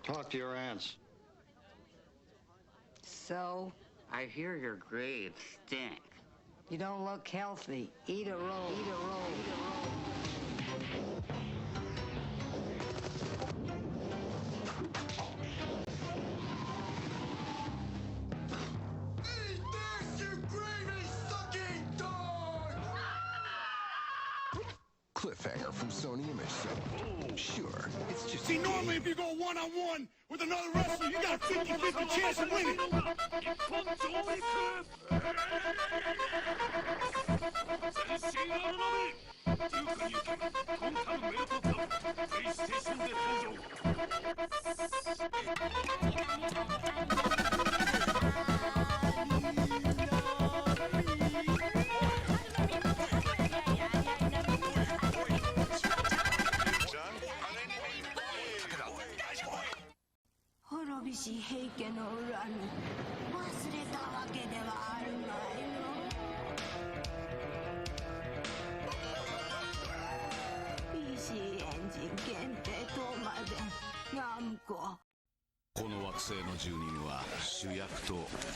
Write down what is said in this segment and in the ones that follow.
Talk to your aunts. So? I hear your grades stink. You don't look healthy. Eat a roll. Eat a roll. Eat a roll. Eat this, you gravy-sucking dog! Cliffhanger from Sony Image Show. Sure, it's just. See, normally if you go one-on-one with another wrestler, you got a 50-50 chance of winning. PC エンジン限定等まで何個この惑星の住人は主役と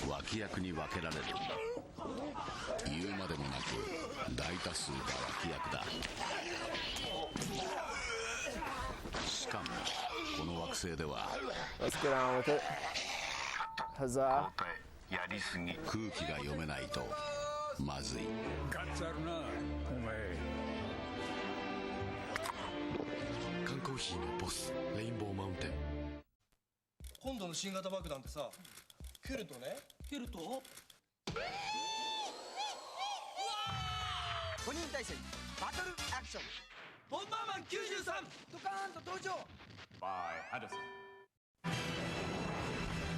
脇役に分けられる。言うまでもなく大多数が脇役だ。しかもこの惑星では Let's get on with it. Huzzah. やりすぎ空気が読めないとまずい。ガッツあるな、お前。缶コーヒーのボスレインボーマウンテン。今度の新型爆弾ってさ、蹴るとね、蹴ると5人対戦バトルアクションボンバーマン93ドカーンと登場 by Addison.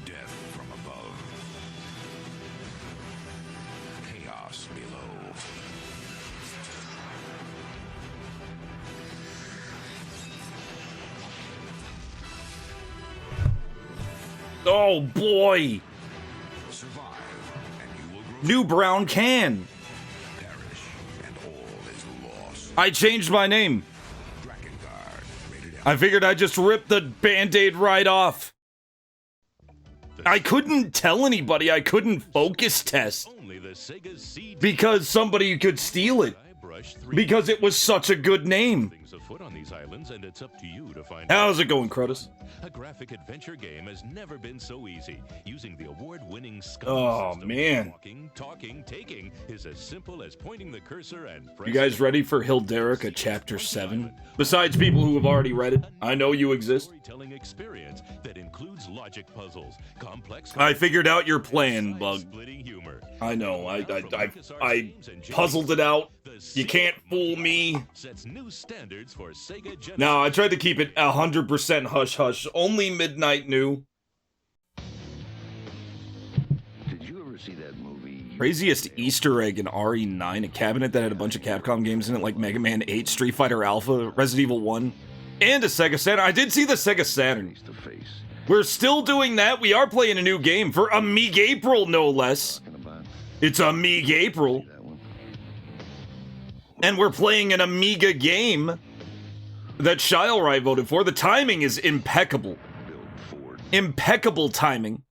Death from above. Chaos below. Oh boy! New brown can. I changed my name. I figured I'd just rip the band-aid right off. I couldn't tell anybody. I couldn't focus test because somebody could steal it because it was such a good name. How's it going, Credus? A graphic adventure game has never been so easy. Using the award-winning Oh man. Walking, talking, taking is as simple as pointing the cursor and You guys ready for Hilderica Chapter 7? Besides people who have already read it, I know you exist. Storytelling experience that includes logic puzzles, complex I figured out your plan, Bug. splitting humor. I know. I puzzled it out. You can't fool me. Sets new standards for Sega Genesis. No, I tried to keep it 100% hush-hush. Only Midnight knew. Did you ever see that movie? Craziest Easter egg in RE9, a cabinet that had a bunch of Capcom games in it, like Mega Man 8, Street Fighter Alpha, Resident Evil 1, and a Sega Saturn. I did see the Sega Saturn. We're still doing that. We are playing a new game for Amiga April, no less. It's Amiga April. And we're playing an Amiga game that Shilerai voted for. The timing is impeccable. Impeccable timing.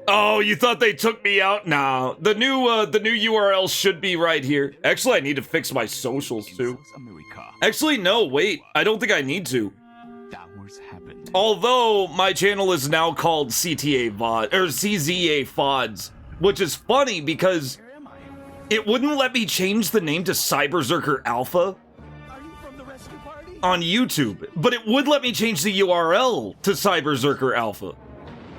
Oh, you thought they took me out? Nah, the new URL should be right here. Actually, I need to fix my socials too. Actually, no, wait. I don't think I need to. Although my channel is now called CTA VOD or CZA FODs, which is funny because it wouldn't let me change the name to Cyberzerker Alpha on YouTube, but it would let me change the URL to Cyberzerker Alpha,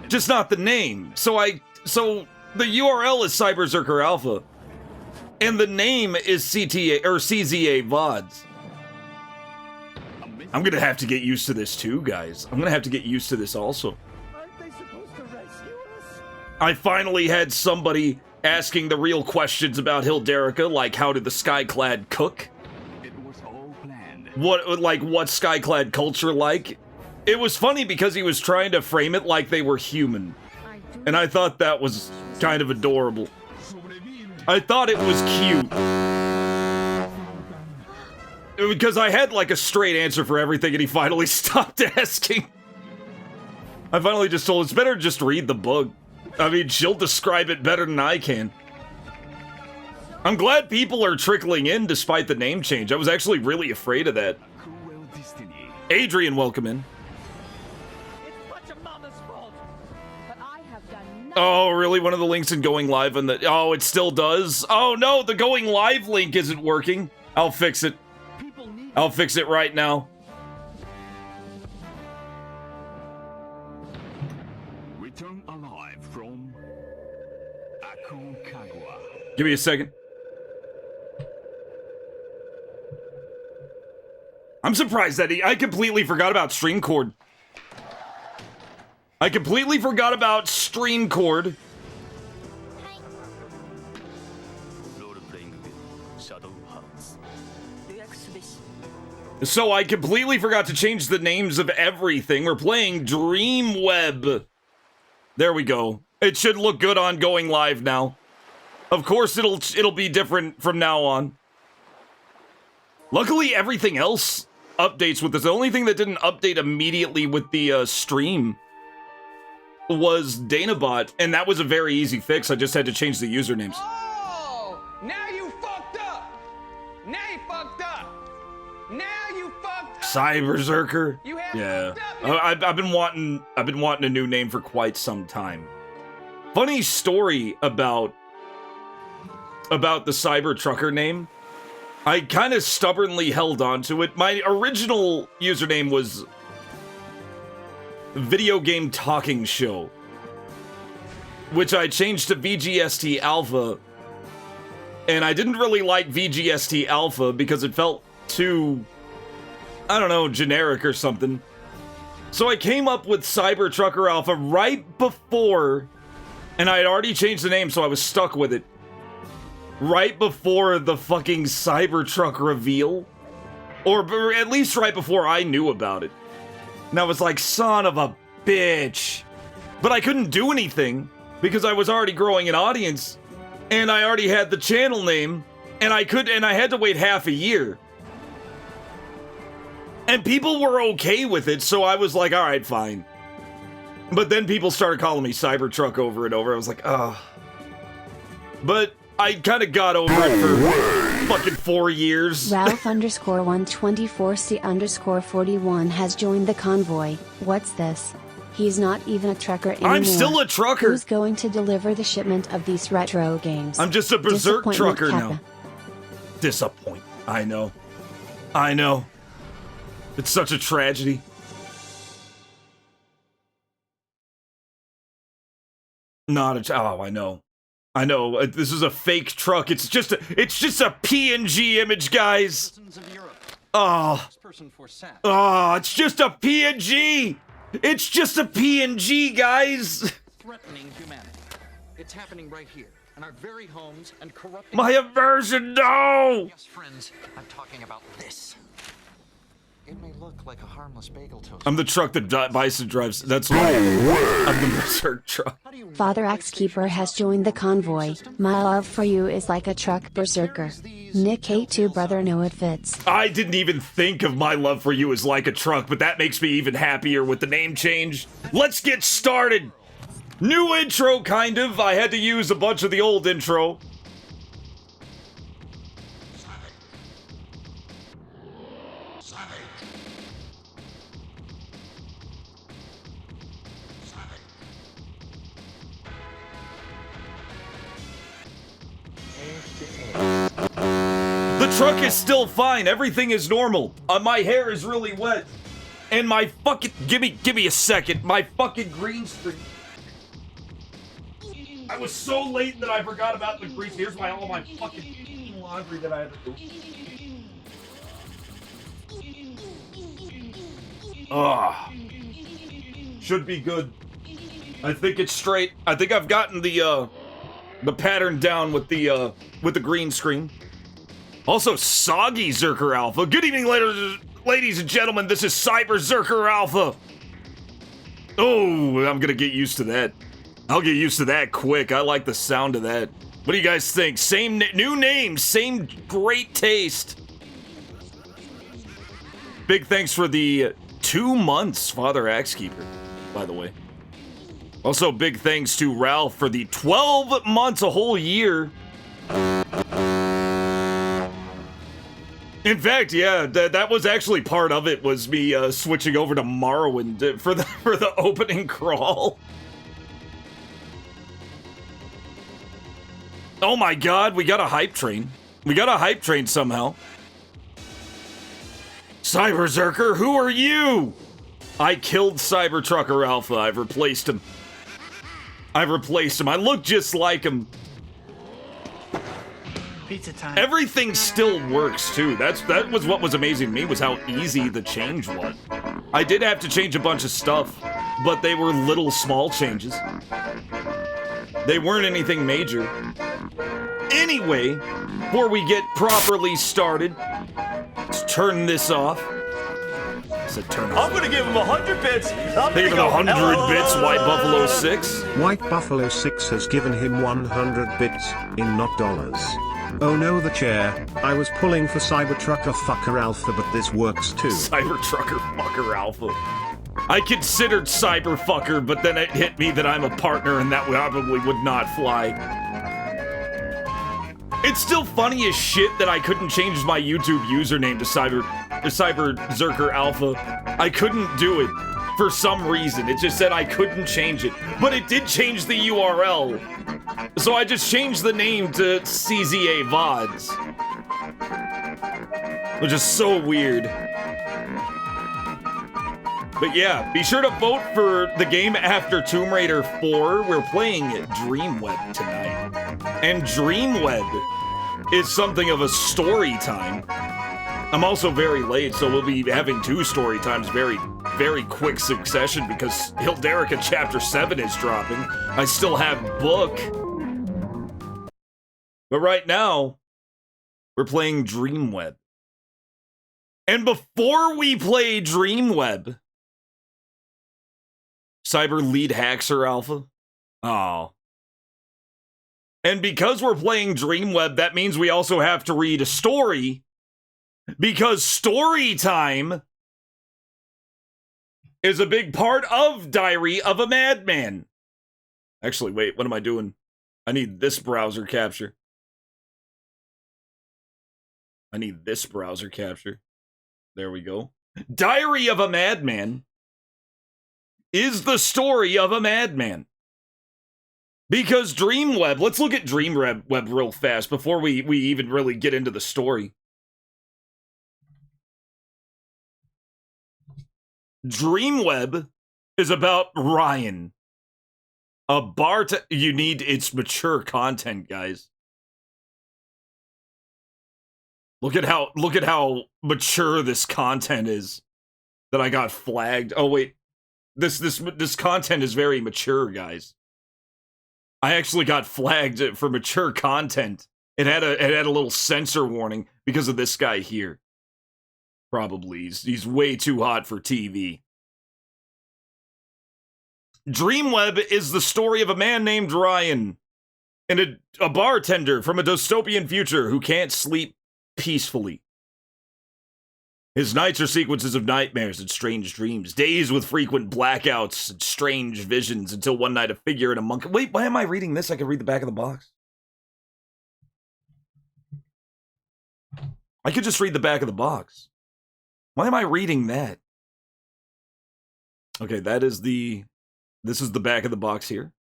just not the name. So the URL is Cyberzerker Alpha, and the name is CTA or CZA VODs. I'm gonna have to get used to this too, guys. I'm gonna have to get used to this also. Aren't they supposed to rescue us? I finally had somebody asking the real questions about Hilderica, like how did the Skyclad cook? It was all planned. What's Skyclad culture like? It was funny because he was trying to frame it like they were human. And I thought that was kind of adorable. I thought it was cute. because I had like a straight answer for everything and he finally stopped asking. I finally just told him, it's better to just read the book. I mean, she'll describe it better than I can. I'm glad people are trickling in despite the name change. I was actually really afraid of that. Adrian, welcome in. Oh, really? One of the links in going live on the... Oh, it still does? Oh, no, the going live link isn't working. I'll fix it. I'll fix it right now. Return alive from Aconcagua. Give me a second. I'm surprised that I completely forgot about StreamCord. I completely forgot about StreamCord. So I completely forgot to change the names of everything. We're playing DREAMWEB. There we go. It should look good on going live now. Of course it'll be different from now on. Luckily everything else updates with this. The only thing that didn't update immediately with the stream was DanaBot, and that was a very easy fix. I just had to change the usernames. Oh, now you fucked up. Now you fucked up. Now you fucked up. Cyberzerker. You have Yeah. fucked up. I've been wanting a new name for quite some time. Funny story about the Cybertrucker name. I kind of stubbornly held on to it. My original username was Video Game Talking Show, which I changed to VGST Alpha, and I didn't really like VGST Alpha because it felt too, I don't know, generic or something. So I came up with Cybertrucker Alpha right before, and I had already changed the name, so I was stuck with it. Right before the fucking Cybertruck reveal, or at least right before I knew about it. And I was like, son of a bitch. But I couldn't do anything because I was already growing an audience and I already had the channel name and I had to wait half a year. And people were okay with it, so I was like, all right, fine. But then people started calling me Cybertruck over and over. I was like, ugh. But I kind of got over it for fucking 4 years. Ralph_124C_41 has joined the convoy. What's this? He's not even a trucker anymore. I'm still a trucker. Who's going to deliver the shipment of these retro games? I'm just a berserk trucker now. Disappoint. I know. I know. It's such a tragedy. Not a... Oh, I know. I know, this is a fake truck. It's just a PNG image, guys. Oh. Oh, it's just a PNG. It's just a PNG, guys. Threatening humanity. It's happening right here in our very homes and corrupting my aversion. No. Yes, friends, I'm talking about this. It may look like a harmless bagel toast. I'm the truck that Bison drives. That's what I am. I'm the berserk truck. Father Axekeeper has joined the convoy. My love for you is like a truck berserker. Nick K2 brother, no it fits. I didn't even think of my love for you as like a truck, but that makes me even happier with the name change. Let's get started. New intro, kind of. I had to use a bunch of the old intro. The truck is still fine. Everything is normal. My hair is really wet. And my fucking... Give me a second. My fucking green screen. I was so late that I forgot about the green. Here's all my fucking laundry that I had to do. Ah. Should be good. I think it's straight. I think I've gotten the pattern down with the green screen. Also, Soggy Zerker Alpha. Good evening, ladies and gentlemen. This is Cyberzerker Alpha. Oh, I'm gonna get used to that. I'll get used to that quick. I like the sound of that. What do you guys think? Same new name, same great taste. Big thanks for the 2 months, Father Axekeeper, by the way. Also, big thanks to Ralph for the 12 months, a whole year. In fact, yeah, that was actually part of it, was me switching over to Morrowind for the opening crawl. Oh my god, we got a hype train. We got a hype train somehow. Cyberzerker, who are you? I killed Cybertrucker Alpha. I've replaced him. I look just like him. Pizza time. Everything still works too. That was what was amazing to me, was how easy the change was. I did have to change a bunch of stuff, but they were little small changes. They weren't anything major. Anyway, before we get properly started, let's turn this off. I said turn off. I'm gonna give him 100 bits. Thank you for the 100 bits, White Buffalo 6. White Buffalo 6 has given him 100 bits, in not dollars. Oh no, the chair. I was pulling for Cybertrucker Fucker Alpha, but this works too. Cybertrucker Fucker Alpha. I considered Cyberfucker, but then it hit me that I'm a partner and that probably would not fly. It's still funny as shit that I couldn't change my YouTube username to Cyberzerker Alpha. I couldn't do it for some reason. It just said I couldn't change it. But it did change the URL. So I just changed the name to CZA VODs. Which is so weird. But yeah, be sure to vote for the game after Tomb Raider 4. We're playing DREAMWEB tonight. And DREAMWEB is something of a story time. I'm also very late, so we'll be having 2 story times very quick succession because Hilderica Chapter 7 is dropping. I still have book. But right now, we're playing DREAMWEB. And before we play DREAMWEB, Cyber Lead Haxer Alpha? Oh. And because we're playing DREAMWEB, that means we also have to read a story. Because story time is a big part of Diary of a Madman. Actually, wait, what am I doing? I need this browser capture. I need this browser capture. There we go. Diary of a Madman is the story of a madman. Because DREAMWEB, let's look at DREAMWEB real fast before we even really get into the story. DREAMWEB is about Ryan. It's mature content, guys. Look at how mature this content is that I got flagged. Oh wait. This content is very mature, guys. I actually got flagged for mature content. It had a little censor warning because of this guy here. Probably. He's way too hot for TV. DREAMWEB is the story of a man named Ryan and a bartender from a dystopian future who can't sleep peacefully. His nights are sequences of nightmares and strange dreams, days with frequent blackouts and strange visions, until one night a figure in a monk... Wait, why am I reading this? I can read the back of the box. I could just read the back of the box. Why am I reading that? Okay, this is the back of the box here.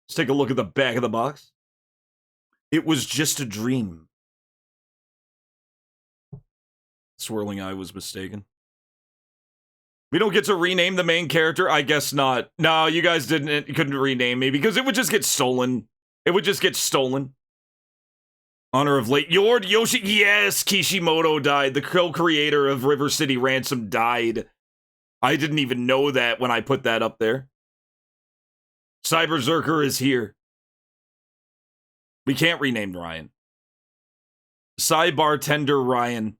Let's take a look at the back of the box. It was just a dream. Swirling Eye was mistaken. We don't get to rename the main character? I guess not. No, you guys couldn't rename me because it would just get stolen. It would just get stolen. Honor of late Lord Yoshi. Yes, Kishimoto died. The co-creator of River City Ransom died. I didn't even know that when I put that up there. Cyberzerker is here. We can't rename Ryan. Bartender Ryan.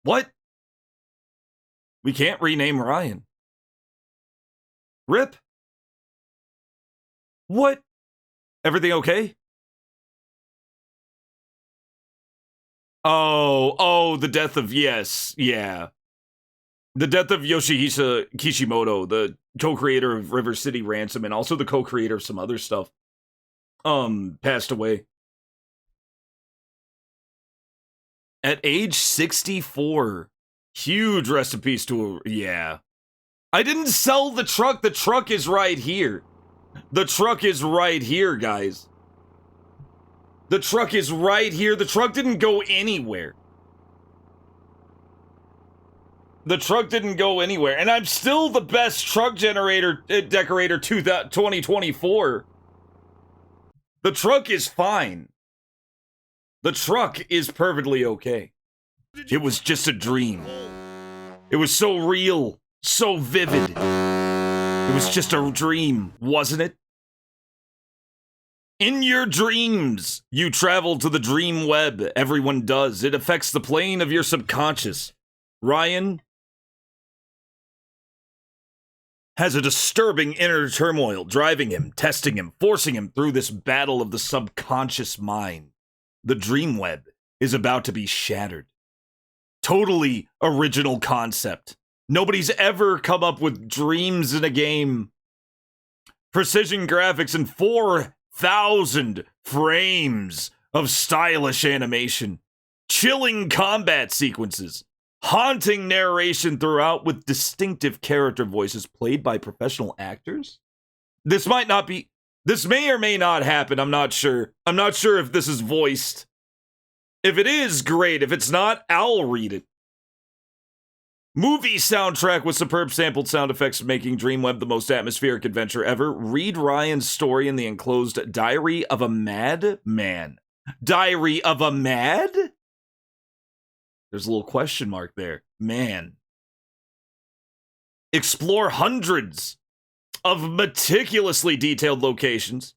What? We can't rename Ryan. Rip? What? Everything okay? Oh, the death of, yes, yeah. The death of Yoshihisa Kishimoto, the co-creator of River City Ransom, and also the co-creator of some other stuff, passed away. At age 64. Huge rest in peace to, yeah. I didn't sell the truck. The truck is right here. The truck is right here, guys. The truck is right here. The truck didn't go anywhere. The truck didn't go anywhere. And I'm still the best truck decorator 2024. The truck is fine. The truck is perfectly okay. It was just a dream. It was so real, so vivid. It was just a dream, wasn't it? In your dreams, you travel to the dream web. Everyone does. It affects the plane of your subconscious. Ryan has a disturbing inner turmoil driving him, testing him, forcing him through this battle of the subconscious mind. The dream web is about to be shattered. Totally original concept. Nobody's ever come up with dreams in a game. Precision graphics and 4,000 frames of stylish animation. Chilling combat sequences. Haunting narration throughout with distinctive character voices played by professional actors? This might not be... This may or may not happen, I'm not sure. I'm not sure if this is voiced. If it is, great. If it's not, I'll read it. Movie soundtrack with superb sampled sound effects making DreamWeb the most atmospheric adventure ever. Read Ryan's story in the enclosed Diary of a Madman. Diary of a Mad? There's a little question mark there. Man. Explore hundreds of meticulously detailed locations.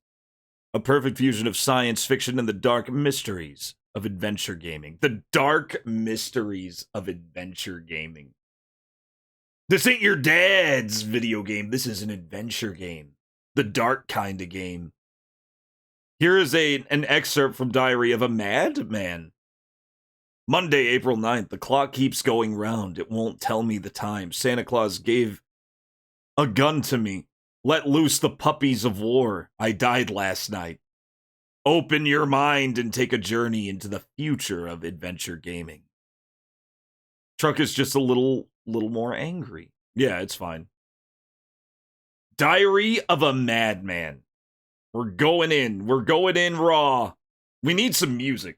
A perfect fusion of science fiction and the dark mysteries of adventure gaming. The dark mysteries of adventure gaming. This ain't your dad's video game. This is an adventure game. The dark kind of game. Here is an excerpt from Diary of a Madman. Monday, April 9th. The clock keeps going round. It won't tell me the time. Santa Claus gave a gun to me. Let loose the puppies of war. I died last night. Open your mind and take a journey into the future of adventure gaming. Truck is just a little more angry. Yeah, it's fine. Diary of a Madman. We're going in. We're going in raw. We need some music.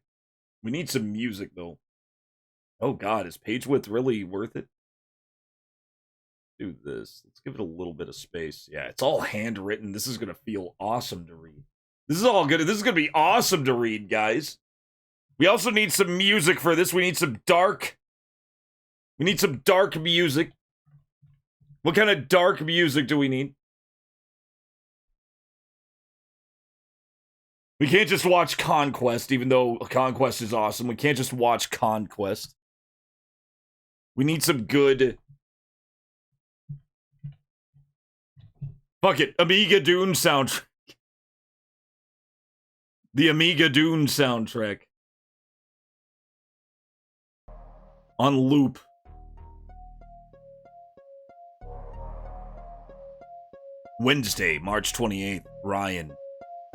We need some music, though. Oh, God. Is page width really worth it? Do this. Let's give it a little bit of space. Yeah, it's all handwritten. This is going to feel awesome to read. This is all good. This is going to be awesome to read, guys. We also need some music for this. We need some dark... We need some dark music. What kind of dark music do we need? We can't just watch Conquest, even though Conquest is awesome. We can't just watch Conquest. We need some good... Fuck it. Amiga Dune soundtrack. The Amiga Dune soundtrack. On loop. Wednesday, March 28th. Ryan.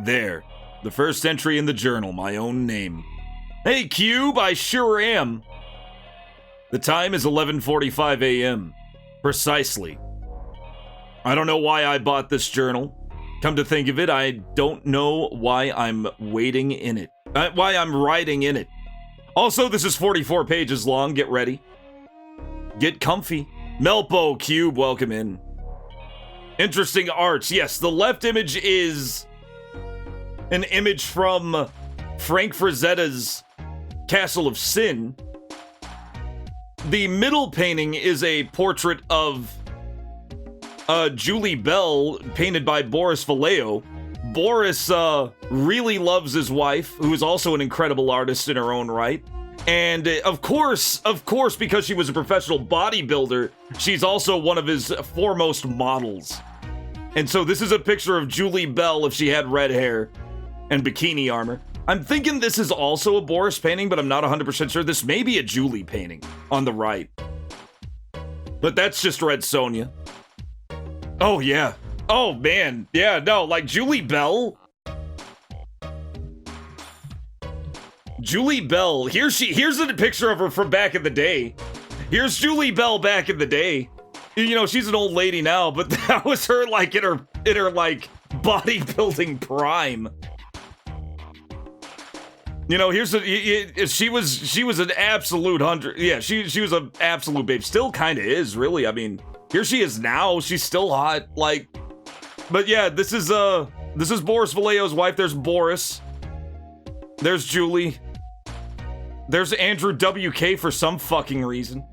There. The first entry in the journal, my own name. Hey, Cube, I sure am. The time is 11:45 a.m. Precisely. I don't know why I bought this journal. Come to think of it, I don't know why I'm waiting in it. Why I'm writing in it. Also, this is 44 pages long. Get ready. Get comfy. Melpo, Cube, welcome in. Interesting arts. Yes, the left image is an image from Frank Frazetta's Castle of Sin. The middle painting is a portrait of Julie Bell, painted by Boris Vallejo. Boris really loves his wife, who is also an incredible artist in her own right. And of course, because she was a professional bodybuilder, she's also one of his foremost models. And so this is a picture of Julie Bell if she had red hair and bikini armor. I'm thinking this is also a Boris painting, but I'm not 100% sure. This may be a Julie painting on the right. But that's just Red Sonja. Oh, yeah. Oh, man. Yeah, no, like Julie Bell. Julie Bell. Here's a picture of her from back in the day. Here's Julie Bell back in the day. You know, she's an old lady now, but that was her, like, in her like, bodybuilding prime. You know, she was an absolute hunter. Yeah, she was an absolute babe. Still kind of is, really. I mean, here she is now. She's still hot. Like, but yeah, this is Boris Vallejo's wife. There's Boris. There's Julie. There's Andrew WK for some fucking reason.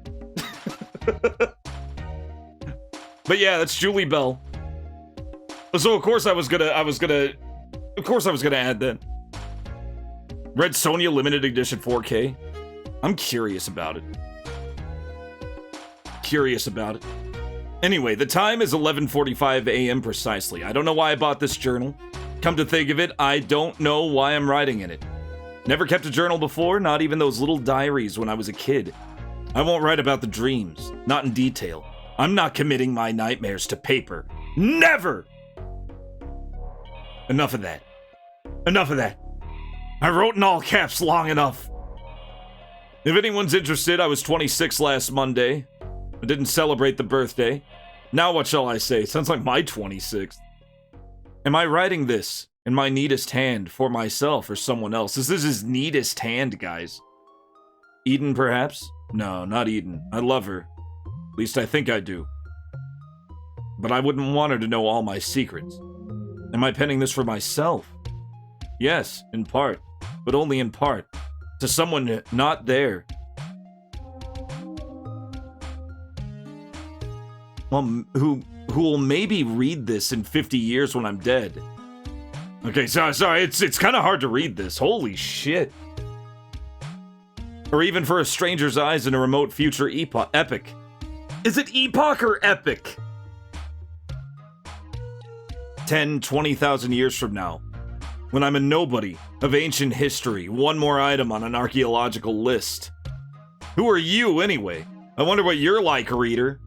But yeah, that's Julie Bell. So of course I was gonna add that. Red Sonja limited edition 4K. I'm curious about it. Anyway, the time is 11:45 a.m. precisely. I don't know why I bought this journal. Come to think of it, I don't know why I'm writing in it. Never kept a journal before, not even those little diaries when I was a kid. I won't write about the dreams, not in detail. I'm not committing my nightmares to paper. Never! Enough of that. I wrote in all caps long enough. If anyone's interested, I was 26 last Monday. I didn't celebrate the birthday. Now what shall I say? Sounds like my 26th. Am I writing this in my neatest hand for myself or someone else? This is his neatest hand, guys. Eden, perhaps? No, not Eden. I love her. At least I think I do. But I wouldn't want her to know all my secrets. Am I penning this for myself? Yes, in part. But only in part. To someone not there. Who will maybe read this in 50 years when I'm dead. Okay, sorry, it's kind of hard to read this. Holy shit. Or even for a stranger's eyes in a remote future epic. Is it epoch or epic? 10, 20,000 years from now. When I'm a nobody of ancient history, one more item on an archaeological list. Who are you, anyway? I wonder what you're like, reader.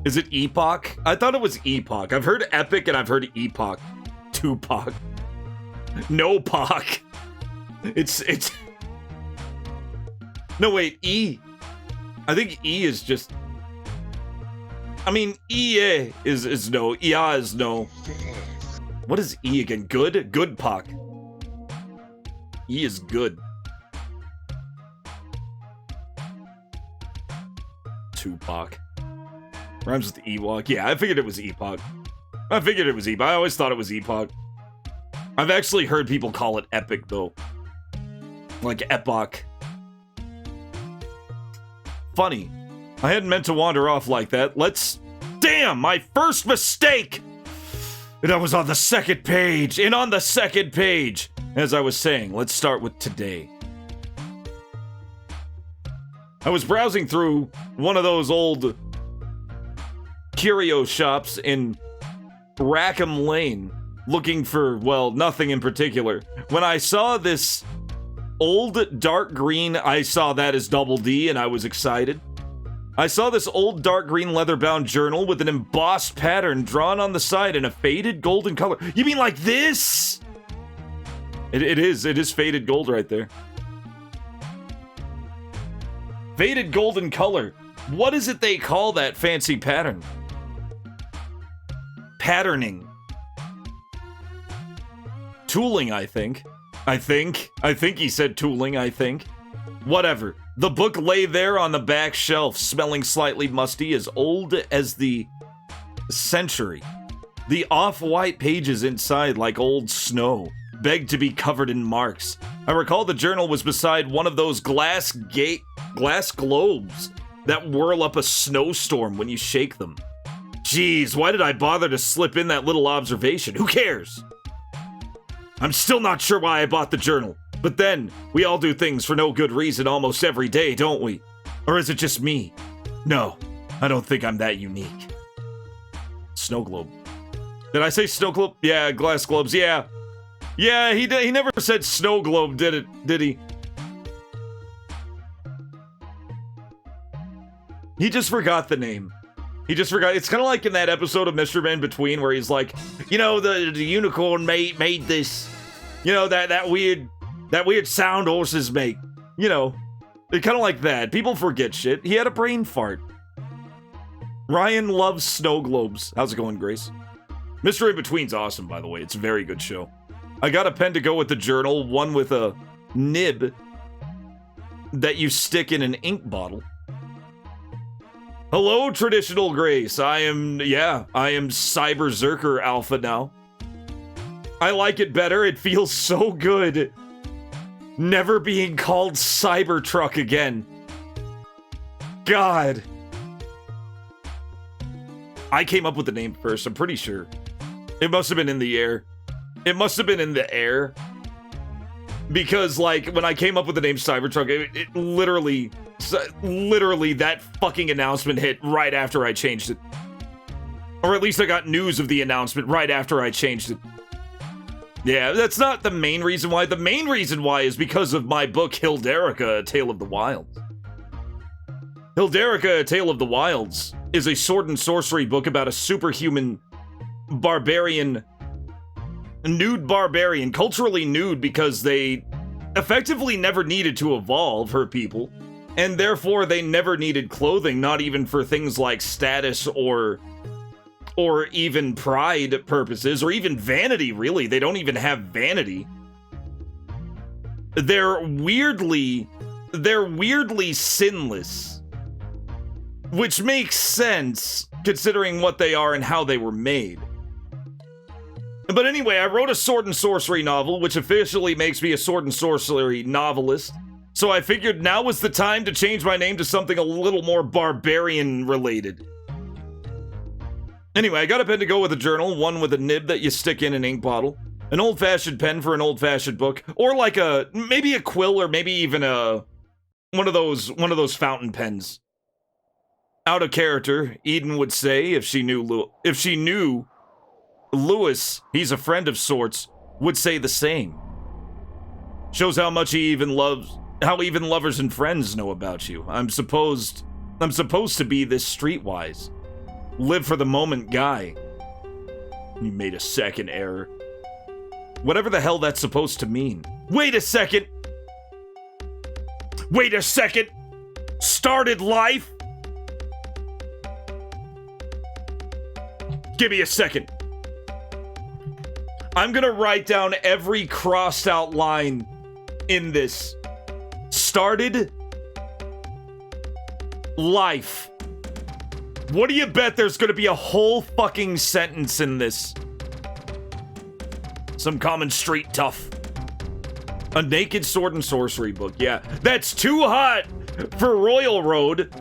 Is it epoch? I thought it was epoch. I've heard epic and I've heard epoch. Tupac. No poc. It's... No, wait, E. I think E is just... I mean, EA is no. EA is no. What is E again? Good? Good Poc. E is good. Tupac. Rhymes with Ewok. Yeah, I figured it was epoch. I always thought it was epoch. I've actually heard people call it epic, though. Like epoch. Funny. I hadn't meant to wander off like that. Damn, my first mistake! And I was on the second page. As I was saying, let's start with today. I was browsing through one of those old curio shops in Rackham Lane, looking for, well, nothing in particular. When I saw this old dark green, I saw that as Double D, and I was excited. I saw this old dark green leather-bound journal with an embossed pattern drawn on the side in a faded golden color. You mean like this? It is faded gold right there. Faded golden color. What is it they call that fancy pattern? Patterning. Tooling, I think. I think he said tooling, I think. Whatever. The book lay there on the back shelf, smelling slightly musty, as old as the century. The off-white pages inside, like old snow, begged to be covered in marks. I recall the journal was beside one of those glass globes that whirl up a snowstorm when you shake them. Jeez, why did I bother to slip in that little observation? Who cares? I'm still not sure why I bought the journal. But then, we all do things for no good reason almost every day, don't we? Or is it just me? No, I don't think I'm that unique. Snow globe. Did I say snow globe? Yeah, glass globes. Yeah. Yeah, he never said snow globe, did he? He just forgot the name. He just forgot. It's kind of like in that episode of Mr. Man Between where he's like, you know, the unicorn made this, you know, that weird sound horses make. You know, kind of like that. People forget shit. He had a brain fart. Ryan loves snow globes. How's it going, Grace? Mr. In Between's awesome, by the way. It's a very good show. I got a pen to go with the journal, one with a nib that you stick in an ink bottle. Hello, Traditional Grace. I am Cyberzerker Alpha now. I like it better. It feels so good. Never being called Cybertruck again. God. I came up with the name first, I'm pretty sure. It must have been in the air. It must have been in the air. Because, like, when I came up with the name Cybertruck, it literally, that fucking announcement hit right after I changed it. Or at least I got news of the announcement right after I changed it. Yeah, that's not the main reason why. The main reason why is because of my book, Hilderica, A Tale of the Wilds. Hilderica, A Tale of the Wilds is a sword and sorcery book about a superhuman barbarian, nude barbarian, culturally nude because they effectively never needed to evolve, her people, and therefore they never needed clothing, not even for things like status or even pride purposes, or even vanity, really. They don't even have vanity. They're weirdly sinless. Which makes sense, considering what they are and how they were made. But anyway, I wrote a sword and sorcery novel, which officially makes me a sword and sorcery novelist. So I figured now was the time to change my name to something a little more barbarian-related. Anyway, I got a pen to go with a journal, one with a nib that you stick in an ink bottle, an old-fashioned pen for an old-fashioned book, or like maybe a quill, or maybe even one of those fountain pens. Out of character, Eden would say, if she knew Lewis, he's a friend of sorts, would say the same. Shows how much how even lovers and friends know about you. I'm supposed to be this streetwise. Live for the moment guy. You made a second error. Whatever the hell that's supposed to mean. Wait a second! Wait a second! Started life? Give me a second. I'm gonna write down every crossed out line in this. Started life. What do you bet there's gonna be a whole fucking sentence in this? Some common street tough. A naked sword and sorcery book. Yeah, that's too hot for Royal Road,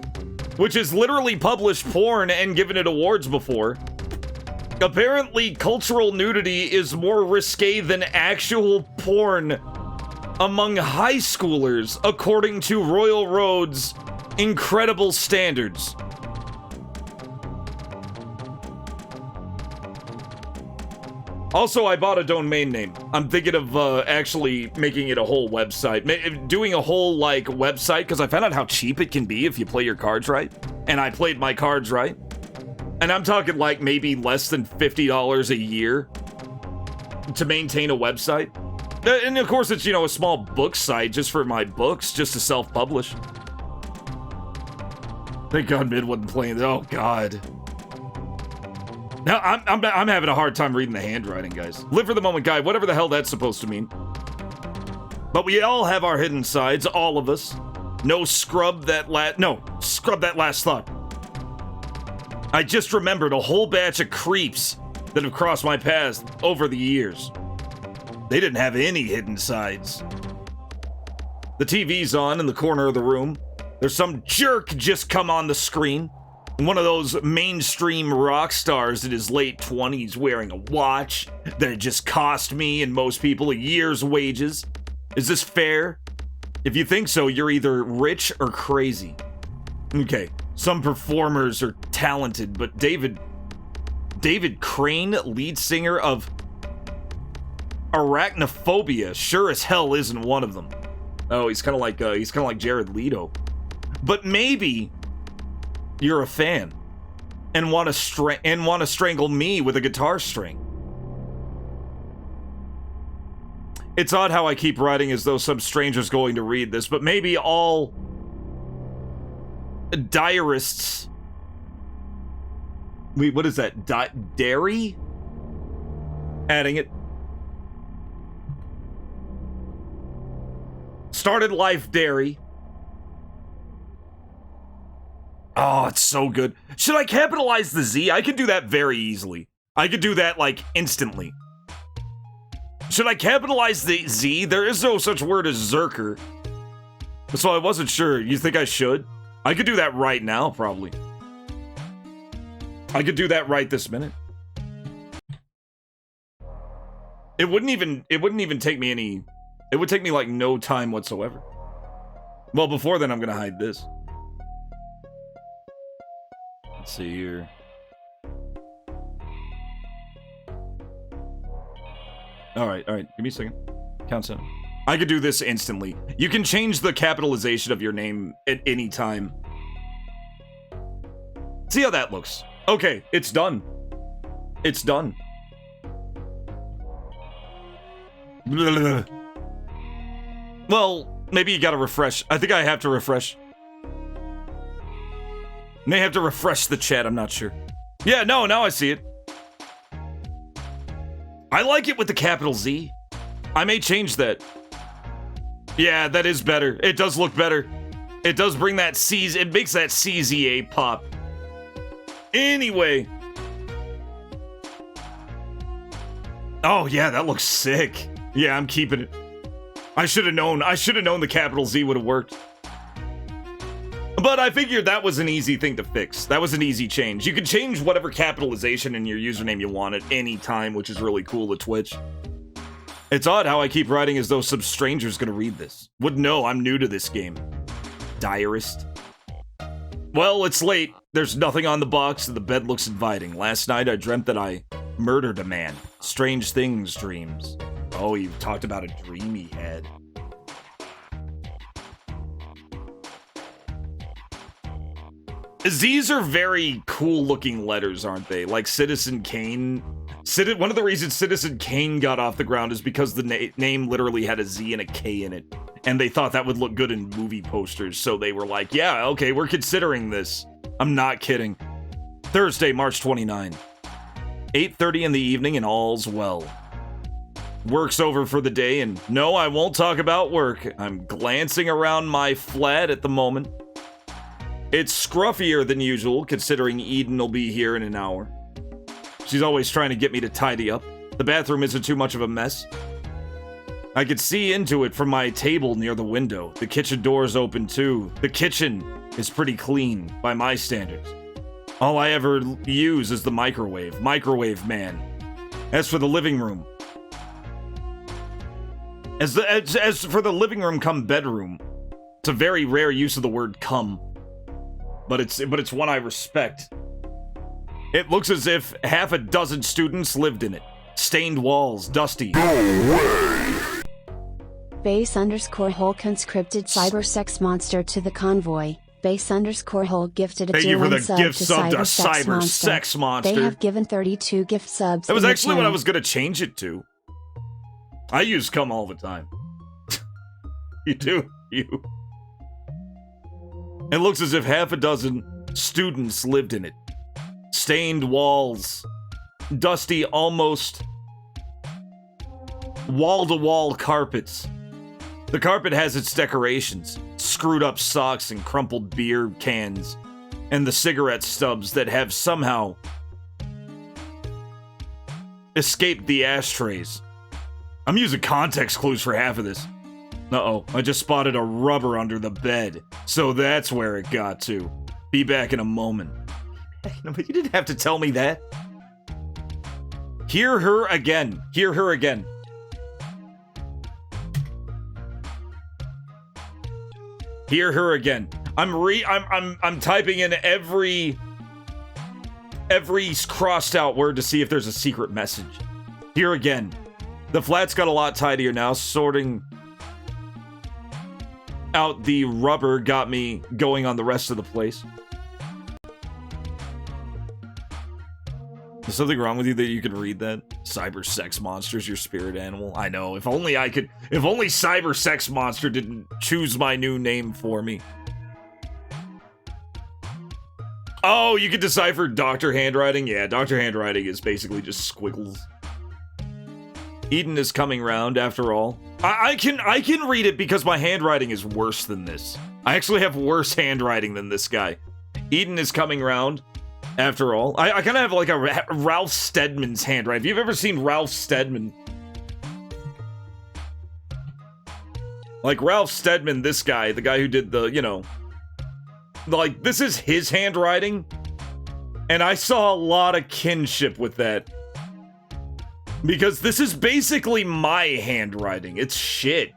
which has literally published porn and given it awards before. Apparently, cultural nudity is more risque than actual porn among high schoolers, according to Royal Road's incredible standards. Also, I bought a domain name. I'm thinking of actually making it a whole website. Doing a whole, like, website, because I found out how cheap it can be if you play your cards right. And I played my cards right. And I'm talking, like, maybe less than $50 a year to maintain a website. And, of course, it's, you know, a small book site just for my books, just to self-publish. Thank God Mid wasn't playing. Oh, God. Now, I'm having a hard time reading the handwriting, guys. Live for the moment, guy. Whatever the hell that's supposed to mean. But we all have our hidden sides, all of us. No, scrub that last thought. I just remembered a whole batch of creeps that have crossed my path over the years. They didn't have any hidden sides. The TV's on in the corner of the room. There's some jerk just come on the screen. One of those mainstream rock stars in his late 20s wearing a watch that had just cost me and most people a year's wages. Is this fair? If you think so, you're either rich or crazy. Okay, some performers are talented, but David David Crane, lead singer of Arachnophobia, sure as hell isn't one of them. Oh, he's kind of like Jared Leto. But maybe you're a fan and want to strangle me with a guitar string. It's odd how I keep writing as though some stranger's going to read this, but maybe all diarists. Wait, what is that? Dairy? Adding it. Started life dairy. Oh, it's so good. Should I capitalize the Z? I could do that very easily. I could do that, like, instantly. Should I capitalize the Z? There is no such word as Zerker. So I wasn't sure. You think I should? I could do that right now, probably. I could do that right this minute. It wouldn't even take me any... It would take me, like, no time whatsoever. Well, before then, I'm gonna hide this. Let's see here. Alright. Give me a second. Count 7. I could do this instantly. You can change the capitalization of your name at any time. See how that looks. Okay, it's done. It's done. Well, maybe you gotta refresh. I think I have to refresh. May have to refresh the chat, I'm not sure. Yeah, no, now I see it. I like it with the capital Z. I may change that. Yeah, that is better. It does look better. It does bring that C's, it makes that CZA pop. Anyway. Oh yeah, that looks sick. Yeah, I'm keeping it. I should have known the capital Z would have worked. But I figured that was an easy thing to fix. That was an easy change. You can change whatever capitalization in your username you want at any time, which is really cool to Twitch. It's odd how I keep writing as though some stranger's gonna read this. Wouldn't know, I'm new to this game. Diarist. Well, it's late. There's nothing on the box and the bed looks inviting. Last night I dreamt that I murdered a man. Strange things, dreams. Oh, you talked about a dream he had. These are very cool looking letters, aren't they? Like Citizen Kane. One of the reasons Citizen Kane got off the ground is because the name literally had a Z and a K in it. And they thought that would look good in movie posters. So they were like, yeah, okay, we're considering this. I'm not kidding. Thursday, March 29. 8:30 in the evening and all's well. Work's over for the day and no, I won't talk about work. I'm glancing around my flat at the moment. It's scruffier than usual, considering Eden will be here in an hour. She's always trying to get me to tidy up. The bathroom isn't too much of a mess. I could see into it from my table near the window. The kitchen door's open too. The kitchen is pretty clean, by my standards. All I ever use is the microwave. Microwave man. As for the living room. As for the living room come bedroom. It's a very rare use of the word come. But it's one I respect. It looks as if half a dozen students lived in it. Stained walls, dusty. Base _hole conscripted cyber sex monster to the convoy. Base _hole gifted a Thank you for the sub gift to sub to cyber sex monster. They have given 32 gift subs. That was in the actually what I channel. was gonna change it to. I use cum all the time. You do, you. It looks as if half a dozen students lived in it. Stained walls. Dusty, almost wall-to-wall carpets. The carpet has its decorations. Screwed up socks and crumpled beer cans. And the cigarette stubs that have somehow escaped the ashtrays. I'm using context clues for half of this. Uh-oh, I just spotted a rubber under the bed. So that's where it got to. Be back in a moment. But you didn't have to tell me that. Hear her again. Hear her again. Hear her again. I'm typing in every every crossed out word to see if there's a secret message. Here again. The flat's got a lot tidier now. Sorting out the rubber got me going on the rest of the place. Is something wrong with you that you can read that? Cyber sex monster's your spirit animal. I know. If only I could. If only Cyber Sex Monster didn't choose my new name for me. Oh, you can decipher Dr. Handwriting? Yeah, Dr. Handwriting is basically just squiggles. Eden is coming round after all. I can read it because my handwriting is worse than this. I actually have worse handwriting than this guy. Eden is coming round after all. I kind of have like a Ralph Steadman's handwriting. If you've ever seen Ralph Steadman. Like Ralph Steadman, this guy, the guy who did the, you know, like this is his handwriting. And I saw a lot of kinship with that. Because this is basically my handwriting. It's shit.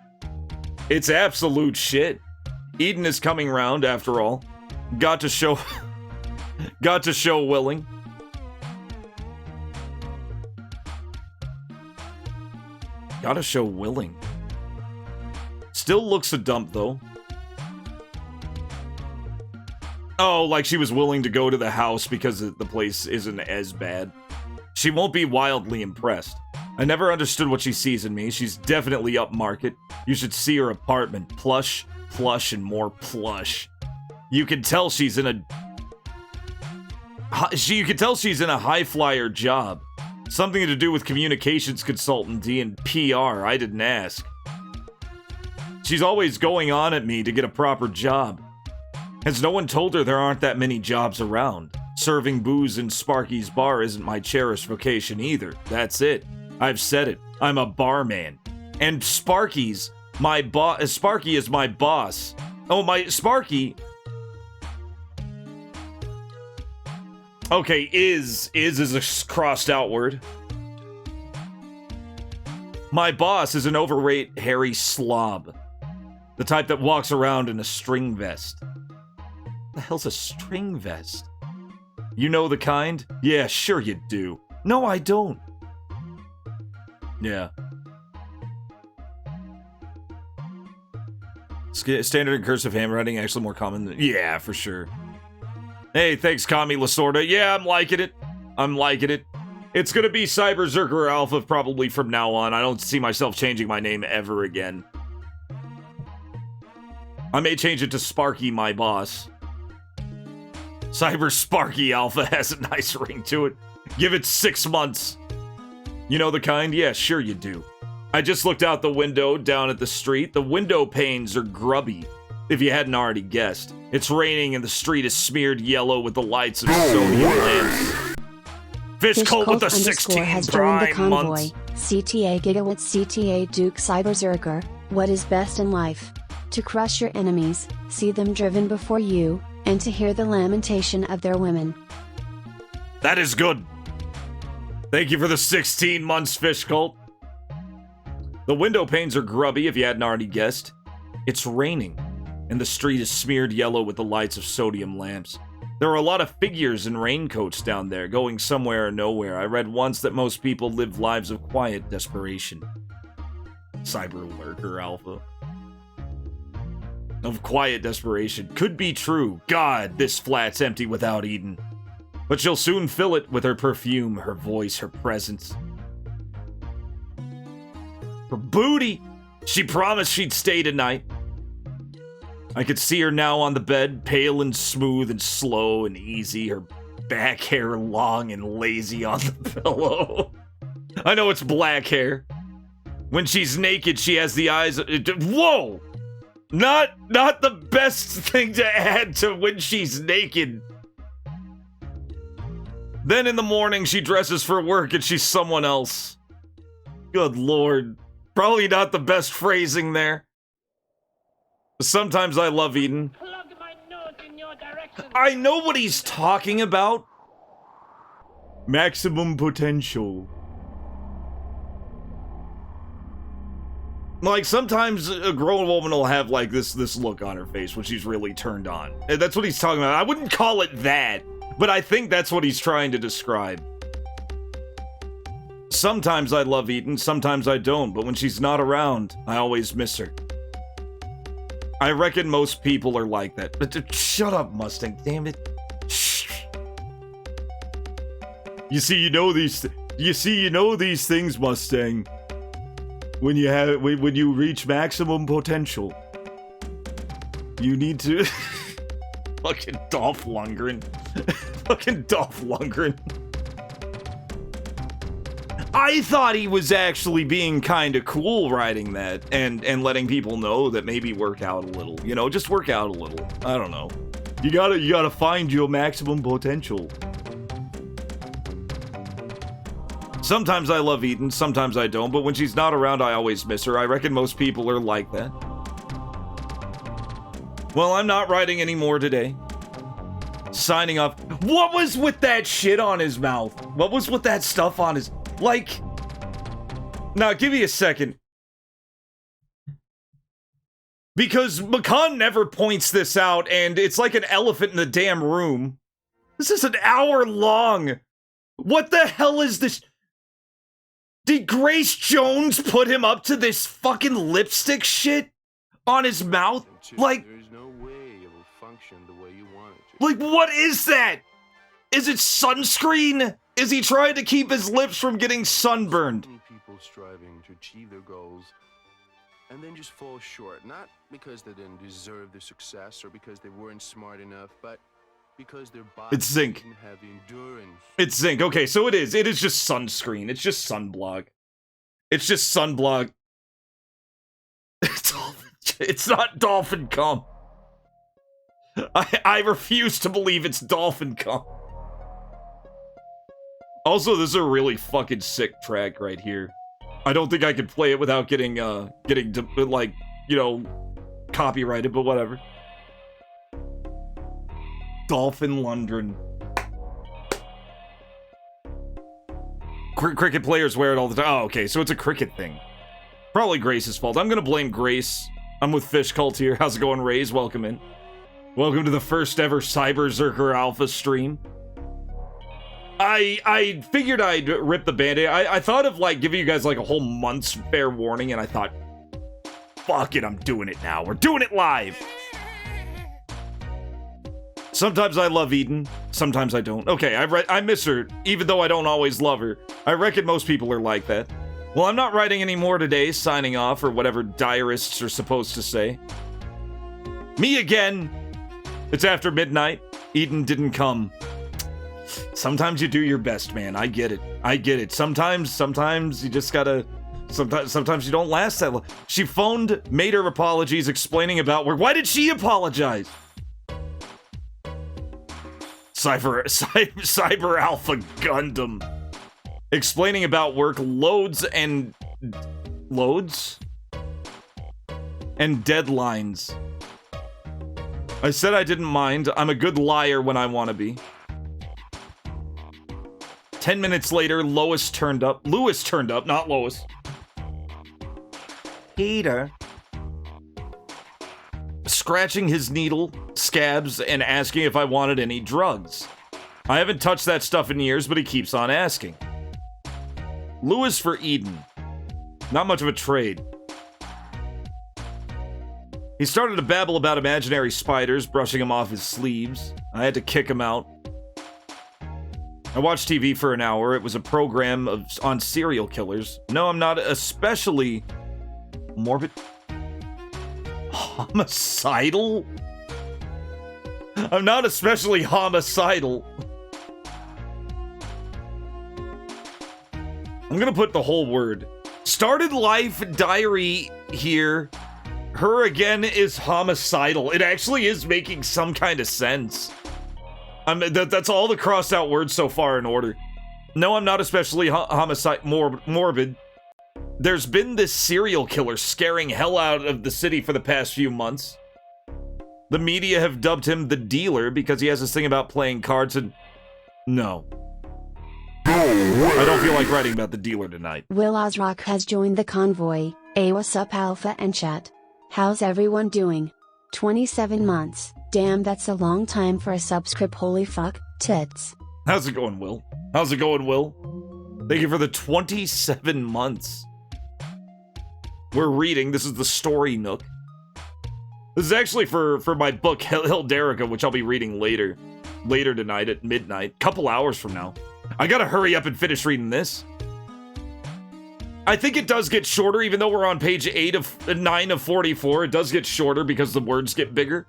It's absolute shit. Eden is coming round after all. Got to show willing. Gotta show willing. Still looks a dump though. Oh, like she was willing to go to the house because the place isn't as bad. She won't be wildly impressed. I never understood what she sees in me. She's definitely upmarket. You should see her apartment. Plush, plush, and more plush. You can tell she's in a... You can tell she's in a high-flyer job. Something to do with communications consultancy and PR. I didn't ask. She's always going on at me to get a proper job. Has no one told her there aren't that many jobs around? Serving booze in Sparky's bar isn't my cherished vocation either. That's it. I've said it. I'm a barman. And Sparky's my boss. Sparky is my boss. Oh, my Sparky. Okay, is a crossed out word. My boss is an overweight, hairy slob. The type that walks around in a string vest. What the hell's a string vest? You know the kind? Yeah, sure you do. No, I don't. Yeah. Standard and cursive handwriting actually more common than... Yeah, for sure. Hey, thanks, Kami Lasorda. Yeah, I'm liking it. I'm liking it. It's gonna be Cyberzerker Alpha probably from now on. I don't see myself changing my name ever again. I may change it to Sparky, my boss. Cyber Sparky Alpha has a nice ring to it. Give it 6 months. You know the kind? Yeah, sure you do. I just looked out the window down at the street. The window panes are grubby, if you hadn't already guessed. It's raining and the street is smeared yellow with the lights of sodium lamps. Fish Cult with the 16 has joined the prime convoy. months. CTA Gigawatt CTA Duke Cyberzerker. What is best in life? To crush your enemies, see them driven before you, and to hear the lamentation of their women. That is good. Thank you for the 16 months, Fish Cult. The window panes are grubby, if you hadn't already guessed. It's raining, and the street is smeared yellow with the lights of sodium lamps. There are a lot of figures in raincoats down there, going somewhere or nowhere. I read once that most people live lives of quiet desperation. Cyberlurker Alpha. Of quiet desperation. Could be true. God, this flat's empty without Eden. But she'll soon fill it with her perfume, her voice, her presence. Her booty! She promised she'd stay tonight. I could see her now on the bed, pale and smooth and slow and easy, her back hair long and lazy on the pillow. I know it's black hair. When she's naked, she has the eyes... Whoa! Not the best thing to add to when she's naked. Then in the morning, she dresses for work and she's someone else. Good lord. Probably not the best phrasing there. Sometimes I love Eden. I know what he's talking about. Maximum potential. Like, sometimes a grown woman will have, like, this look on her face when she's really turned on. And that's what he's talking about. I wouldn't call it that, but I think that's what he's trying to describe. Sometimes I love Eden, sometimes I don't, but when she's not around, I always miss her. I reckon most people are like that. But shut up, Mustang, damn it. Shh. You see, you know these things, Mustang. When you reach maximum potential, you need to fucking Dolph Lundgren. Fucking Dolph Lundgren. I thought he was actually being kind of cool writing that and letting people know that maybe work out a little, you know, just work out a little. I don't know. You gotta find your maximum potential. Sometimes I love Eden, sometimes I don't, but when she's not around, I always miss her. I reckon most people are like that. Well, I'm not writing anymore today. Signing off. What was with that shit on his mouth? What was with that stuff on his... Like... Now, give me a second. Because McCann never points this out, and it's like an elephant in the damn room. This is an hour long. What the hell is this? Did Grace Jones put him up to this fucking lipstick shit on his mouth? Like... There's no way it will function the way you want it to. Like, what is that? Is it sunscreen? Is he trying to keep his lips from getting sunburned? People striving to achieve their goals and then just fall short, not because they didn't deserve the success or because they weren't smart enough, but because their body didn't have the endurance. It's zinc. Okay, so it is. It is just sunscreen. It's just sunblock. It's just sunblock. It's not dolphin cum. I refuse to believe it's dolphin cum. Also, this is a really fucking sick track right here. I don't think I could play it without getting like, you know, copyrighted, but whatever. Dolphin Lundgren. Cricket players wear it all the time. Oh, okay, so it's a cricket thing. Probably Grace's fault. I'm gonna blame Grace. I'm with Fish Cult here. How's it going, Rays? Welcome in. Welcome to the first ever Cyberzerker Alpha stream. I figured I'd rip the band-aid. I thought of, like, giving you guys, like, a whole month's fair warning, and I thought, fuck it, I'm doing it now. We're doing it live. Sometimes I love Eden, sometimes I don't. Okay, I miss her, even though I don't always love her. I reckon most people are like that. Well, I'm not writing anymore today, signing off, or whatever diarists are supposed to say. Me again. It's after midnight. Eden didn't come. Sometimes you do your best, man. I get it. I get it. Sometimes you just gotta... Sometimes you don't last that long. She phoned, made her apologies, explaining about work. Why did she apologize? Cyber Alpha Gundam. Explaining about work, loads and deadlines. I said I didn't mind. I'm a good liar when I want to be. 10 minutes later, Lewis turned up, not Lois. Peter. Scratching his needle, scabs, and asking if I wanted any drugs. I haven't touched that stuff in years, but he keeps on asking. Lewis for Eden. Not much of a trade. He started to babble about imaginary spiders, brushing him off his sleeves. I had to kick him out. I watched TV for an hour. It was a program on serial killers. No, I'm not especially morbid. Homicidal? I'm not especially homicidal. I'm gonna put the whole word. Started life diary here. Her again is homicidal. It actually is making some kind of sense. That's all the crossed out words so far in order. No, I'm not especially morbid. There's been this serial killer scaring hell out of the city for the past few months. The media have dubbed him the dealer because he has this thing about playing cards and... No. I don't feel like writing about the dealer tonight. Will Ozrock has joined the convoy. Hey, what's up, Alpha and chat? How's everyone doing? 27 months. Damn, that's a long time for a subscript. Holy fuck. Tits. How's it going, Will? How's it going, Will? Thank you for the 27 months. We're reading. This is the Story Nook. This is actually for my book, Hilderica, which I'll be reading later. Later tonight at midnight. Couple hours from now. I gotta hurry up and finish reading this. I think it does get shorter, even though we're on page 9 of 44. It does get shorter because the words get bigger.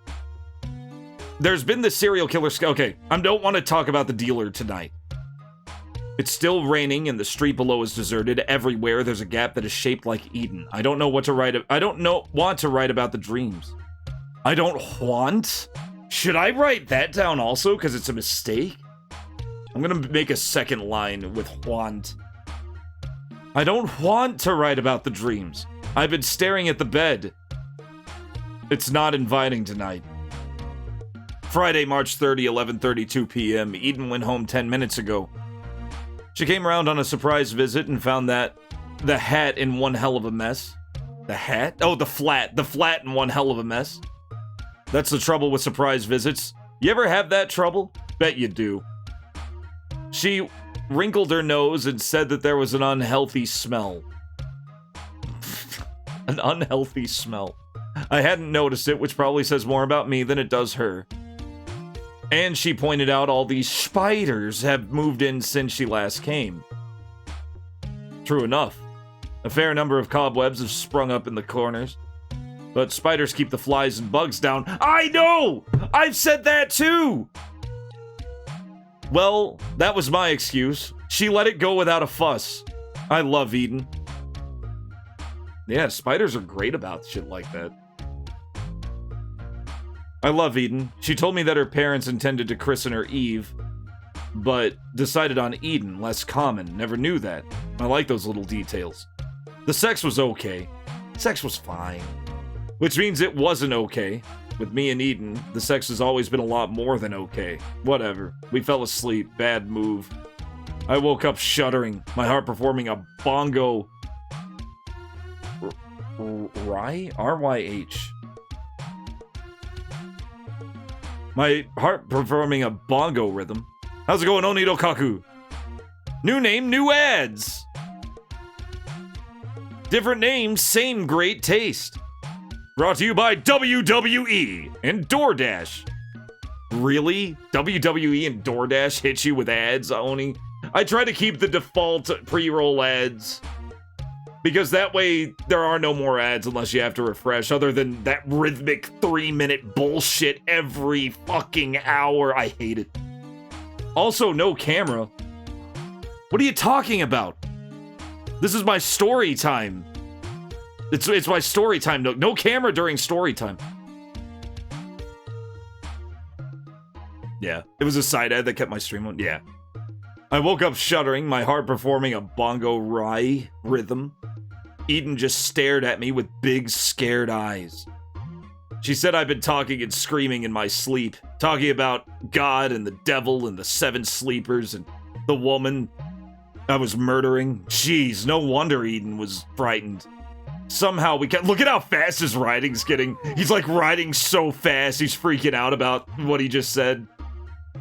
There's been the serial killer... Okay, I don't want to talk about the dealer tonight. It's still raining and the street below is deserted. Everywhere there's a gap that is shaped like Eden. I don't know what to write. I don't want to write about the dreams. I don't want? Should I write that down also because it's a mistake? I'm gonna make a second line with want. I don't want to write about the dreams. I've been staring at the bed. It's not inviting tonight. Friday, March 30, 11:32 p.m. Eden went home 10 minutes ago. She came around on a surprise visit and found that the hat in one hell of a mess. The hat? Oh, the flat. The flat in one hell of a mess. That's the trouble with surprise visits. You ever have that trouble? Bet you do. She wrinkled her nose and said that there was an unhealthy smell. An unhealthy smell. I hadn't noticed it, which probably says more about me than it does her. And she pointed out all these spiders have moved in since she last came. True enough. A fair number of cobwebs have sprung up in the corners. But spiders keep the flies and bugs down. I know! I've said that too! Well, that was my excuse. She let it go without a fuss. I love Eden. Yeah, spiders are great about shit like that. I love Eden. She told me that her parents intended to christen her Eve, but decided on Eden, less common. Never knew that. I like those little details. The sex was okay. Sex was fine. Which means it wasn't okay. With me and Eden, the sex has always been a lot more than okay. Whatever. We fell asleep. Bad move. I woke up shuddering, my heart performing a bongo... R-Y-H. My heart performing a bongo rhythm. How's it going, Onido Kaku? New name, new ads. Different name, same great taste. Brought to you by WWE and DoorDash. Really? WWE and DoorDash hit you with ads, Oni? I try to keep the default pre-roll ads. Because that way, there are no more ads unless you have to refresh, other than that rhythmic 3-minute bullshit every fucking hour. I hate it. Also, no camera. What are you talking about? This is my story time. It's my story time. No camera during story time. Yeah, it was a side ad that kept my stream on. Yeah. I woke up shuddering, my heart performing a bongo rye rhythm. Eden just stared at me with big, scared eyes. She said I'd been talking and screaming in my sleep, talking about God and the devil and the 7 sleepers and the woman I was murdering. Jeez, no wonder Eden was frightened. Somehow we kept... Look at how fast his writing's getting. He's like writing so fast, he's freaking out about what he just said.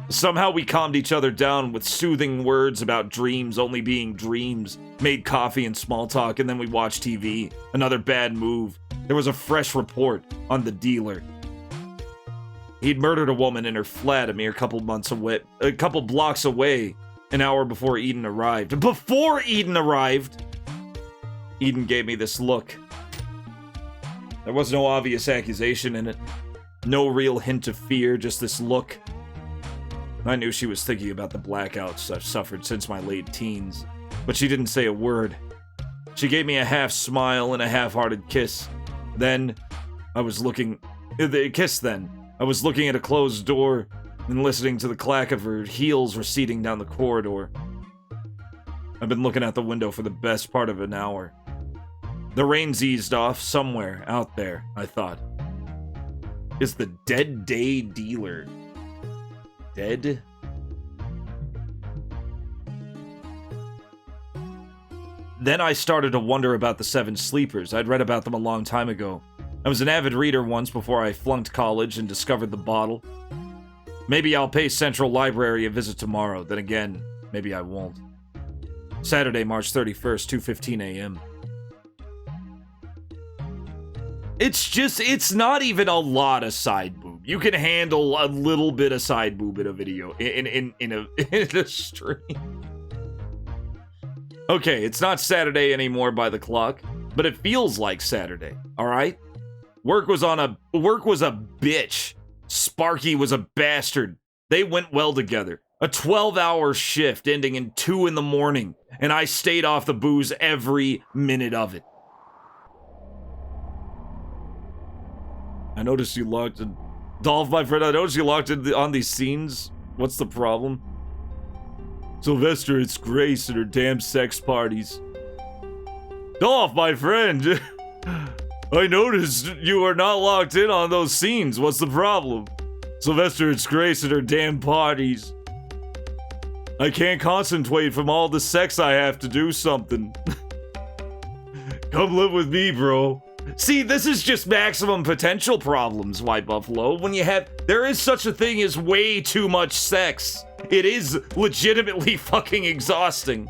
Somehow we calmed each other down with soothing words about dreams only being dreams, made coffee and small talk, and then we watched TV. Another bad move. There was a fresh report on the dealer. He'd murdered a woman in her flat a mere couple blocks away, an hour before Eden arrived. Before Eden arrived! Eden gave me this look. There was no obvious accusation in it. No real hint of fear, just this look. I knew she was thinking about the blackouts I've suffered since my late teens, but she didn't say a word. She gave me a half smile and a half-hearted kiss. Then, I was looking at a closed door and listening to the clack of her heels receding down the corridor. I've been looking out the window for the best part of an hour. The rain's eased off somewhere out there, I thought. Is the Dead Day dealer dead? Then I started to wonder about the 7 sleepers. I'd read about them a long time ago. I was an avid reader once before I flunked college and discovered the bottle. Maybe I'll pay Central Library a visit tomorrow. Then again, maybe I won't. Saturday, March 31st, 2:15 a.m. It's not even a lot of side boob. You can handle a little bit of side boob in a video, in a stream. Okay, it's not Saturday anymore by the clock, but it feels like Saturday, all right? Work was a bitch. Sparky was a bastard. They went well together. A 12-hour shift ending in 2 in the morning, and I stayed off the booze every minute of it. I noticed you logged in. Dolph, my friend, I noticed you logged in on these scenes. What's the problem? Sylvester, it's Grace and her damn sex parties. Dolph, my friend. I noticed you are not locked in on those scenes. What's the problem? Sylvester, it's Grace and her damn parties. I can't concentrate from all the sex I have to do something. Come live with me, bro. See, this is just maximum potential problems, White Buffalo. When you have, there is such a thing as way too much sex. It is legitimately fucking exhausting.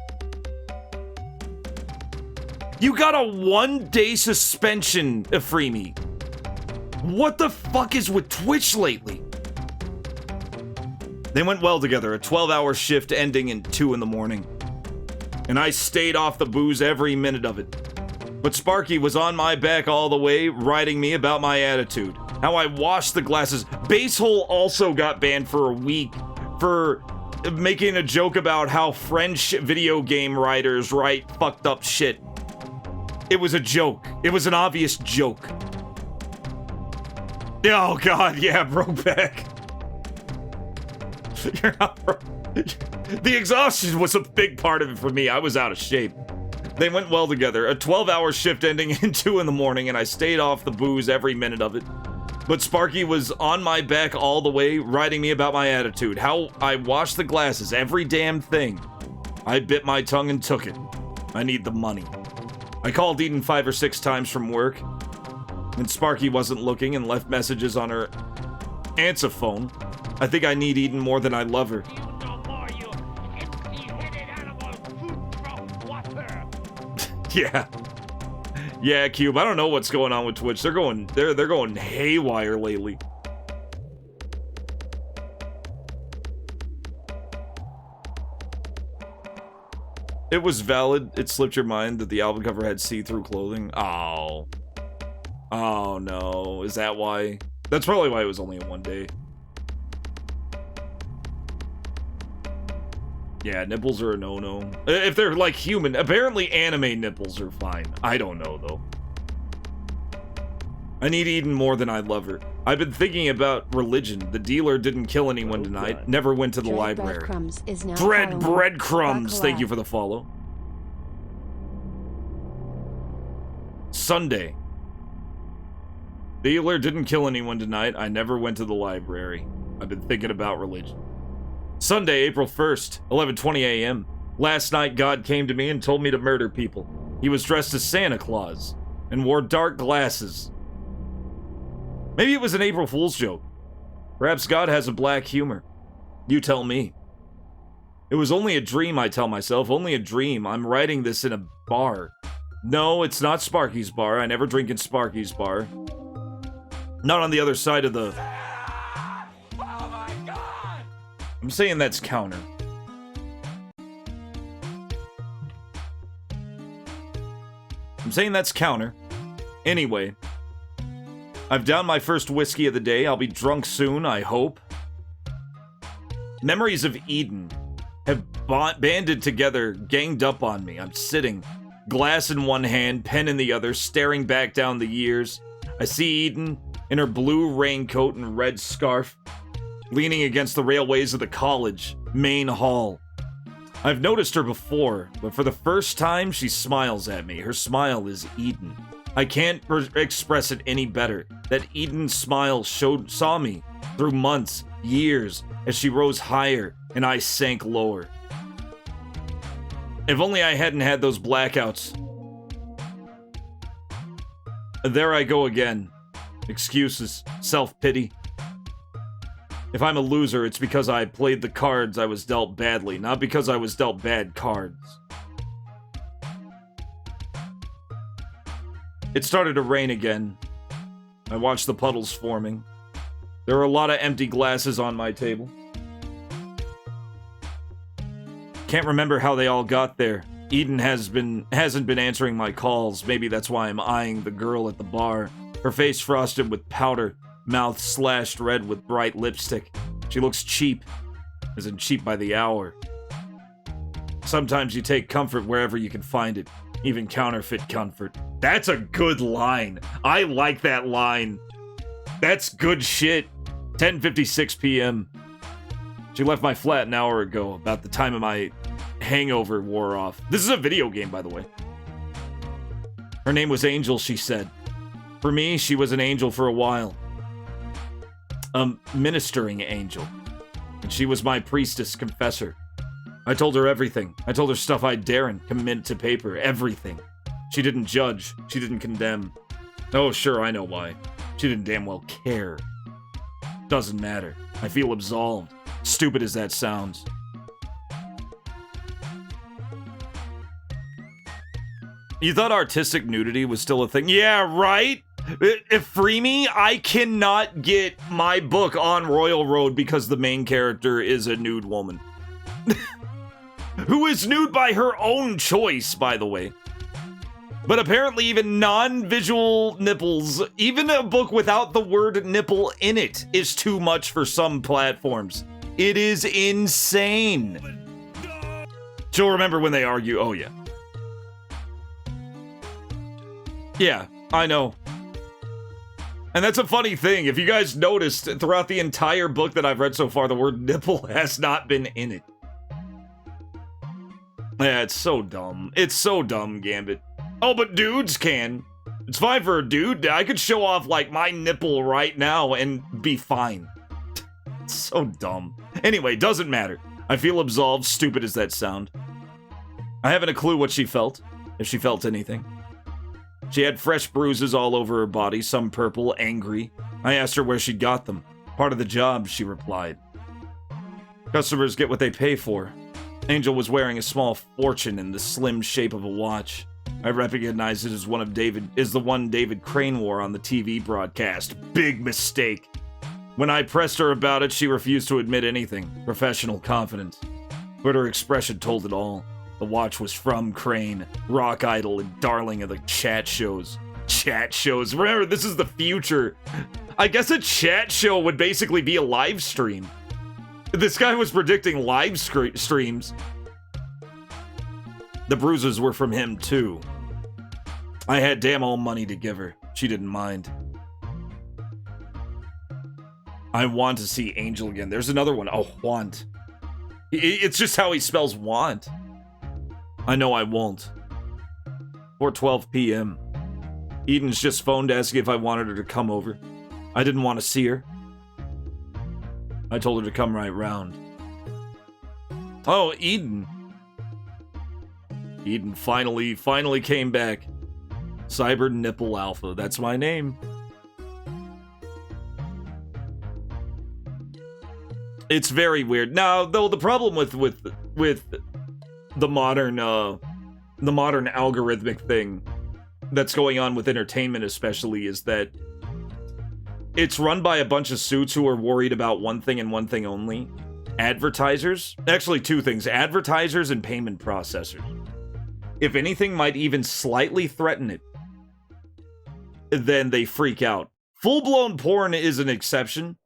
You got a 1-day suspension, Efremi. What the fuck is with Twitch lately? They went well together, a 12-hour shift ending in 2 in the morning. And I stayed off the booze every minute of it. But Sparky was on my back all the way, writing me about my attitude. How I washed the glasses. Basehole also got banned for a week for making a joke about how French video game writers write fucked up shit. It was a joke. It was an obvious joke. Oh god, yeah, Brokeback. You're not bro. The exhaustion was a big part of it for me. I was out of shape. They went well together. A 12-hour shift ending in 2 in the morning, and I stayed off the booze every minute of it. But Sparky was on my back all the way, writing me about my attitude. How I washed the glasses, every damn thing. I bit my tongue and took it. I need the money. I called Eden 5 or 6 times from work, and Sparky wasn't looking and left messages on her answer phone. I think I need Eden more than I love her. Yeah. Yeah, Cube. I don't know what's going on with Twitch. They're going haywire lately. It was valid. It slipped your mind that the album cover had see-through clothing. Oh. Oh no. Is that why? That's probably why it was only in 1 day. Yeah, nipples are a no-no. If they're, like, human. Apparently anime nipples are fine. I don't know, though. I need Eden more than I love her. I've been thinking about religion. The dealer didn't kill anyone tonight. Never went to the library. Dread Breadcrumbs! Thank you for the follow. Sunday. Dealer didn't kill anyone tonight. I never went to the library. I've been thinking about religion. Sunday, April 1st, 11:20 a.m. Last night, God came to me and told me to murder people. He was dressed as Santa Claus and wore dark glasses. Maybe it was an April Fool's joke. Perhaps God has a black humor. You tell me. It was only a dream, I tell myself. Only a dream. I'm writing this in a bar. No, it's not Sparky's bar. I never drink in Sparky's bar. Not on the other side of the... I'm saying that's counter. I'm saying that's counter. Anyway. I've downed my first whiskey of the day. I'll be drunk soon, I hope. Memories of Eden have banded together, ganged up on me. I'm sitting, glass in one hand, pen in the other, staring back down the years. I see Eden in her blue raincoat and red scarf, leaning against the railways of the college main hall. I've noticed her before, but for the first time, she smiles at me. Her smile is Eden. I can't express it any better. That Eden's smile saw me through months, years, as she rose higher and I sank lower. If only I hadn't had those blackouts. There I go again. Excuses, self-pity. If I'm a loser, it's because I played the cards I was dealt badly, not because I was dealt bad cards. It started to rain again. I watched the puddles forming. There were a lot of empty glasses on my table. Can't remember how they all got there. Eden hasn't been answering my calls. Maybe that's why I'm eyeing the girl at the bar. Her face frosted with powder, mouth slashed red with bright lipstick. She looks cheap, as in cheap by the hour. Sometimes you take comfort wherever you can find it, even counterfeit comfort. That's a good line. I like that line. That's good shit. 10:56 p.m. She left my flat an hour ago, about the time of my hangover wore off. This is a video game, by the way. Her name was Angel, she said. For me, she was an angel for a while. A ministering angel. And she was my priestess confessor. I told her everything. I told her stuff I'd daren't commit to paper. Everything. She didn't judge. She didn't condemn. Oh, sure, I know why. She didn't damn well care. Doesn't matter. I feel absolved. Stupid as that sounds. You thought artistic nudity was still a thing? Yeah, right? Free me? I cannot get my book on Royal Road because the main character is a nude woman. Who is nude by her own choice, by the way. But apparently even non-visual nipples, even a book without the word nipple in it, is too much for some platforms. It is insane. She'll remember when they argue. Oh, yeah. Yeah, I know. And that's a funny thing. If you guys noticed, throughout the entire book that I've read so far, the word nipple has not been in it. Yeah, it's so dumb. It's so dumb, Gambit. Oh, but dudes can. It's fine for a dude. I could show off, like, my nipple right now and be fine. It's so dumb. Anyway, doesn't matter. I feel absolved, stupid as that sound. I haven't a clue what she felt, if she felt anything. She had fresh bruises all over her body, some purple, angry. I asked her where she got them. Part of the job, she replied. Customers get what they pay for. Angel was wearing a small fortune in the slim shape of a watch. I recognized it as the one David Crane wore on the TV broadcast. Big mistake. When I pressed her about it, she refused to admit anything. Professional confidence. But her expression told it all. The watch was from Crane, rock idol and darling of the chat shows. Chat shows. Remember, this is the future. I guess a chat show would basically be a live stream. This guy was predicting live streams. The bruises were from him, too. I had damn all money to give her. She didn't mind. I want to see Angel again. There's another one. Oh, want. It's just how he spells want. I know I won't. 4:12 p.m. Eden's just phoned asking if I wanted her to come over. I didn't want to see her. I told her to come right round. Oh, Eden. Eden finally came back. Cyber Nipple Alpha, that's my name. It's very weird. Now, though, the problem with the modern algorithmic thing that's going on with entertainment especially is that it's run by a bunch of suits who are worried about one thing and one thing only. Advertisers. Actually, two things. Advertisers and payment processors. If anything might even slightly threaten it, then they freak out. Full-blown porn is an exception,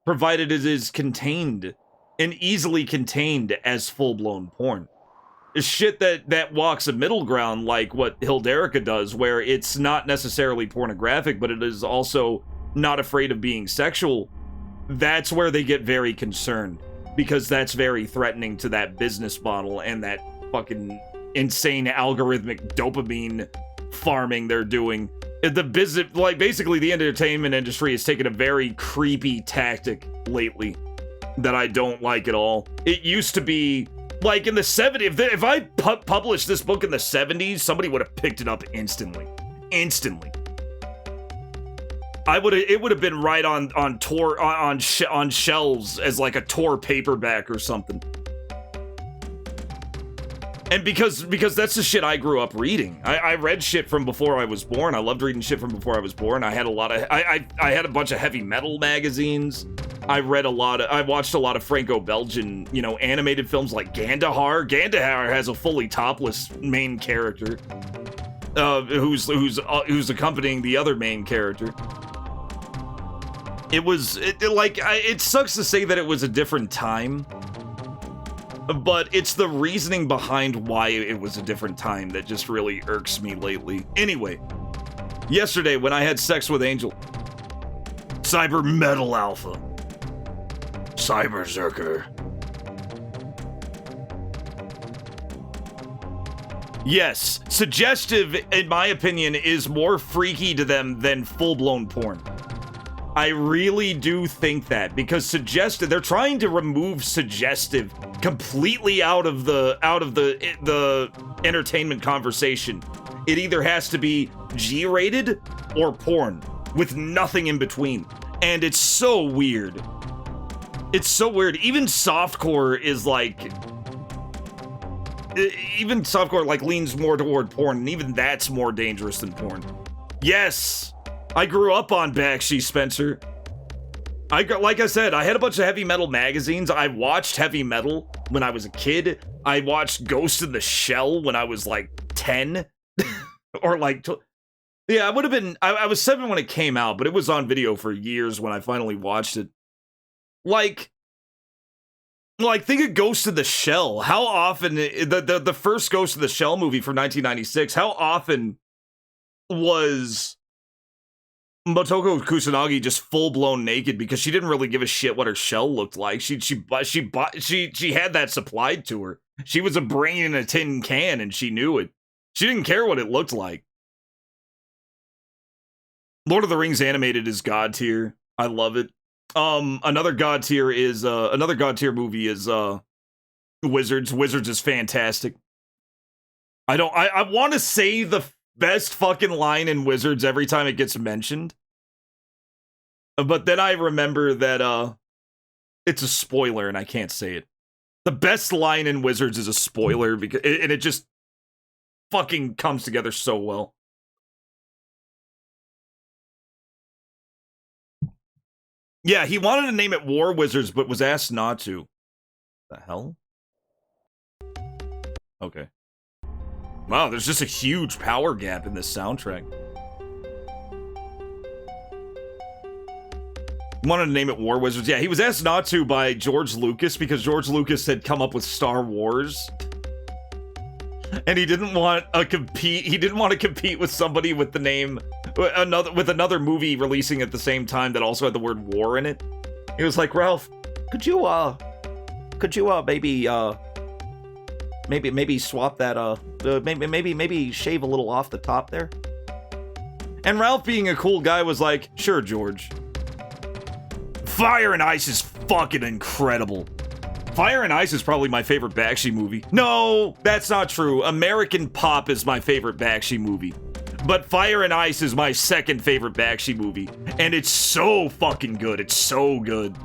provided it is contained and easily contained as full-blown porn. Shit that walks a middle ground like what Hilderica does, where it's not necessarily pornographic, but it is also not afraid of being sexual. That's where they get very concerned, because that's very threatening to that business model and that fucking insane algorithmic dopamine farming they're doing. The business, like, basically the entertainment industry has taken a very creepy tactic lately that I don't like at all. It used to be, like, in the 70s, if I published this book in the 70s, somebody would have picked it up instantly. Instantly. it would have been right on shelves as like a Tor paperback or something. And because that's the shit I grew up reading. I read shit from before I was born. I loved reading shit from before I was born. I had a lot of I had a bunch of heavy metal magazines. I watched a lot of Franco-Belgian, you know, animated films like Gandahar. Gandahar has a fully topless main character, who's accompanying the other main character. It sucks to say that it was a different time, but it's the reasoning behind why it was a different time that just really irks me lately. Anyway, yesterday when I had sex with Angel, Cyber Metal Alpha, Cyberzerker. Yes, suggestive, in my opinion, is more freaky to them than full-blown porn. I really do think that, because suggestive, they're trying to remove suggestive completely out of the entertainment conversation. It either has to be G-rated or porn, with nothing in between. And it's so weird. It's so weird. Even softcore is like... Even softcore like leans more toward porn, and even that's more dangerous than porn. Yes! I grew up on Bakshi, Spencer. Like I said, I had a bunch of heavy metal magazines. I watched heavy metal when I was a kid. I watched Ghost in the Shell when I was like 10. Or like... Yeah, I would have been... I was 7 when it came out, but it was on video for years when I finally watched it. Like, think of Ghost in the Shell. How often... The first Ghost in the Shell movie from 1996, how often was Motoko Kusanagi just full-blown naked because she didn't really give a shit what her shell looked like. She had that supplied to her. She was a brain in a tin can, and she knew it. She didn't care what it looked like. Lord of the Rings animated is God tier. I love it. Another God tier movie is Wizards. Wizards is fantastic. I want to say the best fucking line in Wizards every time it gets mentioned, but then I remember that it's a spoiler and I can't say it. The best line in Wizards is a spoiler because it just fucking comes together so well. Yeah, he wanted to name it War Wizards, but was asked not to. The hell? Okay. Wow, there's just a huge power gap in this soundtrack. Wanted to name it War Wizards. Yeah, he was asked not to by George Lucas because George Lucas had come up with Star Wars. And he didn't want to compete with somebody with the name with another movie releasing at the same time that also had the word war in it. He was like, "Ralph, could you maybe swap that maybe shave a little off the top there?" And Ralph, being a cool guy, was like, "Sure, George." Fire and Ice is fucking incredible. Fire and Ice is probably my favorite Bakshi movie. No, that's not true. American Pop is my favorite Bakshi movie. But Fire and Ice is my second favorite Bakshi movie. And it's so fucking good. It's so good.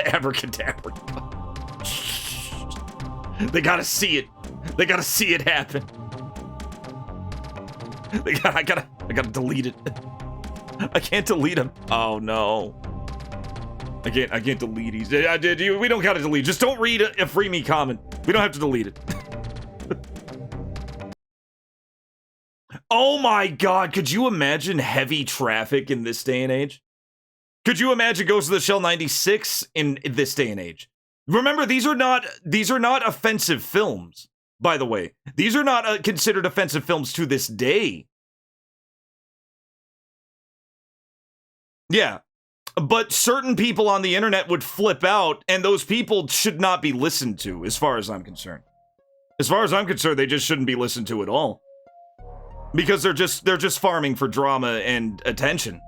Abracadabra. They gotta see it. They gotta see it happen. I gotta delete it. I can't delete him. Oh no. I can't delete these. We don't gotta delete. Just don't read a free me comment. We don't have to delete it. Oh my god, could you imagine heavy traffic in this day and age? Could you imagine Ghost of the Shell 96 in this day and age? Remember, these are not offensive films, by the way. These are not considered offensive films to this day. Yeah. But certain people on the internet would flip out, and those people should not be listened to, as far as I'm concerned. As far as I'm concerned, they just shouldn't be listened to at all. Because they're just farming for drama and attention.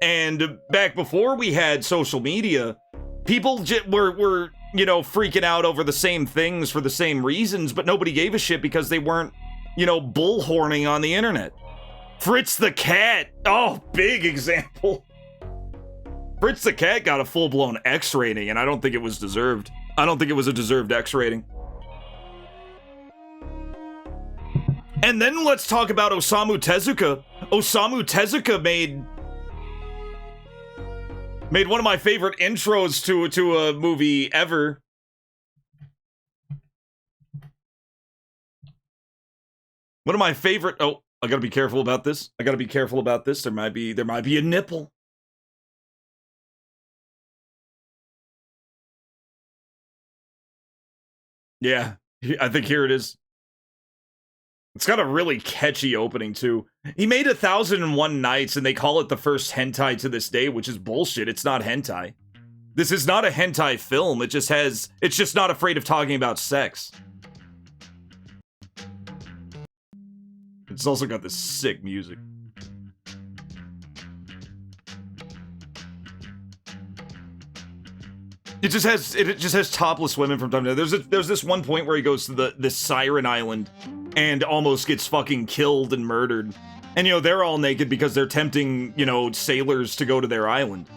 And back before we had social media, people were you know, freaking out over the same things for the same reasons, but nobody gave a shit because they weren't, you know, bullhorning on the internet. Fritz the Cat. Oh, big example. Fritz the Cat got a full-blown X rating, and I don't think it was deserved. I don't think it was a deserved X rating. And then let's talk about Osamu Tezuka. Osamu Tezuka made one of my favorite intros to a movie ever. One of my favorite. Oh, I gotta be careful about this. I gotta be careful about this. There might be a nipple. Yeah, I think here it is. It's got a really catchy opening, too. He made 1001 Nights, and they call it the first hentai to this day, which is bullshit. It's not hentai. This is not a hentai film. It's just not afraid of talking about sex. It's also got this sick music. It just has topless women from time to time. There's this one point where he goes to the Siren Island and almost gets fucking killed and murdered. And, you know, they're all naked because they're tempting, you know, sailors to go to their island.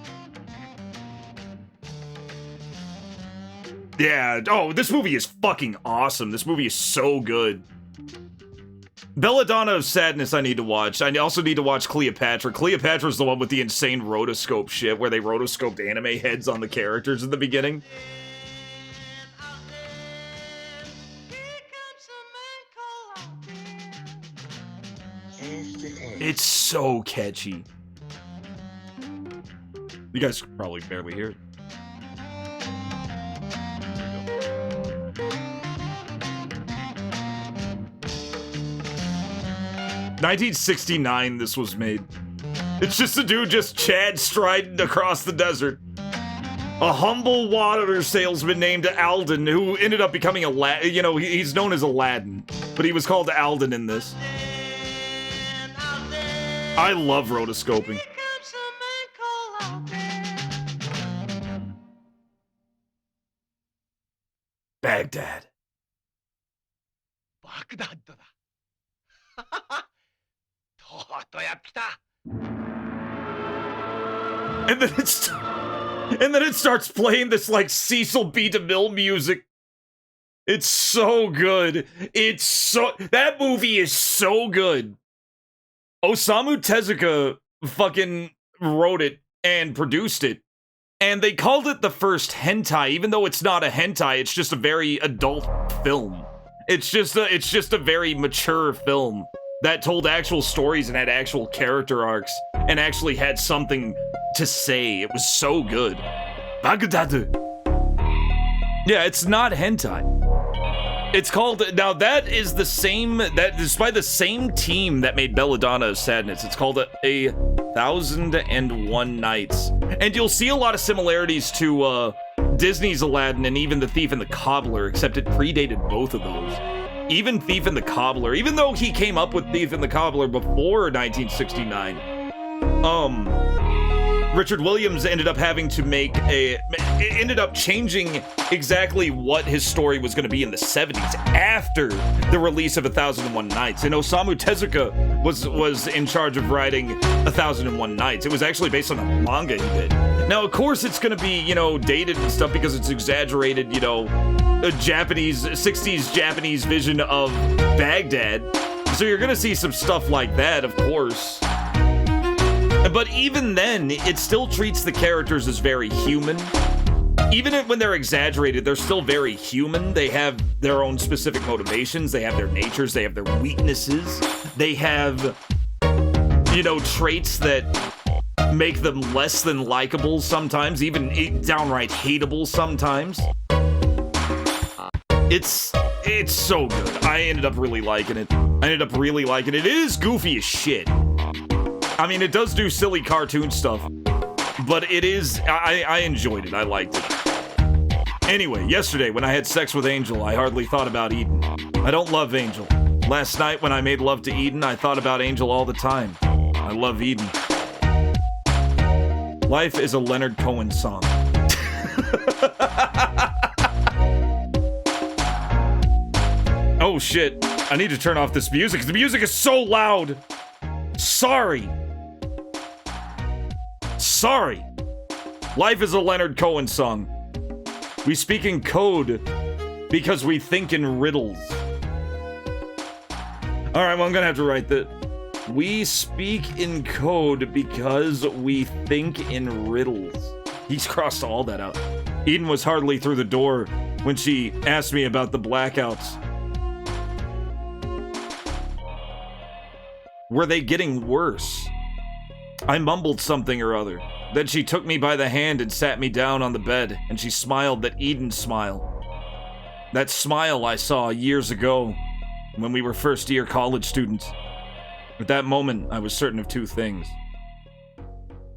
Yeah, oh, this movie is fucking awesome. This movie is so good. Belladonna of Sadness I need to watch. I also need to watch Cleopatra. Cleopatra's the one with the insane rotoscope shit where they rotoscoped anime heads on the characters at the beginning. It's so catchy. You guys can probably barely hear it. "1969 this was made. It's just a dude just Chad striding across the desert. A humble water salesman named Alden who ended up becoming he's known as Aladdin, but he was called Alden in this. I love rotoscoping. Baghdad. And then it starts playing this like Cecil B. DeMille music. It's so good. That movie is so good. Osamu Tezuka fucking wrote it and produced it. And they called it the first hentai, even though it's not a hentai, it's just a very adult film. It's just a very mature film that told actual stories and had actual character arcs and actually had something to say. It was so good. Baghdad. Yeah, it's not hentai. It's called, now that is by the same team that made Belladonna of Sadness. It's called a 1001 Nights. And you'll see a lot of similarities to Disney's Aladdin and even The Thief and the Cobbler, except it predated both of those. Even Thief and the Cobbler, even though he came up with Thief and the Cobbler before 1969, Richard Williams ended up having to ended up changing exactly what his story was going to be in the 70s after the release of 1001 Nights. And Osamu Tezuka was in charge of writing 1001 Nights. It was actually based on a manga he did. Now, of course, it's going to be, dated and stuff because it's exaggerated, a Japanese, 60s Japanese vision of Baghdad. So you're going to see some stuff like that, of course. But even then, it still treats the characters as very human. Even when they're exaggerated, they're still very human. They have their own specific motivations. They have their natures. They have their weaknesses. They have, traits that make them less than likable sometimes, even downright hateable sometimes. It's so good. I ended up really liking it. It is goofy as shit. I mean, it does do silly cartoon stuff, but I enjoyed it. I liked it. Anyway, yesterday when I had sex with Angel, I hardly thought about Eden. I don't love Angel. Last night when I made love to Eden, I thought about Angel all the time. I love Eden. Life is a Leonard Cohen song. Oh shit, I need to turn off this music because the music is so loud. Sorry. Sorry. Life is a Leonard Cohen song. We speak in code because we think in riddles. Alright, well, I'm gonna have to write that. We speak in code because we think in riddles. He's crossed all that out. Eden was hardly through the door when she asked me about the blackouts. Were they getting worse? I mumbled something or other. Then she took me by the hand and sat me down on the bed, and she smiled that Eden smile. That smile I saw years ago when we were first-year college students. At that moment, I was certain of two things.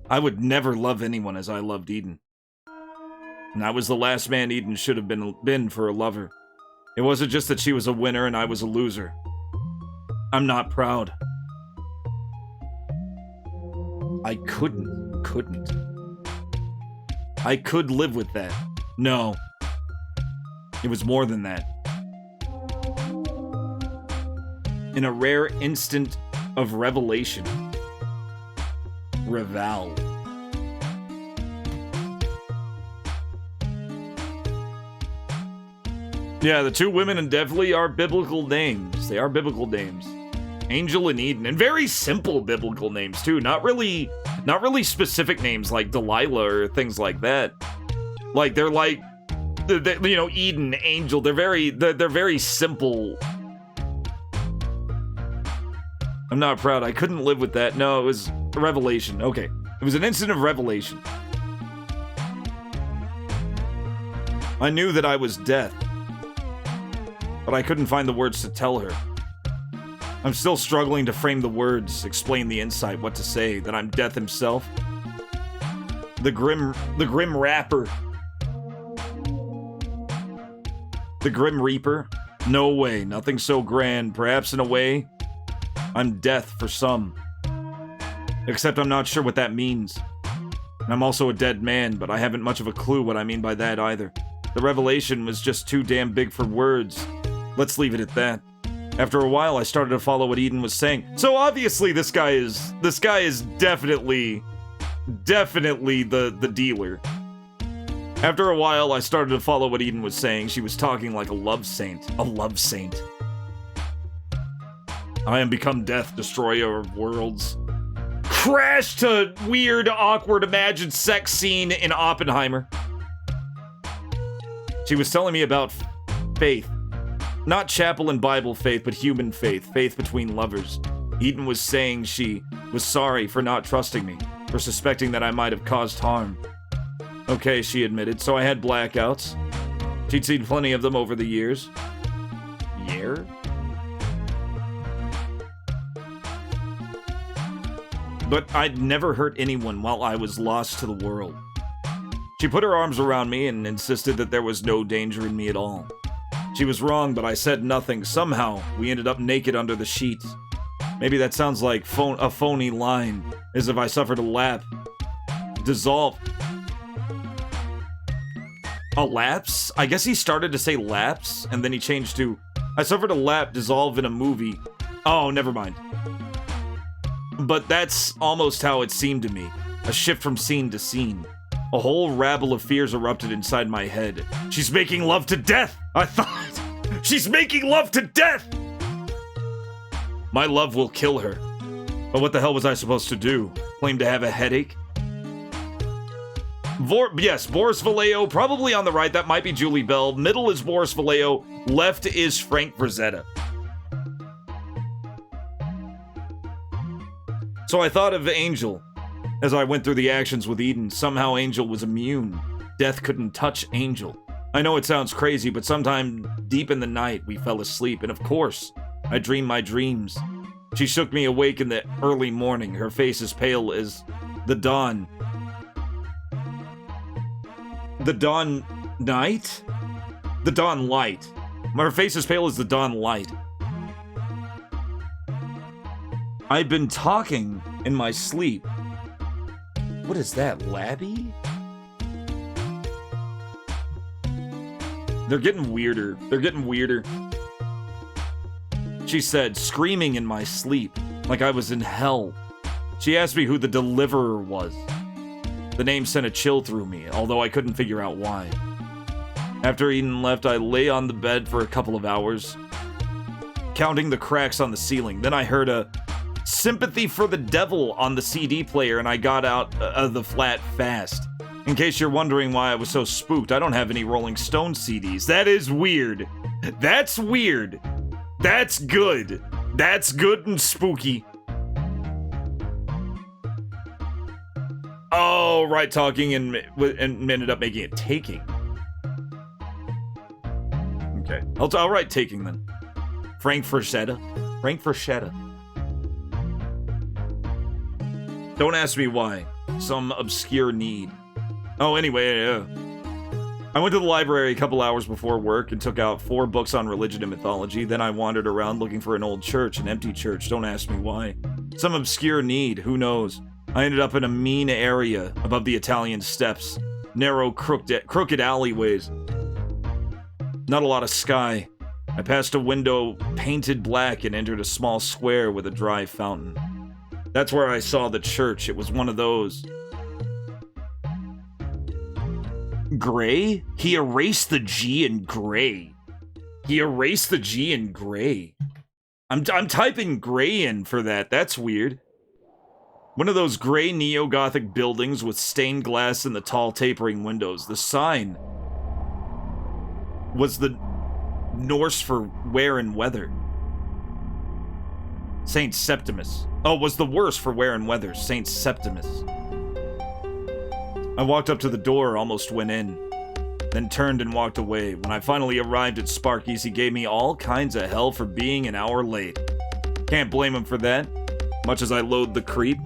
I would never love anyone as I loved Eden. And I was the last man Eden should have been for a lover. It wasn't just that she was a winner and I was a loser. I'm not proud. I couldn't. I could live with that. No. It was more than that. In a rare instant of revelation. Reval. Yeah, the two women definitely are biblical names. They are biblical names. Angel and Eden, and very simple biblical names too. Not really specific names like Delilah or things like that. Like they're like, you know, Eden, Angel. They're very simple. I'm not proud. I couldn't live with that. No, it was a revelation. Okay, it was an instant of revelation. I knew that I was death, but I couldn't find the words to tell her. I'm still struggling to frame the words, explain the insight, what to say, that I'm Death himself. The Grim Rapper. The Grim Reaper. No way, nothing so grand. Perhaps in a way, I'm Death for some. Except I'm not sure what that means. And I'm also a dead man, but I haven't much of a clue what I mean by that either. The revelation was just too damn big for words. Let's leave it at that. After a while, I started to follow what Eden was saying. So obviously, this guy is definitely the dealer. After a while, I started to follow what Eden was saying. She was talking like a love saint. A love saint. I am become death, destroyer of worlds. Crash to weird, awkward, imagined sex scene in Oppenheimer. She was telling me about faith. Not chapel and Bible faith, but human faith. Faith between lovers. Eden was saying she was sorry for not trusting me, for suspecting that I might have caused harm. Okay, she admitted, so I had blackouts. She'd seen plenty of them over the years. Year? But I'd never hurt anyone while I was lost to the world. She put her arms around me and insisted that there was no danger in me at all. She was wrong, but I said nothing. Somehow, we ended up naked under the sheets. Maybe that sounds like a phony line, as if I suffered a lapse. Dissolve. A lapse? I guess he started to say lapse, and then he changed to, I suffered a lapse, dissolve in a movie. Oh, never mind. But that's almost how it seemed to me. A shift from scene to scene. A whole rabble of fears erupted inside my head. She's making love to death! I thought! She's making love to death! My love will kill her. But what the hell was I supposed to do? Claim to have a headache? Yes, Boris Vallejo, probably on the right. That might be Julie Bell. Middle is Boris Vallejo. Left is Frank Frazetta. So I thought of Angel. As I went through the actions with Eden, somehow Angel was immune. Death couldn't touch Angel. I know it sounds crazy, but sometime deep in the night, we fell asleep, and of course, I dreamed my dreams. She shook me awake in the early morning, her face as pale as the dawn. The dawn night? The dawn light. Her face as pale as the dawn light. I'd been talking in my sleep. What is that, Labby? They're getting weirder. They're getting weirder. She said, screaming in my sleep, like I was in hell. She asked me who the deliverer was. The name sent a chill through me, although I couldn't figure out why. After Eden left, I lay on the bed for a couple of hours, counting the cracks on the ceiling. Then I heard a Sympathy for the Devil on the CD player, and I got out of the flat fast. In case you're wondering why I was so spooked, I don't have any Rolling Stones CDs. That is weird. That's weird. That's good. That's good and spooky. Oh, right, talking and ended up making it taking. Okay, I'll write taking then. Frank Frechetta. Frank Frechetta. Don't ask me why. Some obscure need. Oh, anyway, yeah. I went to the library a couple hours before work and took out 4 books on religion and mythology. Then I wandered around looking for an old church, an empty church. Don't ask me why. Some obscure need, who knows? I ended up in a mean area above the Italian steps. Narrow, crooked alleyways. Not a lot of sky. I passed a window painted black and entered a small square with a dry fountain. That's where I saw the church. It was one of those. Gray? He erased the G in gray. He erased the G in gray. I'm typing gray in for that. That's weird. One of those gray neo-Gothic buildings with stained glass and the tall tapering windows. The sign was the Norse for wear and weather. Saint Septimus. Oh, was the worse for wear and weather. Saint Septimus. I walked up to the door, almost went in, then turned and walked away. When I finally arrived at Sparky's, he gave me all kinds of hell for being an hour late. Can't blame him for that, much as I loathe the creep.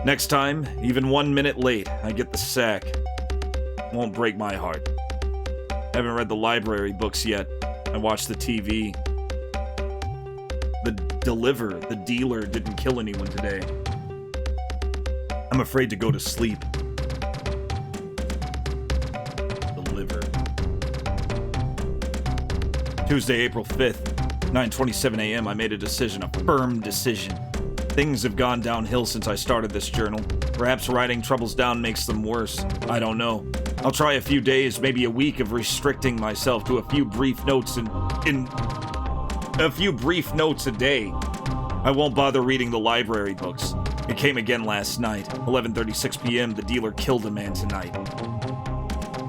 Next time, even 1 minute late, I get the sack. Won't break my heart. Haven't read the library books yet. I watched the TV. The dealer didn't kill anyone today. I'm afraid to go to sleep. Tuesday, April 5th, 9:27 a.m. I made a decision, a firm decision. Things have gone downhill since I started this journal. Perhaps writing troubles down makes them worse. I don't know. I'll try a few days, maybe a week of restricting myself to a few brief notes a day. I won't bother reading the library books. It came again last night. 11:36 p.m. The dealer killed a man tonight.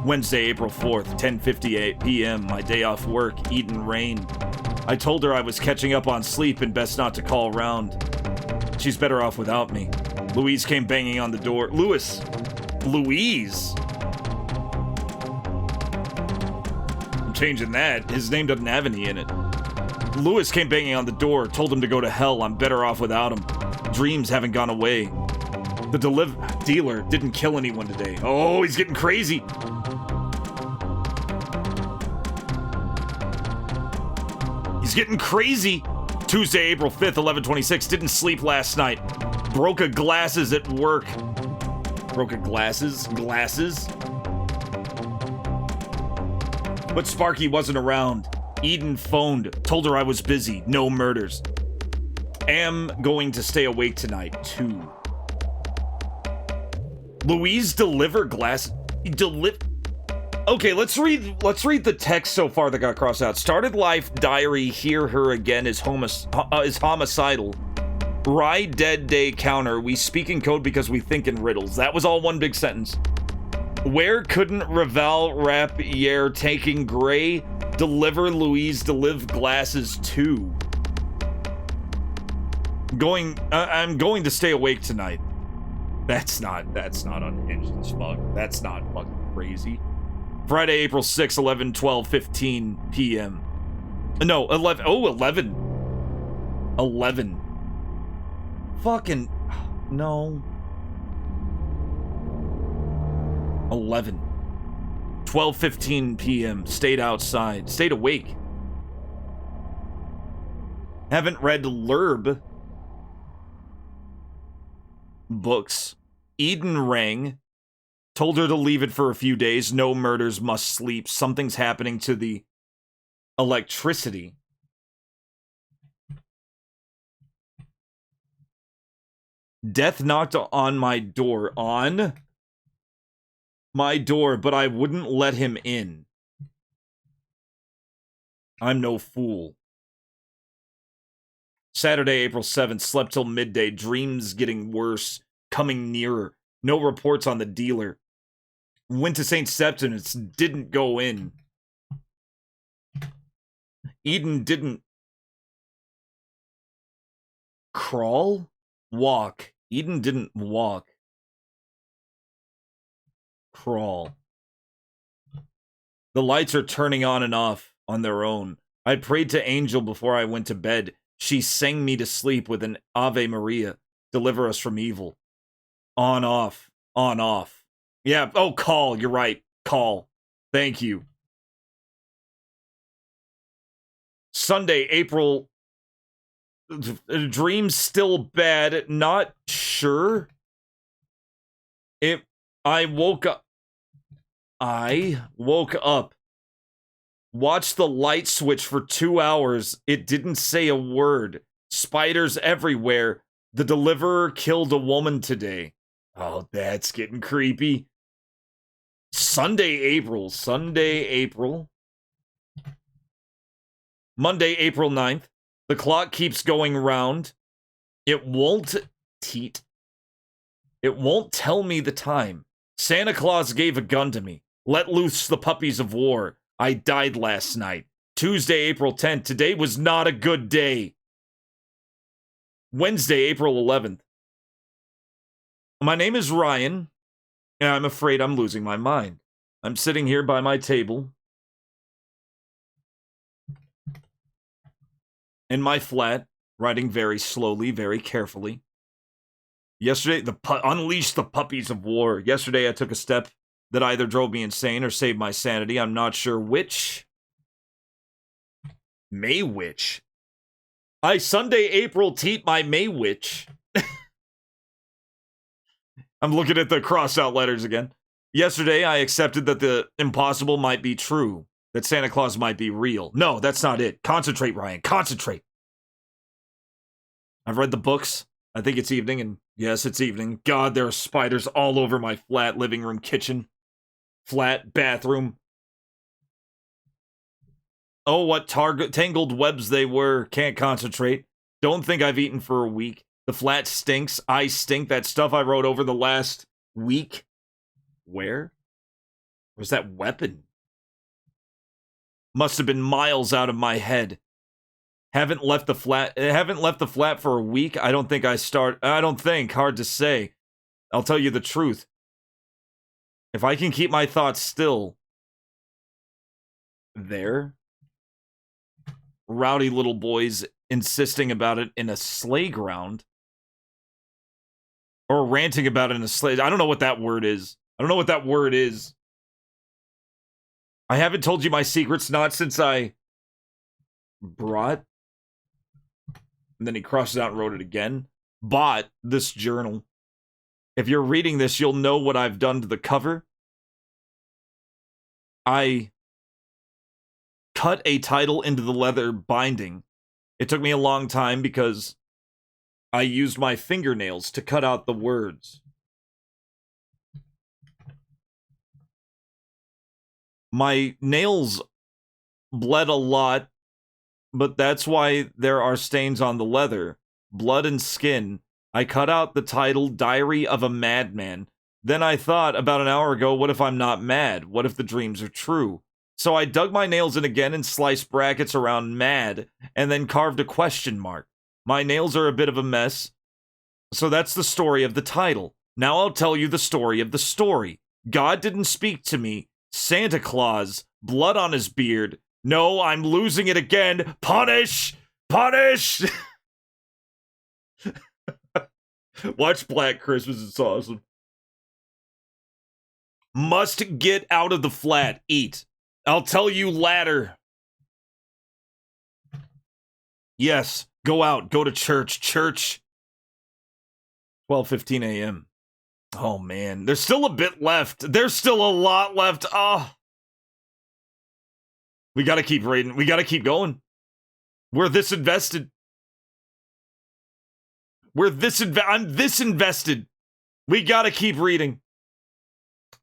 Wednesday, April 4th, 10:58 p.m. My day off work. Eden rained. I told her I was catching up on sleep and best not to call around. She's better off without me. Louise came banging on the door. Louise. I'm changing that. His name doesn't have any in it. Louis came banging on the door, told him to go to hell. I'm better off without him. Dreams haven't gone away. The dealer didn't kill anyone today. Oh, he's getting crazy. He's getting crazy. Tuesday, April 5th, 11:26. Didn't sleep last night. Broke a glasses at work. Broke a glasses? But Sparky wasn't around. Eden phoned. Told her I was busy. No murders. Am going to stay awake tonight, too. Louise deliver glass... Okay, let's read the text so far that got crossed out. Started life diary, hear her again is homicidal. Ride dead day counter, we speak in code because we think in riddles. That was all one big sentence. Where couldn't Raval rap yer taking gray? Deliver Louise deliver glasses too. I'm going to stay awake tonight. That's not unhinged as fuck. That's not fucking crazy. Friday, April 6th, 11:15 p.m. No, 11. Oh, 11. 11. Fucking no. 11. 12:15 p.m. Stayed outside. Stayed awake. Haven't read Lerb books. Eden rang. Told her to leave it for a few days. No murders, must sleep. Something's happening to the electricity. Death knocked on my door. On my door, but I wouldn't let him in. I'm no fool. Saturday, April 7th, slept till midday. Dreams getting worse. Coming nearer. No reports on the dealer. Went to St. Septimus. Didn't go in. Eden didn't crawl? Walk. Eden didn't walk. Crawl. The lights are turning on and off on their own. I prayed to Angel before I went to bed. She sang me to sleep with an Ave Maria. Deliver us from evil. On, off. On, off. Yeah, oh, call. You're right. Call. Thank you. Sunday, April. Dreams still bad. Not sure. I woke up. Watched the light switch for 2 hours. It didn't say a word. Spiders everywhere. The deliverer killed a woman today. Oh, that's getting creepy. Sunday, April. Monday, April 9th. The clock keeps going round. It won't tell me the time. Santa Claus gave a gun to me. Let loose the puppies of war. I died last night. Tuesday, April 10th. Today was not a good day. Wednesday, April 11th. My name is Ryan, and I'm afraid I'm losing my mind. I'm sitting here by my table in my flat, writing very slowly, very carefully. Yesterday, unleash the puppies of war. Yesterday, I took a step that either drove me insane or saved my sanity. I'm not sure which. May-witch. I Sunday, April, teat my May-witch. I'm looking at the crossed-out letters again. Yesterday, I accepted that the impossible might be true. That Santa Claus might be real. No, that's not it. Concentrate, Ryan. Concentrate. I've read the books. I think it's evening, and yes, it's evening. God, there are spiders all over my flat, living room, kitchen, flat, bathroom. Oh, what tangled webs they were. Can't concentrate. Don't think I've eaten for a week. The flat stinks. I stink. That stuff I wrote over the last week. Where? Where's that weapon? Must have been miles out of my head. Haven't left the flat for a week. I don't think. Hard to say. I'll tell you the truth. If I can keep my thoughts still. There. Rowdy little boys insisting about it in a sleigh ground. Or ranting about it in a sleigh. I don't know what that word is. I haven't told you my secrets, not since I brought. And then he crossed it out and wrote it again. Bought this journal. If you're reading this, you'll know what I've done to the cover. I cut a title into the leather binding. It took me a long time because I used my fingernails to cut out the words. My nails bled a lot, but that's why there are stains on the leather. Blood and skin. I cut out the title, Diary of a Madman. Then I thought, about an hour ago, what if I'm not mad? What if the dreams are true? So I dug my nails in again and sliced brackets around mad, and then carved a question mark. My nails are a bit of a mess, so that's the story of the title. Now I'll tell you the story of the story. God didn't speak to me. Santa Claus, blood on his beard. No, I'm losing it again. Punish! Punish! Watch Black Christmas, it's awesome. Must get out of the flat. Eat. I'll tell you later. Yes, go out. Go to church. Church. 12:15 a.m. Oh, man. There's still a bit left. There's still a lot left. Oh. We gotta keep reading. We gotta keep going. We're this invested. I'm this invested. We gotta keep reading.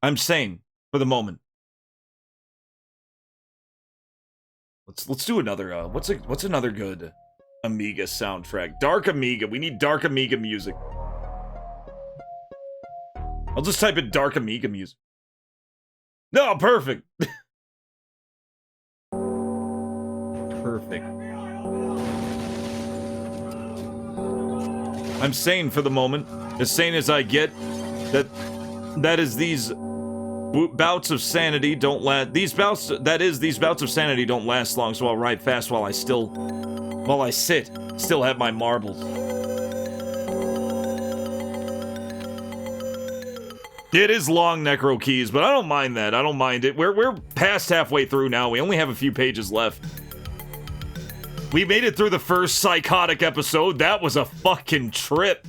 I'm sane for the moment. Let's do another. What's another good Amiga soundtrack? Dark Amiga. We need Dark Amiga music. I'll just type in Dark Amiga music. No, perfect. Perfect. I'm sane for the moment, as sane as I get. That is these bouts of sanity don't last. These bouts of sanity don't last long. So I'll write fast while I sit, still have my marbles. It is long, Necro Keys, but I don't mind that. I don't mind it. We're past halfway through now. We only have a few pages left. We made it through the first psychotic episode. That was a fucking trip.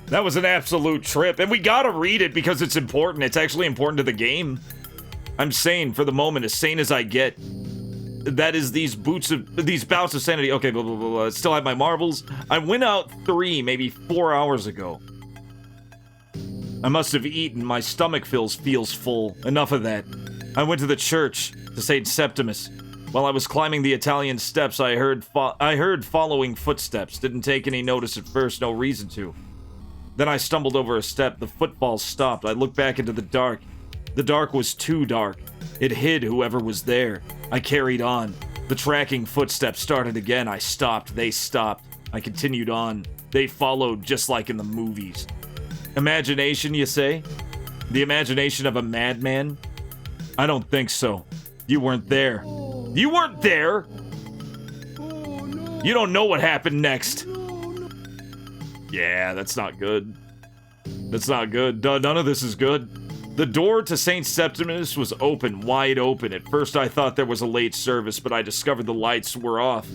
That was an absolute trip. And we gotta read it because it's important. It's actually important to the game. I'm sane for the moment, as sane as I get. That is these bouts of sanity. Okay, blah, blah, blah, blah. Still have my marbles. I went out 3, maybe 4 hours ago. I must have eaten. My stomach feels full. Enough of that. I went to the church, to St. Septimus. While I was climbing the Italian steps, I heard following footsteps. Didn't take any notice at first, no reason to. Then I stumbled over a step. The footfalls stopped. I looked back into the dark. The dark was too dark. It hid whoever was there. I carried on. The tracking footsteps started again. I stopped. They stopped. I continued on. They followed just like in the movies. Imagination, you say? The imagination of a madman? I don't think so. You weren't there. You weren't there! You don't know what happened next. Yeah, that's not good. That's not good. None of this is good. The door to St. Septimus was open, wide open. At first I thought there was a late service, but I discovered the lights were off.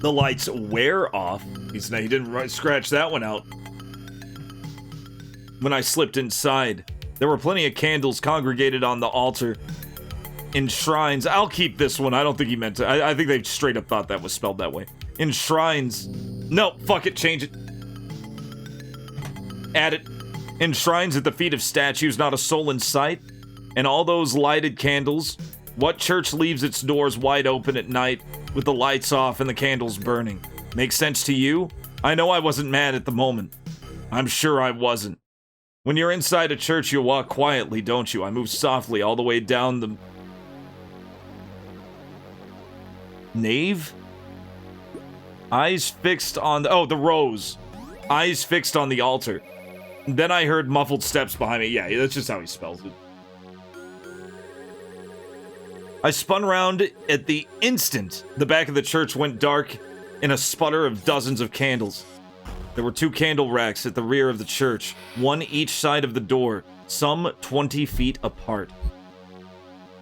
The lights were off? He didn't scratch that one out. When I slipped inside, there were plenty of candles congregated on the altar. In shrines, I'll keep this one. I don't think he meant to. I think they straight up thought that was spelled that way. In shrines. No, fuck it, change it. Add it. In shrines at the feet of statues, not a soul in sight. And all those lighted candles. What church leaves its doors wide open at night with the lights off and the candles burning? Make sense to you? I know I wasn't mad at the moment. I'm sure I wasn't. When you're inside a church, you walk quietly, don't you? I moved softly all the way down the nave? Eyes fixed on the... Oh, the rows. Eyes fixed on the altar. Then I heard muffled steps behind me. Yeah, that's just how he spells it. I spun round at the instant. The back of the church went dark in a sputter of dozens of candles. There were 2 candle racks at the rear of the church, one each side of the door, some 20 feet apart.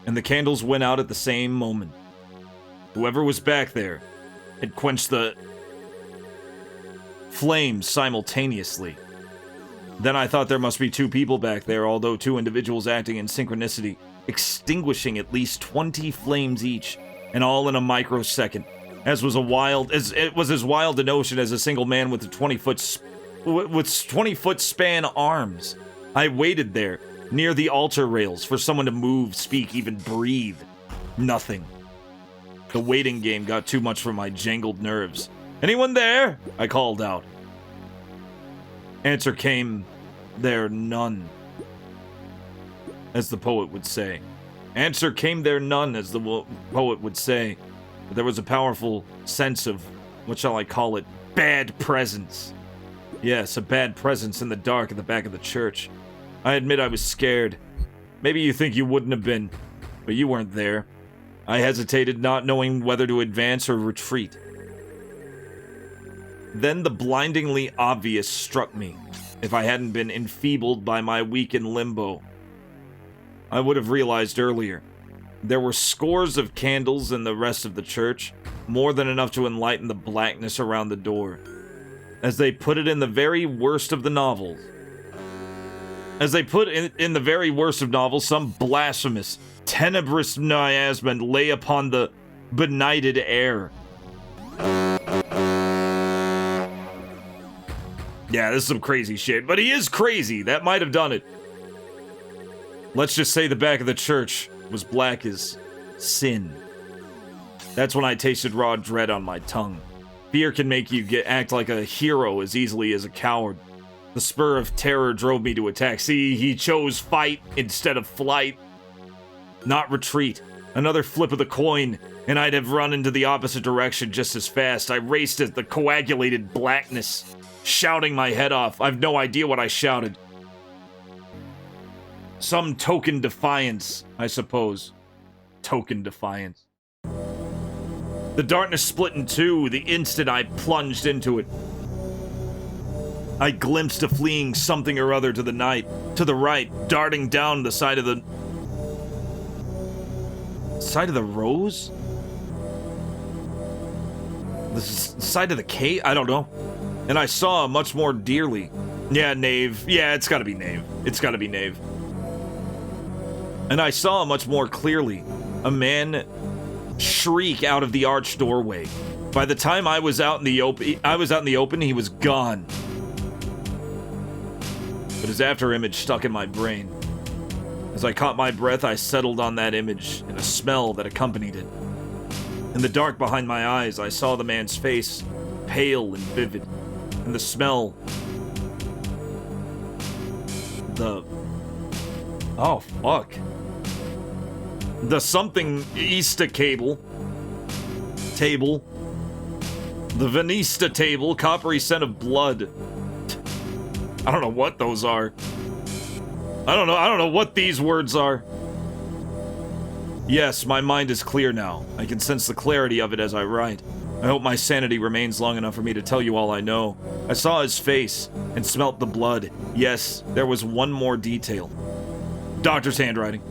And the candles went out at the same moment. Whoever was back there had quenched the flames simultaneously. Then I thought there must be 2 people back there, although 2 individuals acting in synchronicity, extinguishing at least 20 flames each, and all in a microsecond. It was as wild a notion as a single man with 20-foot span arms. I waited there, near the altar rails, for someone to move, speak, even breathe. Nothing. The waiting game got too much for my jangled nerves. Anyone there? I called out. Answer came, there none. As the poet would say. Answer came there none, as the poet would say. But there was a powerful sense of, what shall I call it, bad presence. Yes, a bad presence in the dark at the back of the church. I admit I was scared. Maybe you think you wouldn't have been, but you weren't there. I hesitated, not knowing whether to advance or retreat. Then the blindingly obvious struck me. If I hadn't been enfeebled by my weakened limbo, I would have realized earlier. There were scores of candles in the rest of the church, more than enough to enlighten the blackness around the door. As they put it in the very worst of the novels. Some blasphemous, tenebrous miasma lay upon the benighted air. Yeah, this is some crazy shit. But he is crazy. That might have done it. Let's just say the back of the church was black as sin. That's when I tasted raw dread on my tongue. Fear can make you act like a hero as easily as a coward. The spur of terror drove me to attack. See, he chose fight instead of flight. Not retreat. Another flip of the coin, and I'd have run into the opposite direction just as fast. I raced at the coagulated blackness, shouting my head off. I've no idea what I shouted. Some token defiance, I suppose. Token defiance. The darkness split in two the instant I plunged into it. I glimpsed a fleeing something or other to the right, darting down the side of the... Side of the rose? The side of the cave? I don't know. And I saw much more dearly. Yeah, Knave. Yeah, it's gotta be Knave. It's gotta be Knave. And I saw much more clearly a man shriek out of the arched doorway. By the time I was out in the open, he was gone. But his after image stuck in my brain. As I caught my breath, I settled on that image and a smell that accompanied it. In the dark behind my eyes, I saw the man's face, pale and vivid, and the smell. Oh, fuck. The something Easter table. The Venista table, coppery scent of blood. I don't know what those are. I don't know what these words are. Yes, my mind is clear now. I can sense the clarity of it as I write. I hope my sanity remains long enough for me to tell you all I know. I saw his face and smelt the blood. Yes, there was one more detail. Doctor's handwriting.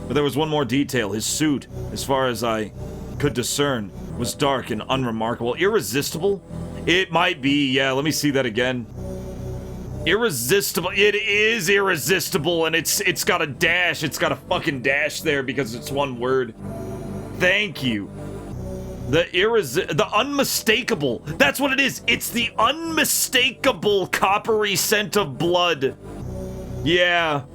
But there was one more detail. His suit, as far as I could discern, was dark and unremarkable. Irresistible? It might be, yeah, let me see that again. Irresistible. It is irresistible, and it's got a dash. It's got a fucking dash there because it's one word. Thank you. The unmistakable. That's what it is. It's the unmistakable coppery scent of blood. Yeah.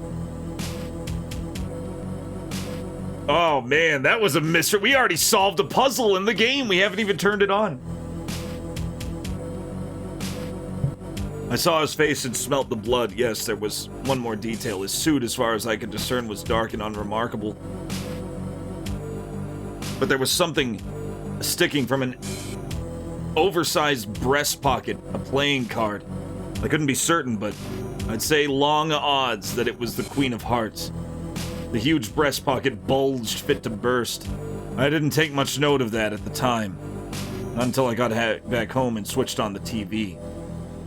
Oh man, that was a mystery. We already solved a puzzle in the game. We haven't even turned it on. I saw his face and smelt the blood. Yes, there was one more detail. His suit, as far as I could discern, was dark and unremarkable. But there was something sticking from an oversized breast pocket, a playing card. I couldn't be certain, but I'd say long odds that it was the Queen of Hearts. The huge breast pocket bulged fit to burst. I didn't take much note of that at the time. Not until I got back home and switched on the TV.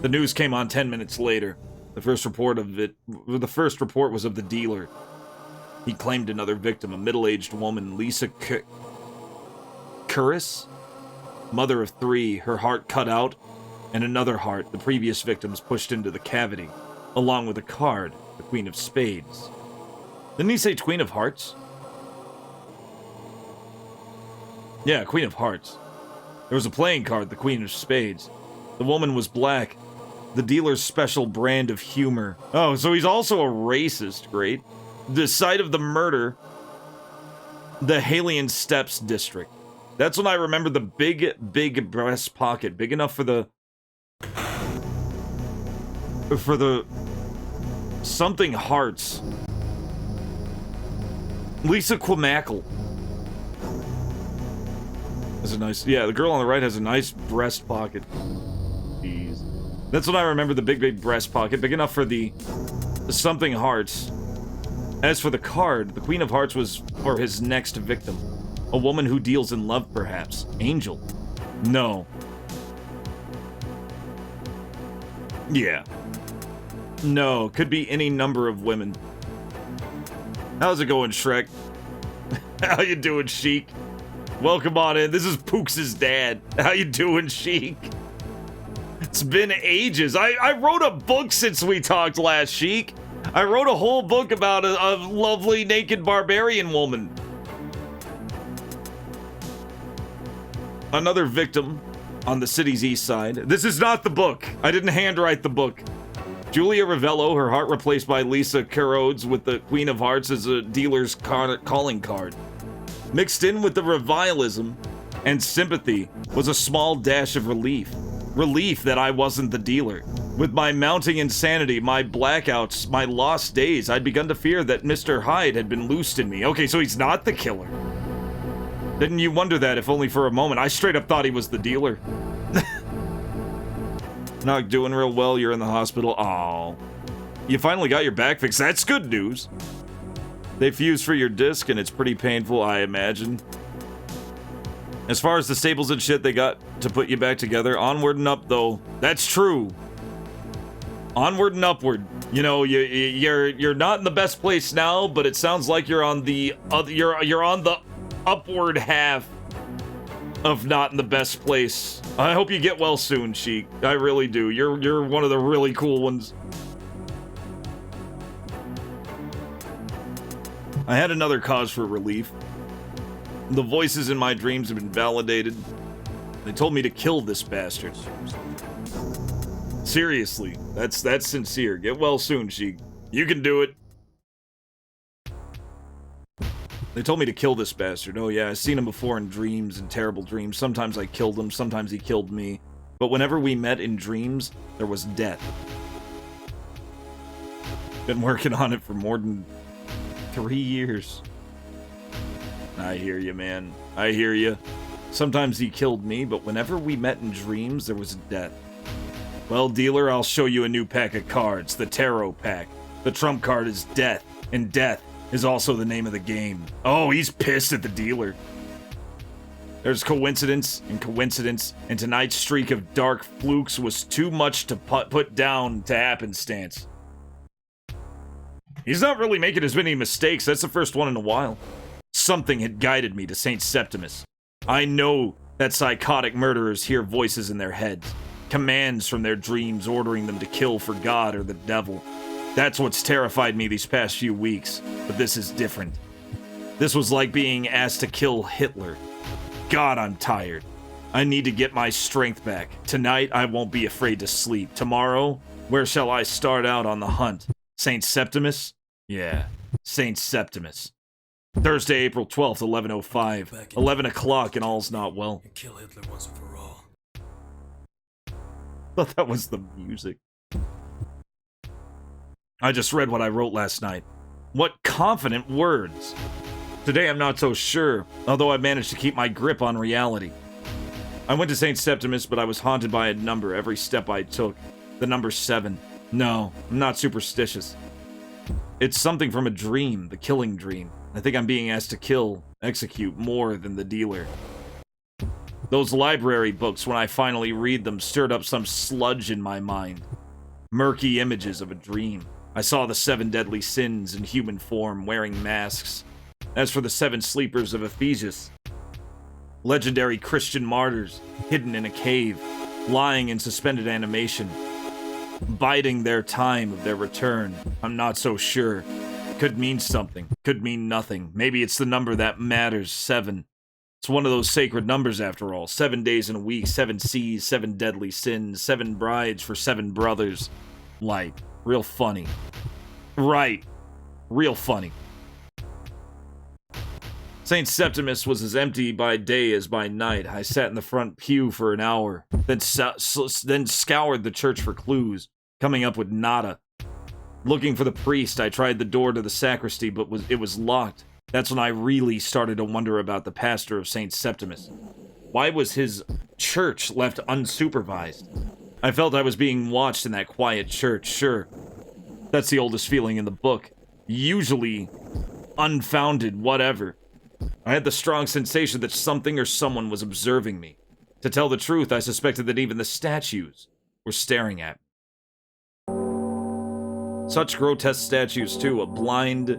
The news came on 10 minutes later. The first report was of the dealer. He claimed another victim, a middle-aged woman, Lisa Curris, mother of 3, her heart cut out, and another heart, the previous victim's, pushed into the cavity, along with a card, the Queen of Spades. Didn't he say Queen of Hearts? Yeah, Queen of Hearts. There was a playing card, the Queen of Spades. The woman was black. The dealer's special brand of humor. Oh, so he's also a racist. Great. The site of the murder, the Halion Steps district. That's when I remember the big breast pocket. Big enough for the something hearts. Lisa Quamackle. That's a nice... Yeah, the girl on the right has a nice breast pocket. Jeez. That's when I remember the big breast pocket. Big enough for the something hearts. As for the card, the Queen of Hearts was for his next victim. A woman who deals in love, perhaps. Angel. No. Yeah. No, could be any number of women. How's it going, Shrek? How you doing, Sheik? Welcome on in. This is Pooks' dad. How you doing, Sheik? It's been ages. I wrote a book since we talked last, Sheik. I wrote a whole book about a lovely naked barbarian woman. Another victim. on the city's east side. This is not the book. I didn't handwrite the book. Julia Ravello, her heart replaced by Lisa Carrodes with the Queen of Hearts as a dealer's calling card. Mixed in with the revilism and sympathy was a small dash of relief. Relief that I wasn't the dealer. With my mounting insanity, my blackouts, my lost days, I'd begun to fear that Mr. Hyde had been loosed in me. Okay, so he's not the killer. Didn't you wonder that, if only for a moment? I straight up thought he was the dealer. Not doing real well, you're in the hospital. Aw. You finally got your back fixed. That's good news. They fused for your disc, and it's pretty painful, I imagine. As far as the staples and shit they got to put you back together, onward and up, though. That's true. Onward and upward. You know, you're not in the best place now, but it sounds like you're on the you're on the upward half of not in the best place. I hope you get well soon, Sheik. I really do. You're one of the really cool ones. I had another cause for relief. The voices in my dreams have been validated. They told me to kill this bastard. Seriously, that's sincere. Get well soon, Sheik. You can do it. They told me to kill this bastard. Oh yeah, I've seen him before in dreams, in terrible dreams. Sometimes I killed him, sometimes he killed me. But whenever we met in dreams, there was death. Been working on it for more than 3 years. I hear you, man. I hear you. Sometimes he killed me, but whenever we met in dreams, there was death. Well, dealer, I'll show you a new pack of cards, the tarot pack. The trump card is death, and death is also the name of the game. Oh, he's pissed at the dealer. There's coincidence, and tonight's streak of dark flukes was too much to put down to happenstance. He's not really making as many mistakes. That's the first one in a while. Something had guided me to St. Septimus. I know that psychotic murderers hear voices in their heads, commands from their dreams ordering them to kill for God or the devil. That's what's terrified me these past few weeks, but this is different. This was like being asked to kill Hitler. God, I'm tired. I need to get my strength back. Tonight, I won't be afraid to sleep. Tomorrow, where shall I start out on the hunt? St. Septimus? Yeah, St. Septimus. Thursday, April 12th, 11:05. 11 o'clock and all's not well. Kill Hitler once and for all. Thought that was the music. I just read what I wrote last night. What confident words. Today I'm not so sure, although I managed to keep my grip on reality. I went to St. Septimus, but I was haunted by a number every step I took. The number 7. No, I'm not superstitious. It's something from a dream, the killing dream. I think I'm being asked to execute more than the dealer. Those library books, when I finally read them, stirred up some sludge in my mind. Murky images of a dream. I saw the 7 deadly sins in human form, wearing masks. As for the 7 sleepers of Ephesus, legendary Christian martyrs, hidden in a cave, lying in suspended animation, biding their time of their return. I'm not so sure. Could mean something, could mean nothing. Maybe it's the number that matters, 7. It's one of those sacred numbers after all. 7 days in a week, 7 seas, 7 deadly sins, 7 brides for 7 brothers. Light. Real funny. Right. Real funny. St. Septimus was as empty by day as by night. I sat in the front pew for an hour, then scoured the church for clues, coming up with nada. Looking for the priest, I tried the door to the sacristy, but it was locked. That's when I really started to wonder about the pastor of St. Septimus. Why was his church left unsupervised? I felt I was being watched in that quiet church, sure. That's the oldest feeling in the book. Usually unfounded, whatever. I had the strong sensation that something or someone was observing me. To tell the truth, I suspected that even the statues were staring at me. Such grotesque statues, too. A blind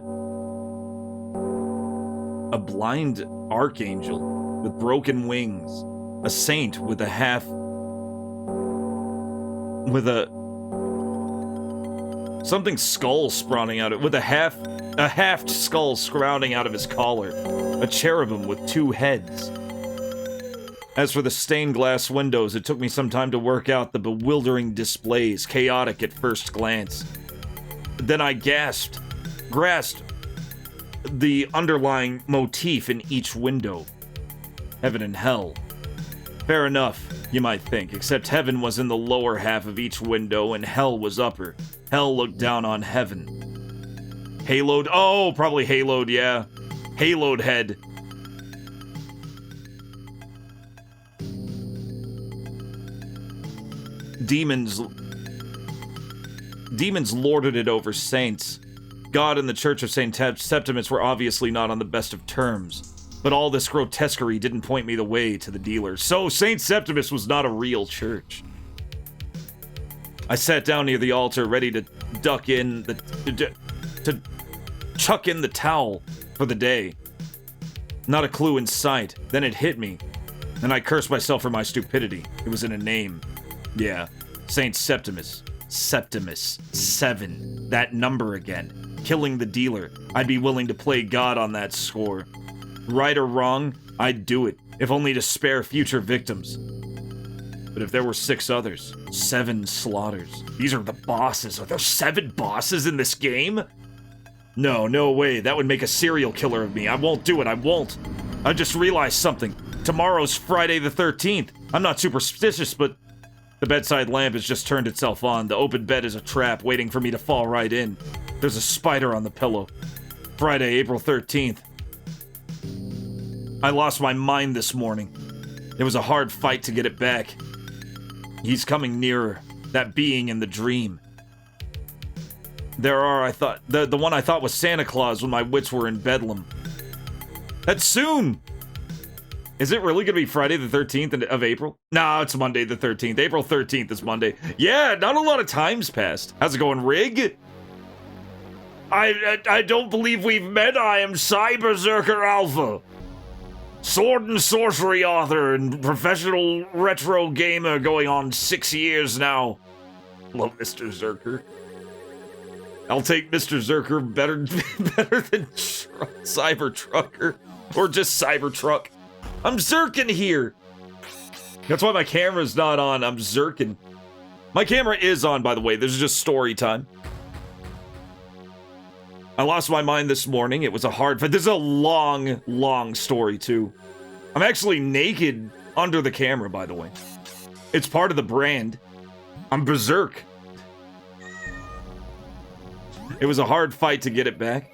archangel with broken wings. A saint with a something skull sprouting out of, with a half skull sprouting out of his collar. A cherubim with 2 heads. As for the stained glass windows, it took me some time to work out the bewildering displays, chaotic at first glance. Then I grasped the underlying motif in each window. Heaven and hell. Fair enough, you might think, except heaven was in the lower half of each window and hell was upper. Hell looked down on heaven. Haloed? Oh, probably haloed, yeah. Haloed head. Demons lorded it over saints. God and the Church of St. Septimus were obviously not on the best of terms. But all this grotesquerie didn't point me the way to the dealer. So St. Septimus was not a real church. I sat down near the altar, ready to chuck in the towel for the day. Not a clue in sight. Then it hit me, and I cursed myself for my stupidity. It was in a name. Yeah, St. Septimus. Septimus. 7. That number again. Killing the dealer. I'd be willing to play God on that score. Right or wrong, I'd do it, if only to spare future victims. But if there were 6 others, 7 slaughters. These are the bosses. Are there 7 bosses in this game? No way. That would make a serial killer of me. I won't do it. I won't. I just realized something. Tomorrow's Friday the 13th. I'm not superstitious, but the bedside lamp has just turned itself on. The open bed is a trap waiting for me to fall right in. There's a spider on the pillow. Friday, April 13th. I lost my mind this morning. It was a hard fight to get it back. He's coming nearer. That being in the dream. There are, I thought, the one I thought was Santa Claus when my wits were in Bedlam. That's soon! Is it really gonna be Friday the 13th of April? No, it's Monday the 13th. April 13th is Monday. Yeah, not a lot of time's passed. How's it going, Rig? I don't believe we've met. I am Cyberzerker Alpha. Sword and sorcery author and professional retro gamer going on 6 years now. Love Mr. Zerker. I'll take Mr. Zerker better than Cybertrucker. Or just Cybertruck. I'm Zerkin here. That's why my camera's not on. I'm Zerkin. My camera is on, by the way. This is just story time. I lost my mind this morning. It was a hard fight. This is a long story, too. I'm actually naked under the camera, by the way. It's part of the brand. I'm berserk. It was a hard fight to get it back.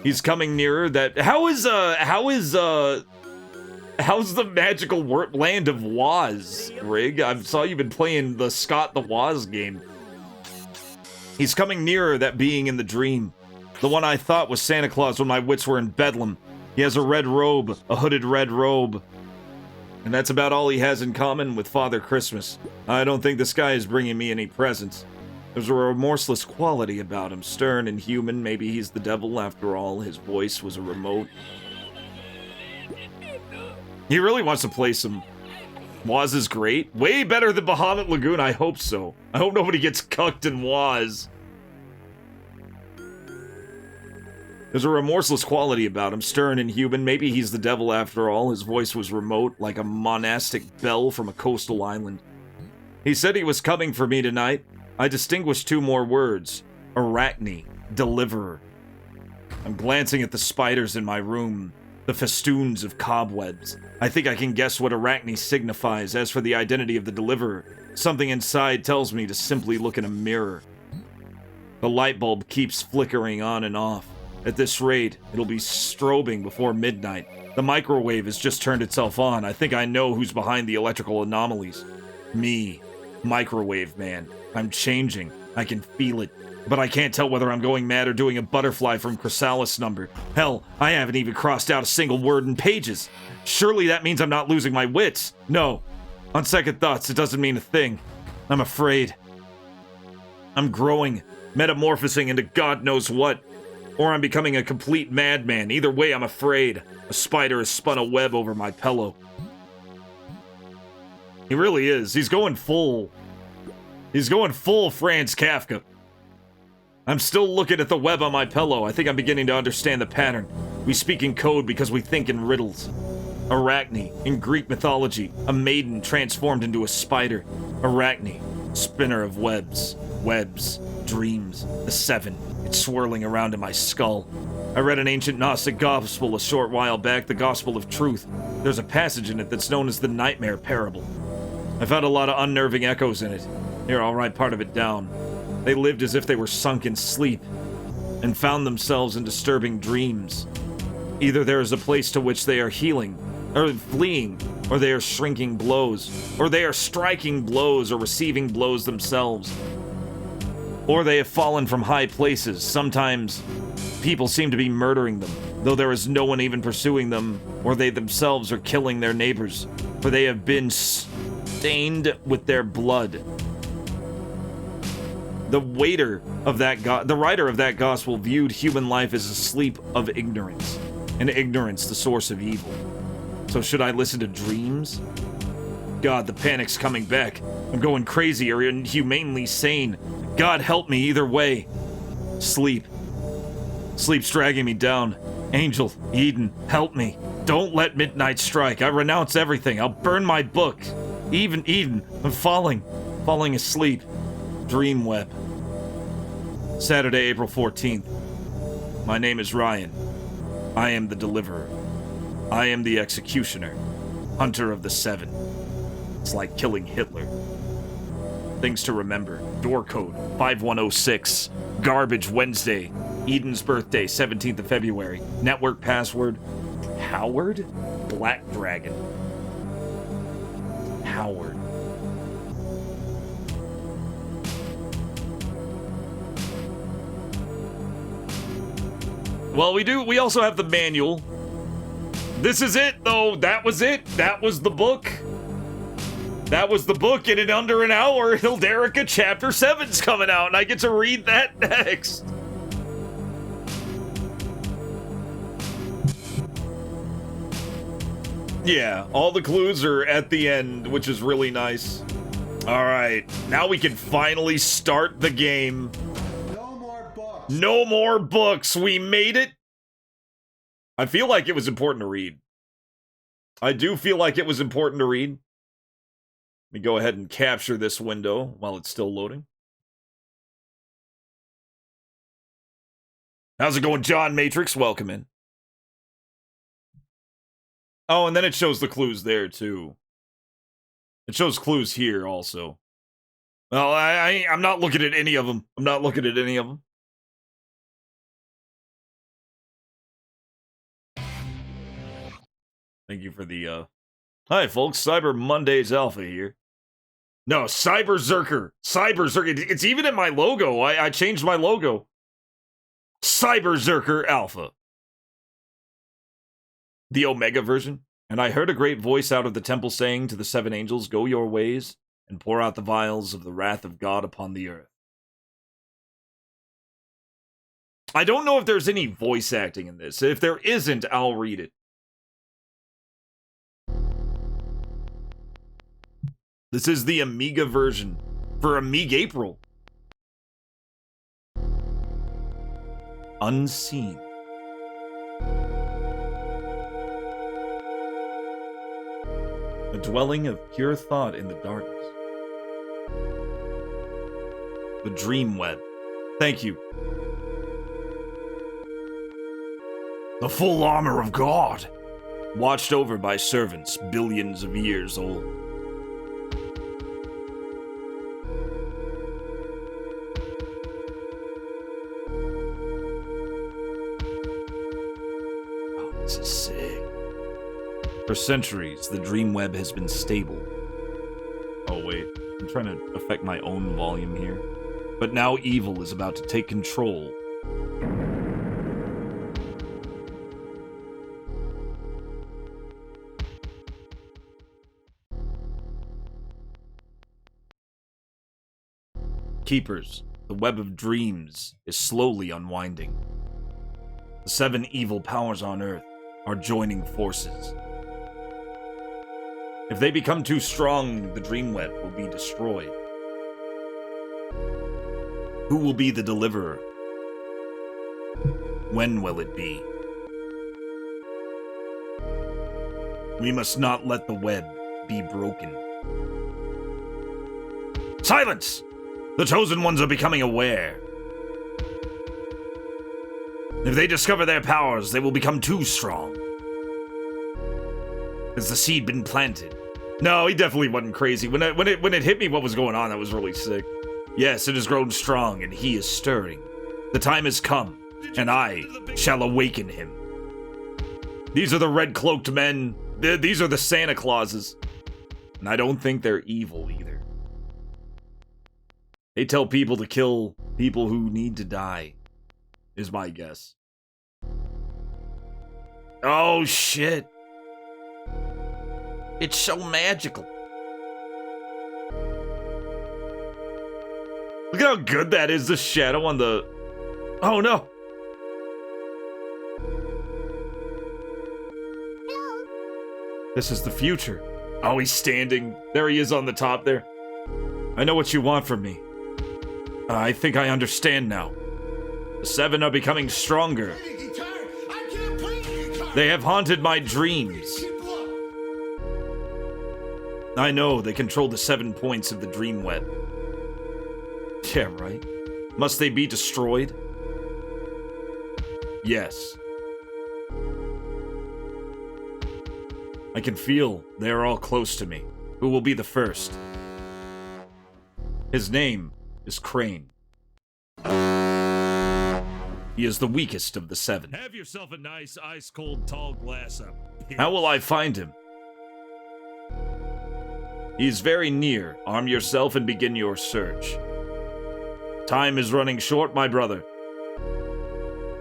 He's coming nearer. How's the magical land of Woz, Rig? I saw you've been playing the Scott the Woz game. He's coming nearer, that being in the dream. The one I thought was Santa Claus when my wits were in Bedlam. He has a red robe, a hooded red robe. And that's about all he has in common with Father Christmas. I don't think this guy is bringing me any presents. There's a remorseless quality about him, stern and human. Maybe he's the devil after all. His voice was a remote. He really wants to play some Woz is great. Way better than Bahamut Lagoon. I hope so. I hope nobody gets cucked in Woz. There's a remorseless quality about him, stern and human. Maybe he's the devil after all. His voice was remote, like a monastic bell from a coastal island. He said he was coming for me tonight. I distinguished 2 more words. Arachne. Deliverer. I'm glancing at the spiders in my room. The festoons of cobwebs. I think I can guess what Arachne signifies. As for the identity of the deliverer, something inside tells me to simply look in a mirror. The light bulb keeps flickering on and off. At this rate, it'll be strobing before midnight. The microwave has just turned itself on. I think I know who's behind the electrical anomalies. Me. Microwave man. I'm changing. I can feel it. But I can't tell whether I'm going mad or doing a butterfly from Chrysalis number. Hell, I haven't even crossed out a single word in pages. Surely that means I'm not losing my wits. No. On second thoughts, it doesn't mean a thing. I'm afraid. I'm growing, metamorphosing into God knows what. Or I'm becoming a complete madman. Either way, I'm afraid. A spider has spun a web over my pillow. He really is. He's going full Franz Kafka. I'm still looking at the web on my pillow. I think I'm beginning to understand the pattern. We speak in code because we think in riddles. Arachne, in Greek mythology, a maiden transformed into a spider. Arachne, spinner of webs. Webs, dreams, the seven. It's swirling around in my skull. I read an ancient Gnostic gospel a short while back, the Gospel of Truth. There's a passage in it that's known as the Nightmare Parable. I found a lot of unnerving echoes in it. Here, I'll write part of it down. They lived as if they were sunk in sleep, and found themselves in disturbing dreams. Either there is a place to which they are healing, or fleeing, or they are shrinking blows, or they are striking blows or receiving blows themselves. Or they have fallen from high places. Sometimes people seem to be murdering them, though there is no one even pursuing them, or they themselves are killing their neighbors, for they have been stained with their blood. The writer of that gospel viewed human life as a sleep of ignorance, and ignorance the source of evil. So should I listen to dreams? God, the panic's coming back. I'm going crazy or inhumanely sane. God help me either way. Sleep. Sleep's dragging me down. Angel, Eden, help me. Don't let midnight strike. I renounce everything. I'll burn my book. Even Eden, I'm falling asleep. DREAMWEB. Saturday, April 14th. My name is Ryan. I am the deliverer. I am the executioner. Hunter of the Seven. It's like killing Hitler. Things to remember. Door code 5106. Garbage Wednesday. Eden's birthday 17th of February. Network password Howard? Black Dragon. Howard. Well, we also have the manual. This is it, though. That was it. That was the book. That was the book, and in under an hour, Hilderica Chapter 7's coming out, and I get to read that next. Yeah, all the clues are at the end, which is really nice. All right, now we can finally start the game. No more books. We made it. I feel like it was important to read. I do feel like it was important to read. Let me go ahead and capture this window while it's still loading. How's it going, John Matrix? Welcome in. Oh, and then it shows the clues there, too. It shows clues here, also. Well, I'm not looking at any of them. I'm not looking at any of them. Thank you for the, Hi, folks. Cyber Mondays Alpha here. No, Cyberzerker. Cyberzerker. It's even in my logo. I changed my logo. Cyberzerker Alpha. The Omega version. And I heard a great voice out of the temple saying to the seven angels, go your ways and pour out the vials of the wrath of God upon the earth. I don't know if there's any voice acting in this. If there isn't, I'll read it. This is the Amiga version for Amiga April. Unseen. A dwelling of pure thought in the darkness. The DREAMWEB. Thank you. The full armor of God. Watched over by servants billions of years old. This is sick. For centuries, the DREAMWEB has been stable. Oh wait, I'm trying to affect my own volume here. But now evil is about to take control. Keepers, the web of dreams is slowly unwinding. The seven evil powers on Earth are joining forces. If they become too strong, the DREAMWEB will be destroyed. Who will be the deliverer? When will it be? We must not let the web be broken. Silence! The Chosen Ones are becoming aware. If they discover their powers, they will become too strong. Has the seed been planted? No, he definitely wasn't crazy. When it hit me what was going on, that was really sick. Yes, it has grown strong, and he is stirring. The time has come, and I shall awaken him. These are the red-cloaked men. These are the Santa Clauses. And I don't think they're evil, either. They tell people to kill people who need to die, is my guess. Oh, shit. It's so magical. Look at how good that is, the shadow on the... Oh, no. This is the future. Oh, he's standing. There he is on the top there. I know what you want from me. I think I understand now. The 7 are becoming stronger. They have haunted my dreams. I know they control the 7 points of the DREAMWEB. Yeah, right. Must they be destroyed? Yes. I can feel they are all close to me. Who will be the first? His name is Crane. He is the weakest of the 7. Have yourself a nice ice-cold tall glass of piss. How will I find him? He is very near. Arm yourself and begin your search. Time is running short, my brother.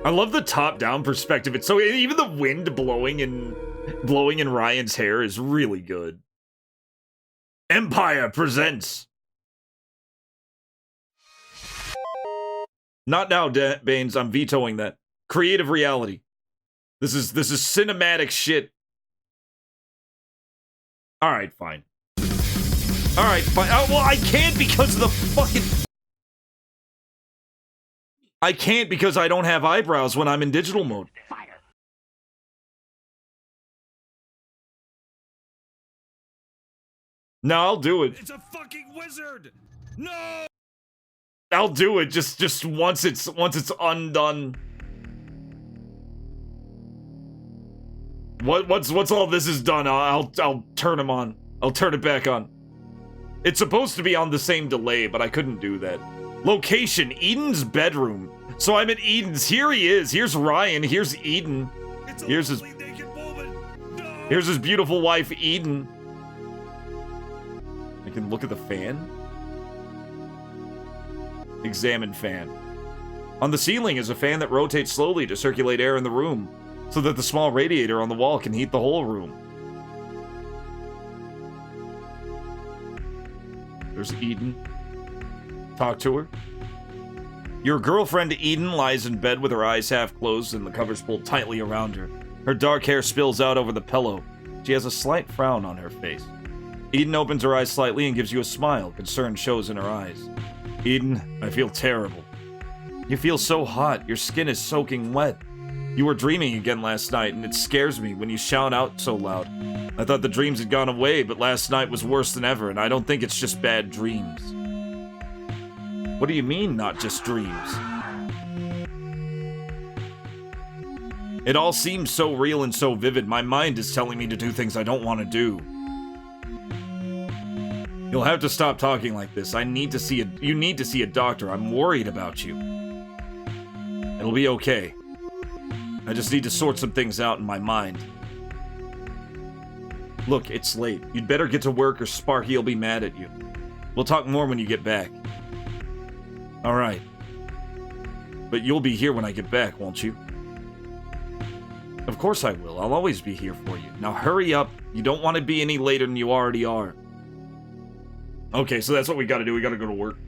I love the top-down perspective. It's so even the wind blowing in Ryan's hair is really good. Empire presents. Not now, Baines. I'm vetoing that. Creative reality. This is cinematic shit. All right, fine. All right, fine. Oh, well, I can't because of the fucking... I can't because I don't have eyebrows when I'm in digital mode. Fire. No, I'll do it. It's a fucking wizard. No. I'll do it just once it's undone. Once all this is done, I'll turn him on. I'll turn it back on. It's supposed to be on the same delay, but I couldn't do that. Location, Eden's bedroom. So I'm at Eden's. Here he is. Here's Ryan. Here's Eden. Here's his beautiful wife, Eden. I can look at the fan. Examine fan. On the ceiling is a fan that rotates slowly to circulate air in the room, so that the small radiator on the wall can heat the whole room. There's Eden. Talk to her. Your girlfriend Eden lies in bed with her eyes half closed and the covers pulled tightly around her. Her dark hair spills out over the pillow. She has a slight frown on her face. Eden opens her eyes slightly and gives you a smile. Concern shows in her eyes. Eden, I feel terrible. You feel so hot. Your skin is soaking wet. You were dreaming again last night, and it scares me when you shout out so loud. I thought the dreams had gone away, but last night was worse than ever, and I don't think it's just bad dreams. What do you mean, not just dreams? It all seems so real and so vivid. My mind is telling me to do things I don't want to do. You'll have to stop talking like this. You need to see a doctor. I'm worried about you. It'll be okay. I just need to sort some things out in my mind. Look, it's late. You'd better get to work or Sparky will be mad at you. We'll talk more when you get back. Alright. But you'll be here when I get back, won't you? Of course I will. I'll always be here for you. Now hurry up. You don't want to be any later than you already are. Okay, so that's what we gotta do. We gotta go to work.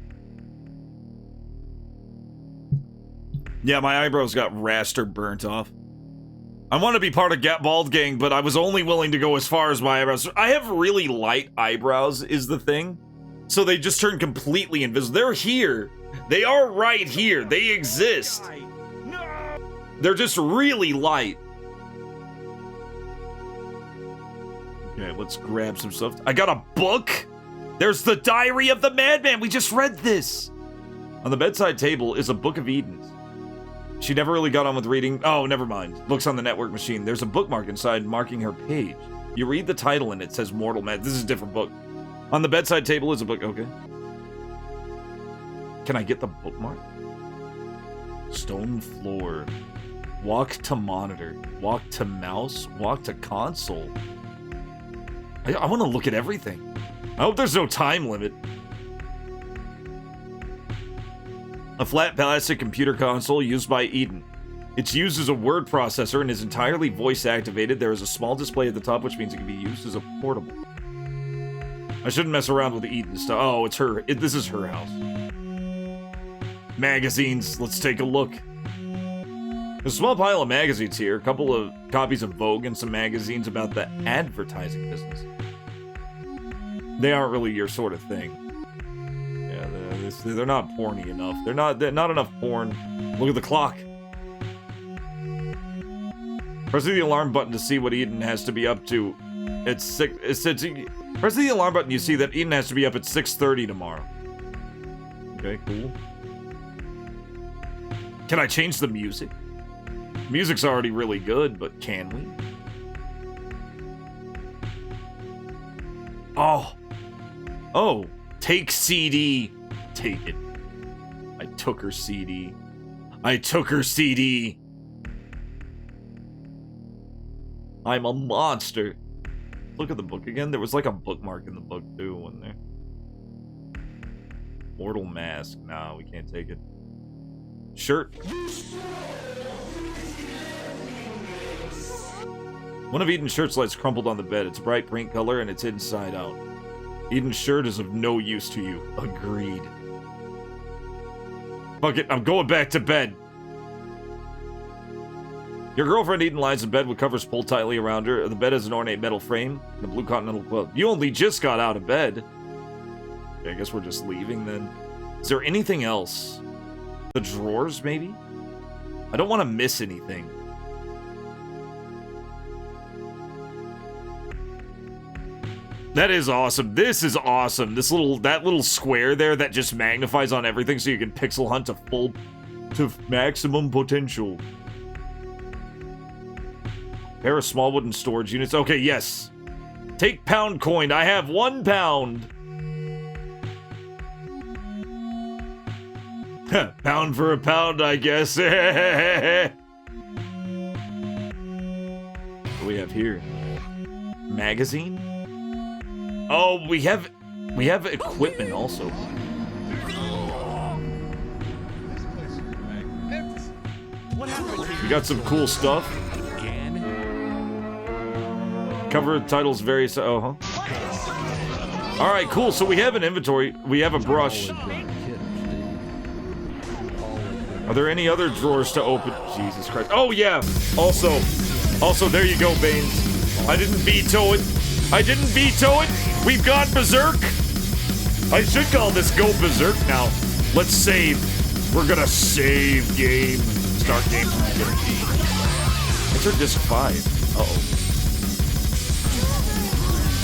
Yeah, my eyebrows got raster burnt off. I want to be part of Bald Gang, but I was only willing to go as far as my eyebrows. I have really light eyebrows, is the thing. So they just turn completely invisible. They're here. They are right here. They exist. They're just really light. Okay, let's grab some stuff. I got a book? There's the Diary of the Madman. We just read this. On the bedside table is a Book of Edens. She never really got on with reading. Oh, never mind. Looks on the network machine. There's a bookmark inside marking her page. You read the title and it says Mortal Man. This is a different book. On the bedside table is a book. Okay. Can I get the bookmark? Stone floor. Walk to monitor. Walk to mouse. Walk to console. I want to look at everything. I hope there's no time limit. A flat plastic computer console used by Eden. It's used as a word processor and is entirely voice activated. There is a small display at the top, which means it can be used as a portable. I shouldn't mess around with the Eden stuff. Oh, it's her. This is her house. Magazines. Let's take a look. There's a small pile of magazines here. A couple of copies of Vogue and some magazines about the advertising business. They aren't really your sort of thing. They're not porny enough. They're not enough porn. Look at the clock. Press the alarm button to see what Eden has to be up to. It's 6. Press the alarm button. You see that Eden has to be up at 6:30 tomorrow. Okay, cool. Can I change the music? Music's already really good, but can we? Oh, take CD. Take it. I took her CD. I took her CD. I'm a monster. Look at the book again. There was like a bookmark in the book too, wasn't there? Mortal Mask. No, we can't take it. Shirt. One of Eden's shirt lights crumpled on the bed. It's a bright pink color and it's inside out. Eden's shirt is of no use to you. Agreed. Fuck it, I'm going back to bed. Your girlfriend Eden lies in bed with covers pulled tightly around her. The bed has an ornate metal frame and a blue continental quilt. You only just got out of bed. Okay, I guess we're just leaving then. Is there anything else? The drawers, maybe? I don't want to miss anything. That is awesome. This is awesome. That little square there that just magnifies on everything so you can pixel hunt to maximum potential. Pair of small wooden storage units. Okay, yes. Take pound coin. I have 1 pound. Pound for a pound, I guess. What do we have here? Magazine? Oh, we have equipment also. We got some cool stuff. Cover titles various. All right, cool. So we have an inventory. We have a brush. Are there any other drawers to open? Jesus Christ. Oh yeah. Also, there you go, Baines. I didn't veto it. I didn't veto it. We've gone berserk. I should call this Go Berserk now. Let's save. We're gonna save game. Start game. Enter disc 5. Uh-oh.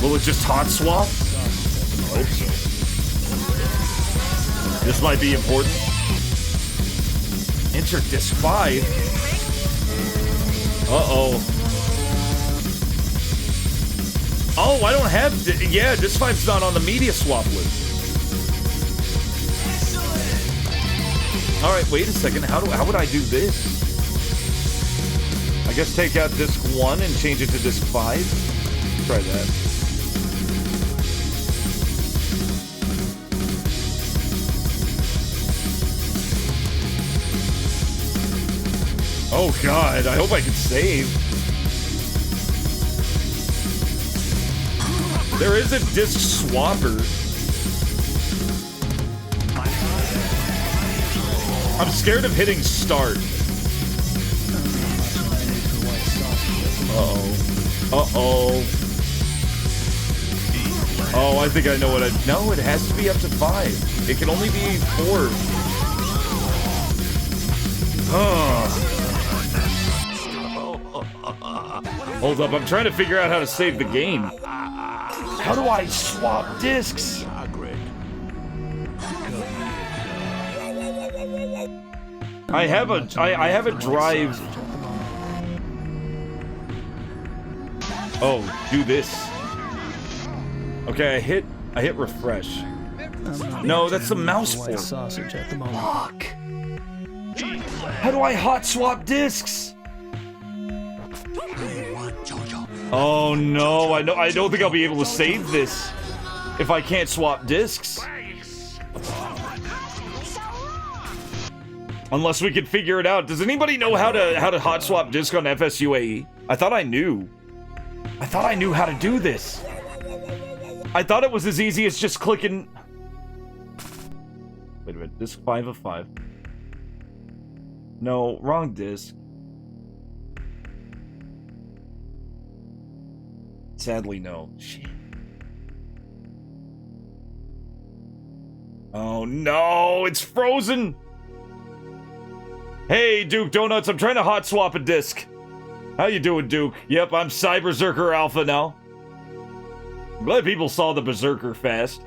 Will it just hot swap? I hope so. This might be important. Enter disc 5. Uh-oh. Oh, I don't have... Yeah, disc 5's not on the media swap list. Alright, wait a second. How would I do this? I guess take out disc 1 and change it to disc 5? Try that. Oh god, I hope I can save. There is a disc swapper. I'm scared of hitting start. Uh-oh. Uh-oh. Oh, I think I know what I... No, it has to be up to 5. It can only be 4. Hold up, I'm trying to figure out how to save the game. How do I swap discs? I have a drive. Oh, do this. Okay, I hit refresh. No, that's the mouse port. Sausage at the moment. Fuck. How do I hot swap discs? Oh no, I don't think I'll be able to save this if I can't swap discs. Unless we could figure it out. Does anybody know how to hot swap disc on FSUAE? I thought I knew. I thought I knew how to do this. I thought it was as easy as just clicking. Wait a minute, disc 5 of 5. No, wrong disc. Sadly, no. Shit. Oh no, it's frozen! Hey, Duke Donuts, I'm trying to hot swap a disc. How you doing, Duke? Yep, I'm Cyberzerker Alpha now. I'm glad people saw the Berserker fast.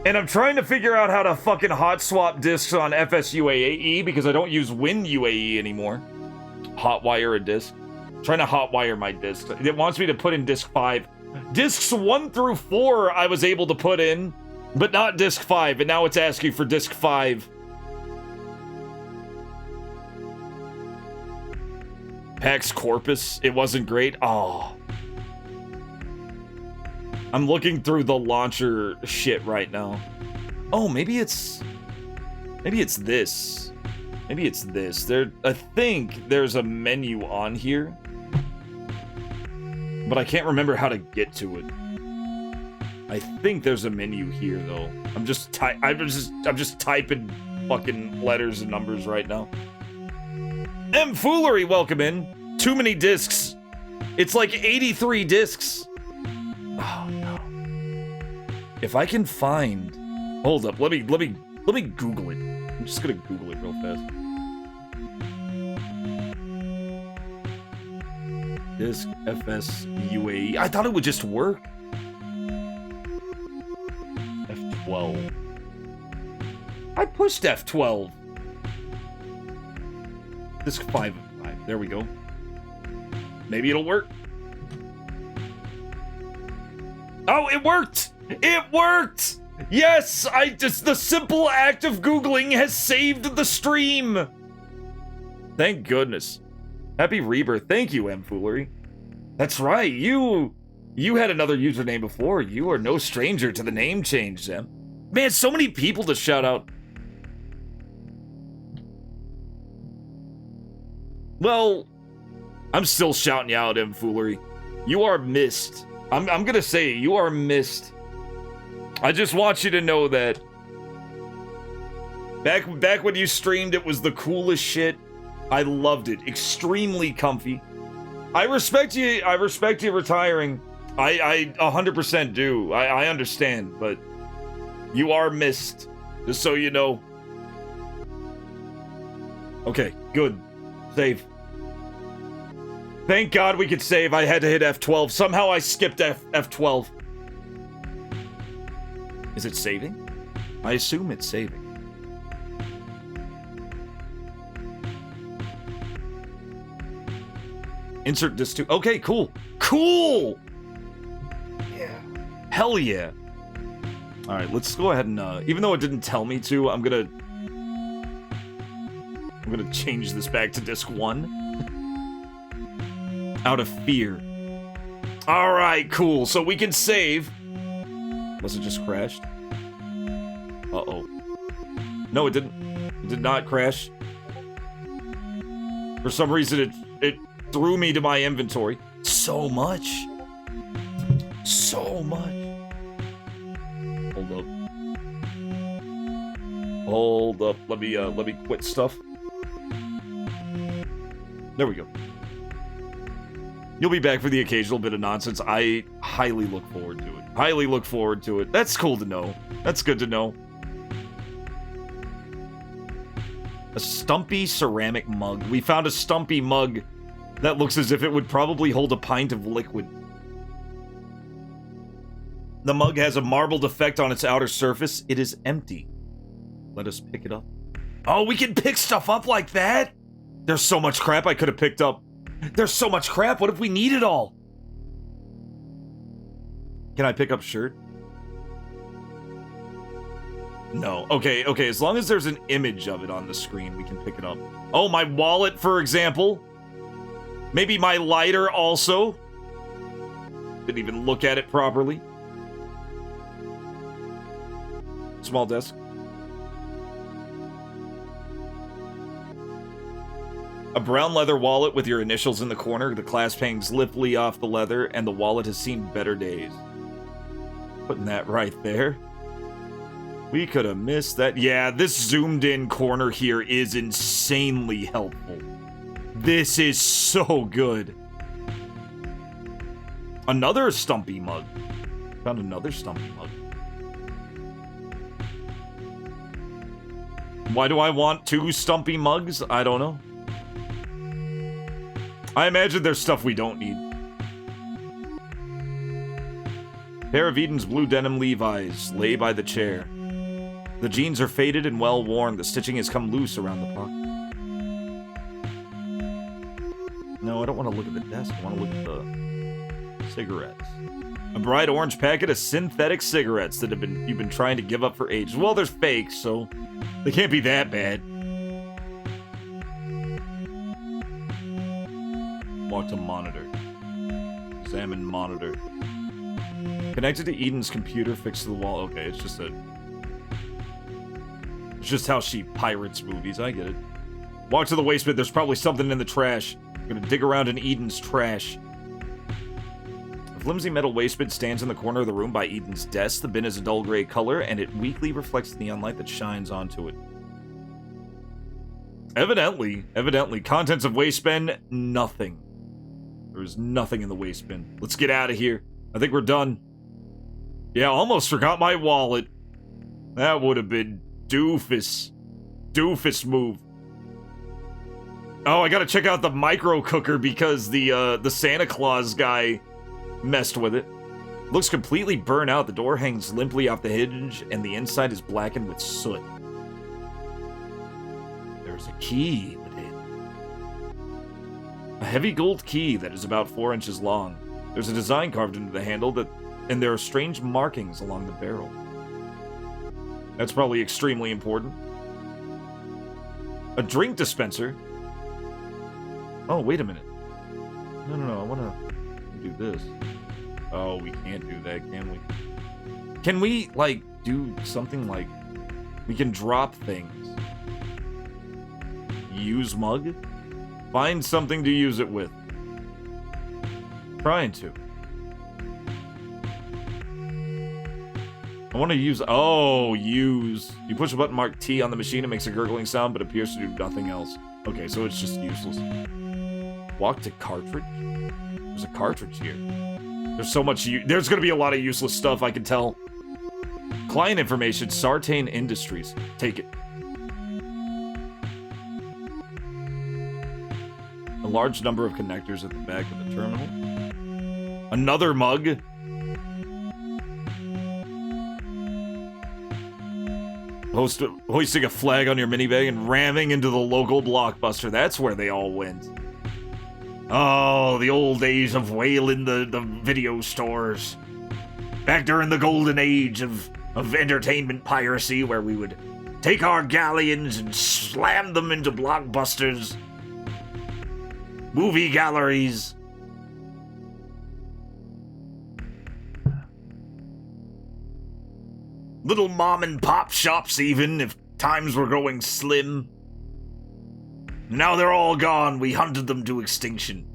And I'm trying to figure out how to fucking hot swap discs on FSUAE because I don't use WinUAE anymore. Hotwire a disc. I'm trying to hotwire my disc. It wants me to put in disc 5. Discs 1 through 4 I was able to put in, but not disc 5, and now it's asking for disc 5. Pax Corpus, it wasn't great. Oh. I'm looking through the launcher shit right now. Oh, maybe it's this. Maybe it's this. I think there's a menu on here, but I can't remember how to get to it. I think there's a menu here though. I'm just typing fucking letters and numbers right now. M Foolery, welcome in. Too many discs. It's like 83 discs. Oh no. If I can find, hold up, let me Google it. I'm just gonna Google it real fast. Disc FSUAE. I thought it would just work. F12. I pushed F12. Disc 5 of 5. There we go. Maybe it'll work. Oh, it worked! It worked! Yes! The simple act of Googling has saved the stream! Thank goodness. Happy rebirth. Thank you, M Foolery. That's right, you had another username before. You are no stranger to the name change, Zem. Man, so many people to shout out. Well, I'm still shouting you out, M Foolery. You are missed. I'm gonna say it, you are missed. I just want you to know that back when you streamed, it was the coolest shit. I loved it. Extremely comfy. I respect you retiring. I 100% do. I understand, but you are missed. Just so you know. Okay, good. Save. Thank God we could save. I had to hit F12. Somehow I skipped F12. Is it saving? I assume it's saving. Insert disc 2. Okay, cool. Cool! Yeah. Hell yeah. Alright, let's go ahead and, even though it didn't tell me to, I'm gonna change this back to disc 1. Out of fear. Alright, cool. So we can save. Was it just crashed? Uh-oh. No, it didn't. It did not crash. For some reason, it threw me to my inventory. So much. So much. Hold up. Hold up. Let me quit stuff. There we go. You'll be back for the occasional bit of nonsense. I highly look forward to it. Highly look forward to it. That's cool to know. That's good to know. A stumpy ceramic mug. We found a stumpy mug That looks as if it would probably hold a pint of liquid. The mug has a marbled effect on its outer surface. It is empty. Let us pick it up. Oh, we can pick stuff up like that? There's so much crap I could have picked up. There's so much crap. What if we need it all? Can I pick up shirt? No. Okay. As long as there's an image of it on the screen, we can pick it up. Oh, my wallet, for example. Maybe my lighter also. Didn't even look at it properly. Small desk. A brown leather wallet with your initials in the corner. The clasp hangs limply off the leather, and the wallet has seen better days. Putting that right there. We could have missed that. Yeah, this zoomed in corner here is insanely helpful. This is so good. Another Stumpy mug. Found another Stumpy mug. Why do I want 2 Stumpy mugs? I don't know. I imagine there's stuff we don't need. Pair of Eden's blue denim Levi's lay by the chair. The jeans are faded and well worn. The stitching has come loose around the pocket. No, I don't want to look at the desk. I want to look at the cigarettes. A bright orange packet of synthetic cigarettes that you've been trying to give up for ages. Well, they're fake, so they can't be that bad. Walk to monitor. Examine monitor. Connected to Eden's computer, fixed to the wall. Okay, it's just how she pirates movies. I get it. Walk to the waste bin. There's probably something in the trash. I'm gonna dig around in Eden's trash. A flimsy metal waste bin stands in the corner of the room by Eden's desk. The bin is a dull gray color, and it weakly reflects the neon light that shines onto it. Evidently, contents of waste bin, nothing. There is nothing in the waste bin. Let's get out of here. I think we're done. Yeah, almost forgot my wallet. That would have been doofus. Doofus move. Oh, I gotta check out the micro cooker because the Santa Claus guy messed with it. Looks completely burnt out. The door hangs limply off the hinge, and the inside is blackened with soot. There's a key within. A heavy gold key that is about 4 inches long. There's a design carved into the handle and there are strange markings along the barrel. That's probably extremely important. A drink dispenser. Oh, wait a minute. No, I want to do this. Oh, we can't do that, can we? Can we, like, do something like... We can drop things. Use mug? Find something to use it with. Trying to. I want to use... Oh, use. You push a button marked T on the machine, it makes a gurgling sound, but appears to do nothing else. Okay, so it's just useless. Walk to cartridge? There's a cartridge here. There's so much... There's going to be a lot of useless stuff, I can tell. Client information, Sartain Industries. Take it. A large number of connectors at the back of the terminal. Another mug. Hoisting a flag on your minivan and ramming into the local Blockbuster. That's where they all went. Oh, the old days of whaling the video stores. Back during the golden age of entertainment piracy, where we would take our galleons and slam them into Blockbusters. Movie galleries. Little mom and pop shops, even, if times were growing slim. Now they're all gone. We hunted them to extinction.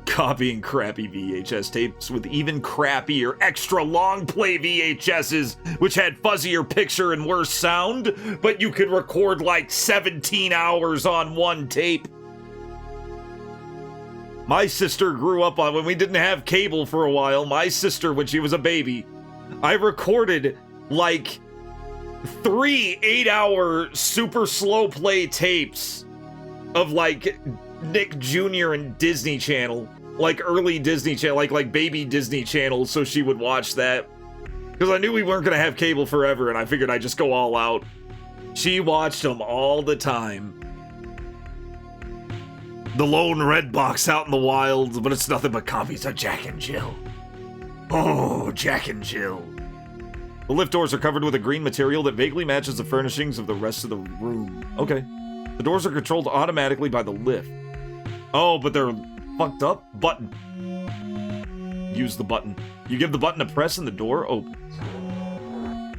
Copying crappy VHS tapes with even crappier, extra long play VHSs, which had fuzzier picture and worse sound, but you could record like 17 hours on one tape. My sister grew up on, when we didn't have cable for a while, my sister, when she was a baby, I recorded like 3 8-hour super slow play tapes of like Nick Jr. and Disney Channel, like early Disney Channel, like baby Disney Channel, so she would watch that. Because I knew we weren't gonna have cable forever, and I figured I'd just go all out. She watched them all the time. The lone red box out in the wild, but it's nothing but copies of Jack and Jill. Oh, Jack and Jill. The lift doors are covered with a green material that vaguely matches the furnishings of the rest of the room. Okay. The doors are controlled automatically by the lift. Oh, but they're fucked up? Button. Use the button. You give the button a press and the door opens.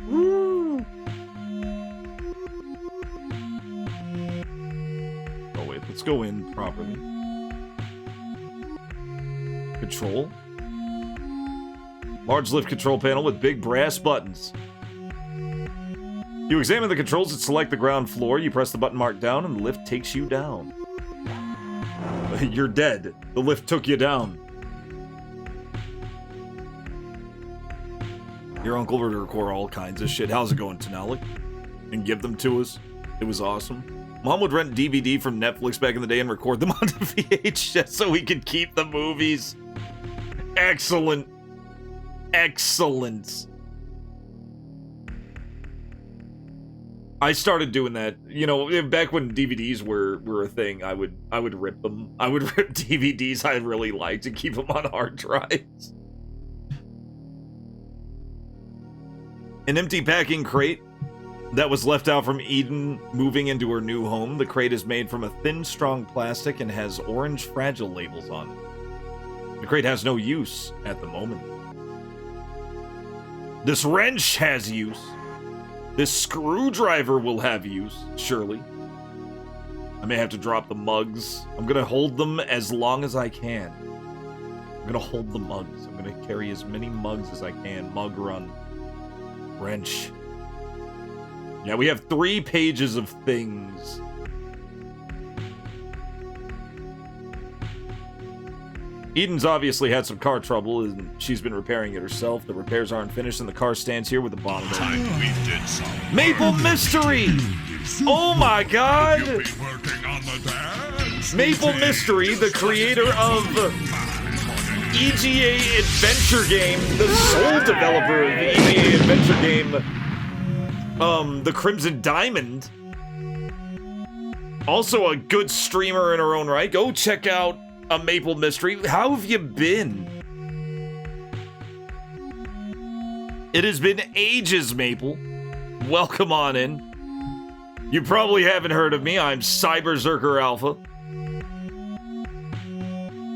Woo! Oh wait, let's go in properly. Control. Large lift control panel with big brass buttons. You examine the controls and select the ground floor. You press the button marked down and the lift takes you down. You're dead. The lift took you down. Your uncle would record all kinds of shit. How's it going, Tanalik? And give them to us. It was awesome. Mom would rent DVD from Netflix back in the day and record them onto VHS so we could keep the movies. Excellent. Excellent. I started doing that, you know, back when DVDs were a thing. I would rip them. I would rip DVDs I really liked and keep them on hard drives. An empty packing crate that was left out from Eden moving into her new home. The crate is made from a thin, strong plastic and has orange fragile labels on it. The crate has no use at the moment. This wrench has use. This screwdriver will have use, surely. I may have to drop the mugs. I'm gonna hold them as long as I can. I'm gonna hold the mugs. I'm gonna carry as many mugs as I can. Mug run. Wrench. Yeah, we have 3 pages of things. Eden's obviously had some car trouble, and she's been repairing it herself. The repairs aren't finished, and the car stands here with a bottle of Maple Mystery! Oh my god! Maple Mystery, the creator of EGA Adventure Game, the sole developer of the EGA Adventure Game, the Crimson Diamond. Also a good streamer in her own right. Go check out a Maple Mystery. How have you been? It has been ages, Maple. Welcome on in. You probably haven't heard of me. I'm Cyberzerker Alpha.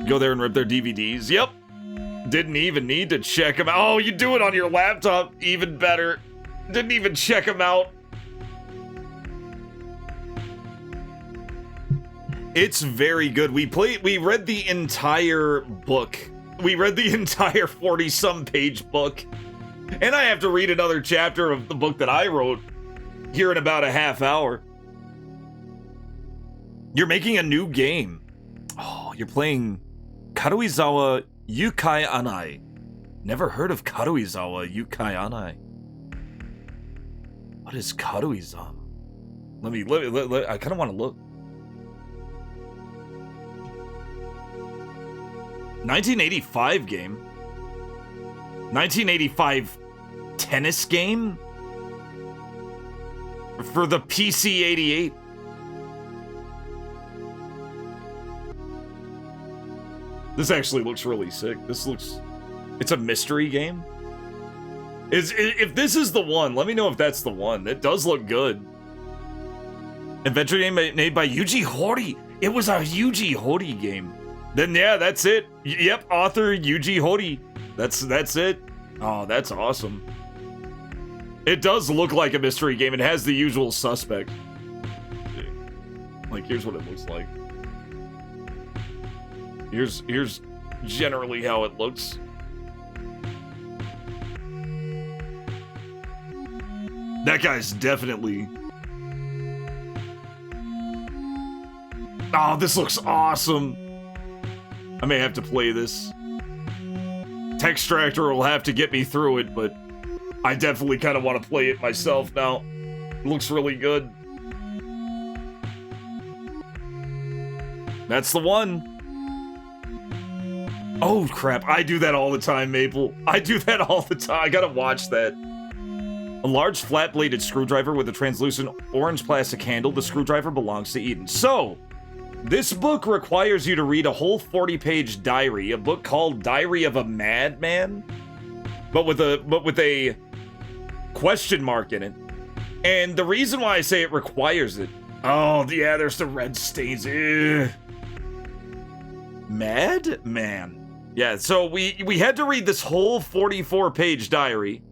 Go there and rip their DVDs. Yep. Didn't even need to check them out. Oh, you do it on your laptop. Even better. Didn't even check them out. It's very good. We read the entire book. We read the entire 40-some page book. And I have to read another chapter of the book that I wrote here in about a half hour. You're making a new game. Oh, you're playing Karuizawa Yukai Anai. Never heard of Karuizawa Yukai Anai. What is Karuizawa? Let me I kind of want to look. 1985 game? 1985 tennis game? For the PC-88? This actually looks really sick. It's a mystery game? If this is the one, let me know if that's the one. It does look good. Adventure game made by Yuji Horii. It was a Yuji Horii game. Then yeah, that's it. Yep, author Yuji Horii. That's it. Oh, that's awesome. It does look like a mystery game. It has the usual suspects. Like, here's what it looks like. Here's generally how it looks. That guy's definitely... Oh, this looks awesome. I may have to play this. Textractor will have to get me through it, but I definitely kind of want to play it myself now. It looks really good. That's the one. Oh, crap. I do that all the time, Maple. I do that all the time. I gotta watch that. A large flat-bladed screwdriver with a translucent orange plastic handle. The screwdriver belongs to Eden. So, this book requires you to read a whole 40-page diary, a book called Diary of a Madman, but with a question mark in it. And the reason why I say it requires it... Oh, yeah, there's the red stains. Ugh. Madman. Yeah, so we had to read this whole 44-page diary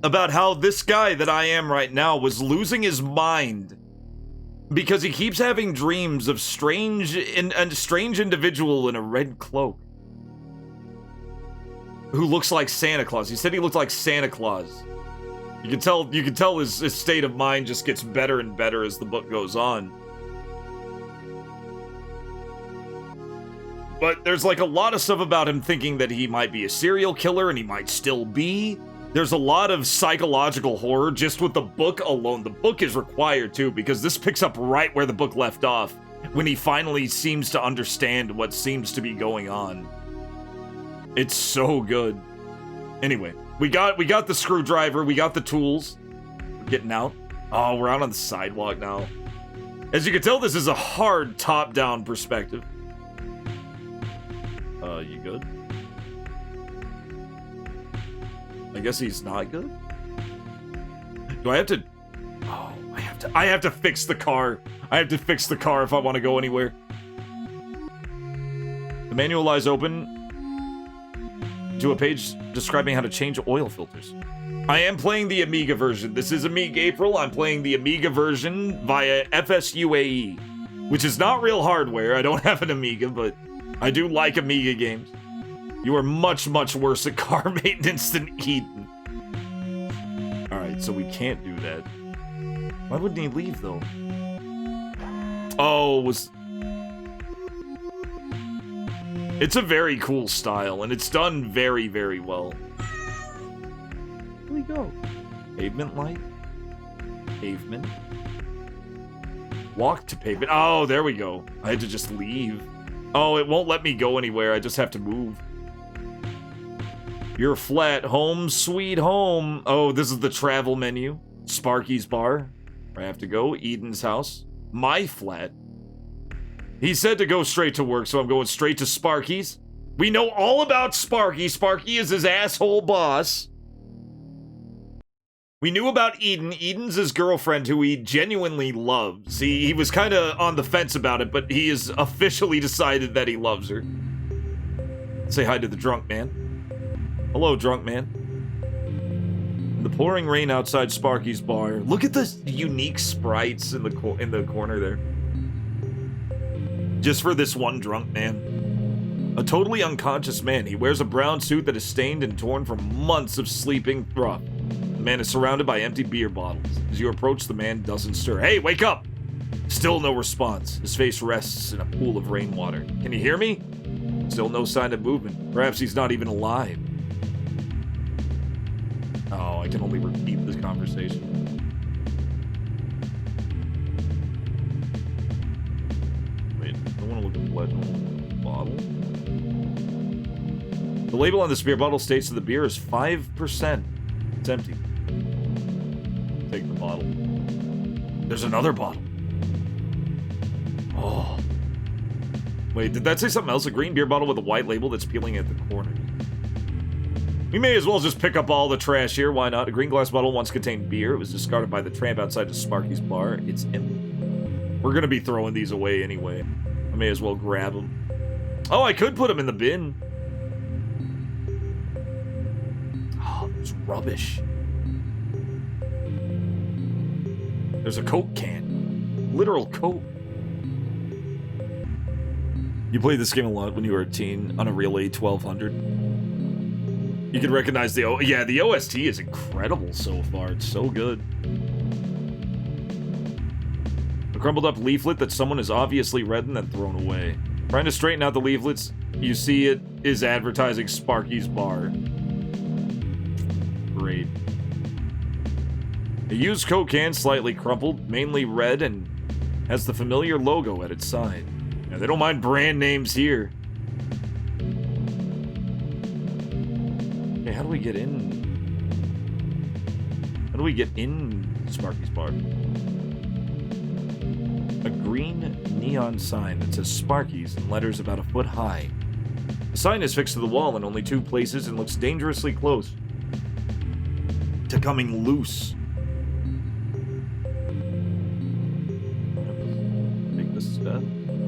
about how this guy that I am right now was losing his mind because he keeps having dreams of a strange individual in a red cloak who looks like Santa Claus. He said he looked like Santa Claus. You can tell his state of mind just gets better and better as the book goes on. But there's like a lot of stuff about him thinking that he might be a serial killer, and he might still be. There's a lot of psychological horror just with the book alone. The book is required too, because this picks up right where the book left off, when he finally seems to understand what seems to be going on. It's so good. Anyway, we got the screwdriver, we got the tools. We're getting out. Oh, we're out on the sidewalk now. As you can tell, this is a hard top-down perspective. You good? I guess he's not good? Do I have to... Oh, I have to fix the car. I have to fix the car if I want to go anywhere. The manual lies open to a page describing how to change oil filters. I am playing the Amiga version. This is Amiga April. I'm playing the Amiga version via FSUAE, which is not real hardware. I don't have an Amiga, but I do like Amiga games. You are much, much worse at car maintenance than Eden. Alright, so we can't do that. Why wouldn't he leave, though? Oh, It's a very cool style, and it's done very, very well. Where do we go? Pavement light? Pavement? Walk to pavement. Oh, there we go. I had to just leave. Oh, it won't let me go anywhere. I just have to move. You're flat. Home sweet home. Oh, this is the travel menu. Sparky's bar. Where I have to go. Eden's house. My flat. He said to go straight to work, so I'm going straight to Sparky's. We know all about Sparky. Sparky is his asshole boss. We knew about Eden. Eden's his girlfriend, who he genuinely loves. He was kind of on the fence about it, but he has officially decided that he loves her. Say hi to the drunk man. Hello, drunk man. In the pouring rain outside Sparky's bar. Look at the unique sprites in the corner there. Just for this one drunk man. A totally unconscious man. He wears a brown suit that is stained and torn from months of sleeping rough. The man is surrounded by empty beer bottles. As you approach, the man doesn't stir. Hey, wake up! Still no response. His face rests in a pool of rainwater. Can you hear me? Still no sign of movement. Perhaps he's not even alive. Oh, I can only repeat this conversation. Wait, I want to look at the legend. Bottle. The label on this beer bottle states that the beer is 5%. It's empty. Take the bottle. There's another bottle. Oh. Wait, did that say something else? A green beer bottle with a white label that's peeling at the corner. We may as well just pick up all the trash here. Why not? A green glass bottle once contained beer. It was discarded by the tramp outside of Sparky's bar. It's empty. We're gonna be throwing these away anyway. I may as well grab them. Oh, I could put them in the bin. Oh, it's rubbish. There's a Coke can. Literal Coke. You played this game a lot when you were a teen on a Real A1200. You can recognize the the OST is incredible so far. It's so good. A crumpled up leaflet that someone has obviously read and then thrown away. Trying to straighten out the leaflets, you see it is advertising Sparky's bar. Great. A used Coke can, slightly crumpled, mainly red, and has the familiar logo at its side. Yeah, they don't mind brand names here. Okay, how do we get in? How do we get in Sparky's Bar? A green neon sign that says Sparky's in letters about a foot high. The sign is fixed to the wall in only 2 places and looks dangerously close to coming loose. Take this step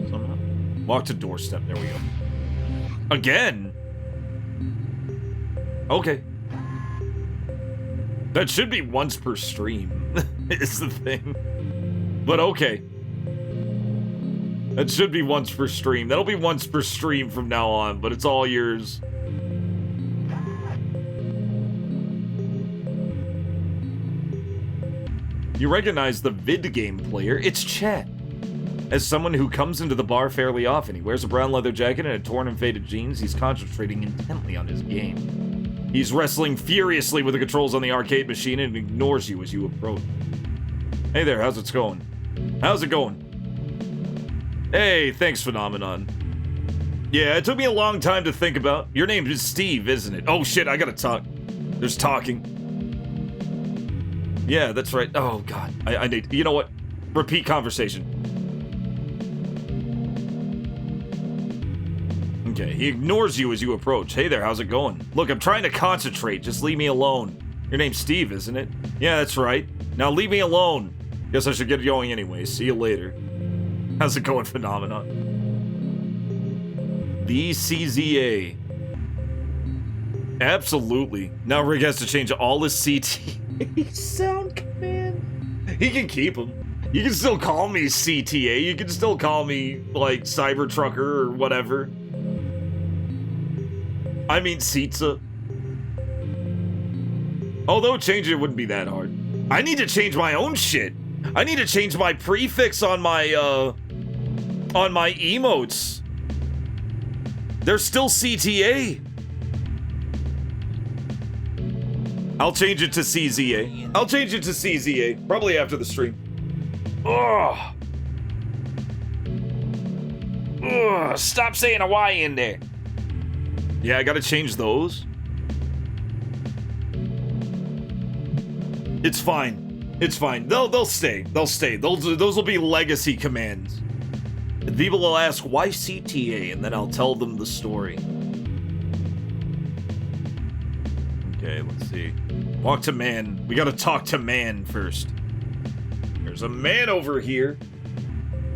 somehow. Walk to doorstep. There we go. Again? Okay. That should be once per stream, is the thing. But okay. That should be once per stream. That'll be once per stream from now on, but it's all yours. You recognize the vid game player. It's Chet. As someone who comes into the bar fairly often, he wears a brown leather jacket and a torn and faded jeans. He's concentrating intently on his game. He's wrestling furiously with the controls on the arcade machine and ignores you as you approach. Hey there, how's it going? How's it going? Hey, thanks, Phenomenon. Yeah, it took me a long time to think about. Your name is Steve, isn't it? Oh shit, I gotta talk. There's talking. Yeah, that's right. Oh god, I need. You know what? Repeat conversation. Okay, he ignores you as you approach. Hey there, how's it going? Look, I'm trying to concentrate. Just leave me alone. Your name's Steve, isn't it? Yeah, that's right. Now leave me alone. Guess I should get going anyway. See you later. How's it going, Phenomenon? The CZA. Absolutely. Now Rick has to change all his CTA sound command. He can keep them. You can still call me CTA. You can still call me, like, Cybertrucker or whatever. I mean, Sitza. Although changing it wouldn't be that hard. I need to change my own shit. I need to change my prefix on my emotes. They're still CTA. I'll change it to CZA. I'll change it to CZA, probably after the stream. Ugh. Ugh, stop saying a Y in there. Yeah, I gotta change those. It's fine. It's fine. They'll stay. They'll stay. Those will be legacy commands. People will ask, why CTA? And then I'll tell them the story. Okay, let's see. Walk to man. We gotta talk to man first. There's a man over here.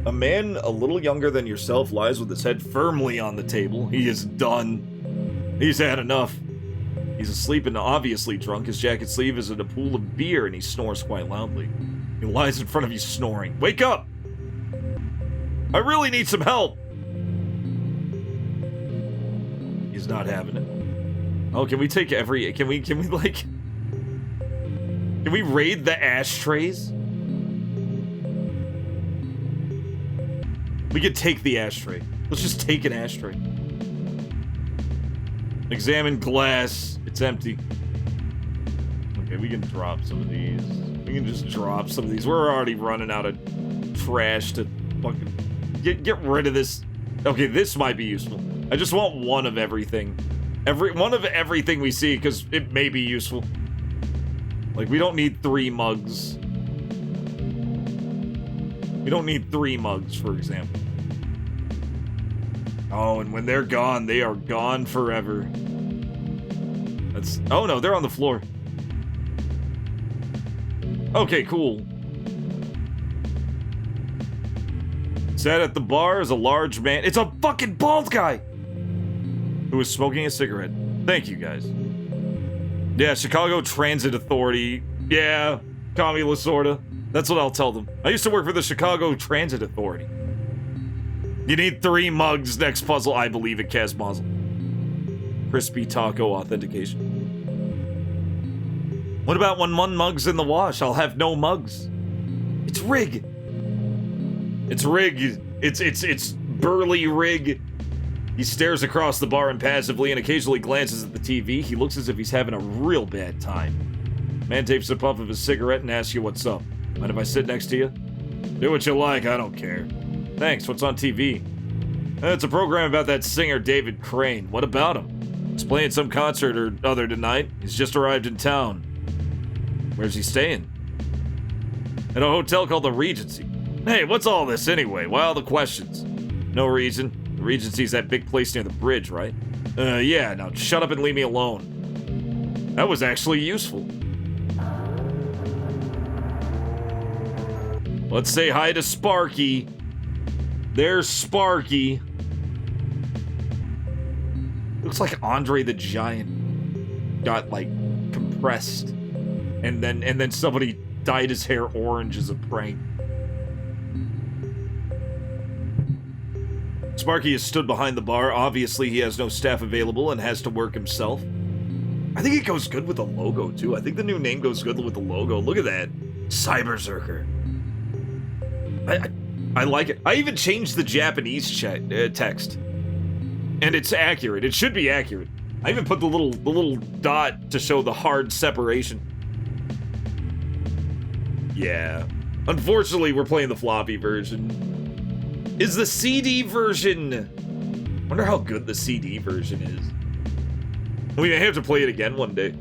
A man a little younger than yourself lies with his head firmly on the table. He is done. He's had enough. He's asleep and obviously drunk. His jacket sleeve is in a pool of beer and he snores quite loudly. He lies in front of you snoring. Wake up! I really need some help! He's not having it. Oh, can we take every... Can we like... Can we raid the ashtrays? We could take the ashtray. Let's just take an ashtray. Examine glass. It's empty. Okay, we can drop some of these. We can just drop some of these. We're already running out of trash to fucking... Get rid of this. Okay, this might be useful. I just want one of everything. One of everything we see, because it may be useful. Like, we don't need 3 mugs. We don't need 3 mugs, for example. Oh, and when they're gone, they are gone forever. That's... Oh, no, they're on the floor. Okay, cool. Sat at the bar is a large man. It's a fucking bald guy! Who is smoking a cigarette. Thank you, guys. Yeah, Chicago Transit Authority. Yeah, Kamila sorta. That's what I'll tell them. I used to work for the Chicago Transit Authority. You need 3 mugs. Next puzzle. I believe it, Kaz Mazel. Crispy taco authentication. What about when 1 mug's in the wash? I'll have no mugs. It's Rig. It's Rig. It's burly Rig. He stares across the bar impassively and occasionally glances at the TV. He looks as if he's having a real bad time. Man takes a puff of his cigarette and asks you what's up. Mind if I sit next to you? Do what you like, I don't care. Thanks, what's on TV? It's a program about that singer David Crane. What about him? He's playing some concert or other tonight. He's just arrived in town. Where's he staying? At a hotel called the Regency. Hey, what's all this anyway? Why all the questions? No reason. The Regency's that big place near the bridge, right? Yeah, now shut up and leave me alone. That was actually useful. Let's say hi to Sparky. There's Sparky. Looks like Andre the Giant got, like, compressed. And then somebody dyed his hair orange as a prank. Sparky has stood behind the bar. Obviously, he has no staff available and has to work himself. I think it goes good with the logo, too. I think the new name goes good with the logo. Look at that. Cyberzerker. I like it. I even changed the Japanese text. And it's accurate. It should be accurate. I even put the little dot to show the hard separation. Yeah. Unfortunately, we're playing the floppy version. Is the CD version... Wonder how good the CD version is. We may have to play it again one day.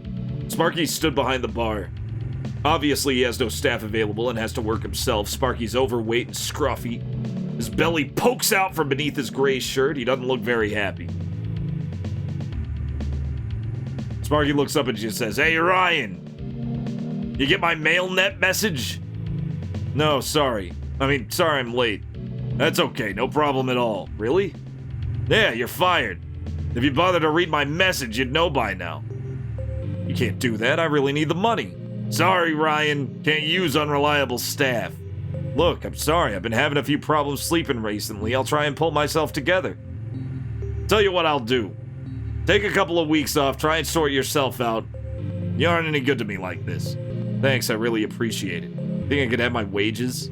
Sparky stood behind the bar. Obviously, he has no staff available and has to work himself. Sparky's overweight and scruffy. His belly pokes out from beneath his gray shirt. He doesn't look very happy. Sparky looks up and she says, "Hey, Ryan. You get my MailNet message?" "No, sorry. Sorry I'm late." "That's okay. No problem at all." "Really?" "Yeah, you're fired. If you bothered to read my message, you'd know by now." "You can't do that. I really need the money." "Sorry, Ryan. Can't use unreliable staff." "Look, I'm sorry. I've been having a few problems sleeping recently. I'll try and pull myself together." "Tell you what I'll do. Take a couple of weeks off. Try and sort yourself out. You aren't any good to me like this." "Thanks. I really appreciate it. Think I could have my wages?"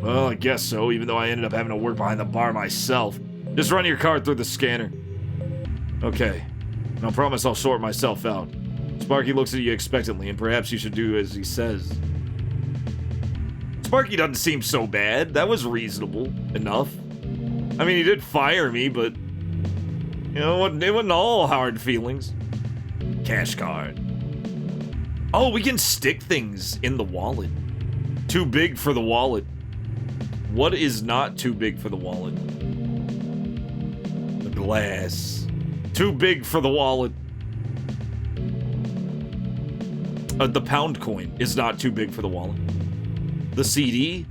"Well, I guess so, even though I ended up having to work behind the bar myself. Just run your card through the scanner." "Okay. And I'll promise I'll sort myself out." Sparky looks at you expectantly, and perhaps you should do as he says. Sparky doesn't seem so bad. That was reasonable enough. He did fire me, but... it wasn't all hard feelings. Cash card. Oh, we can stick things in the wallet. Too big for the wallet. What is not too big for the wallet? The glass. Too big for the wallet. The pound coin is not too big for the wallet. The CD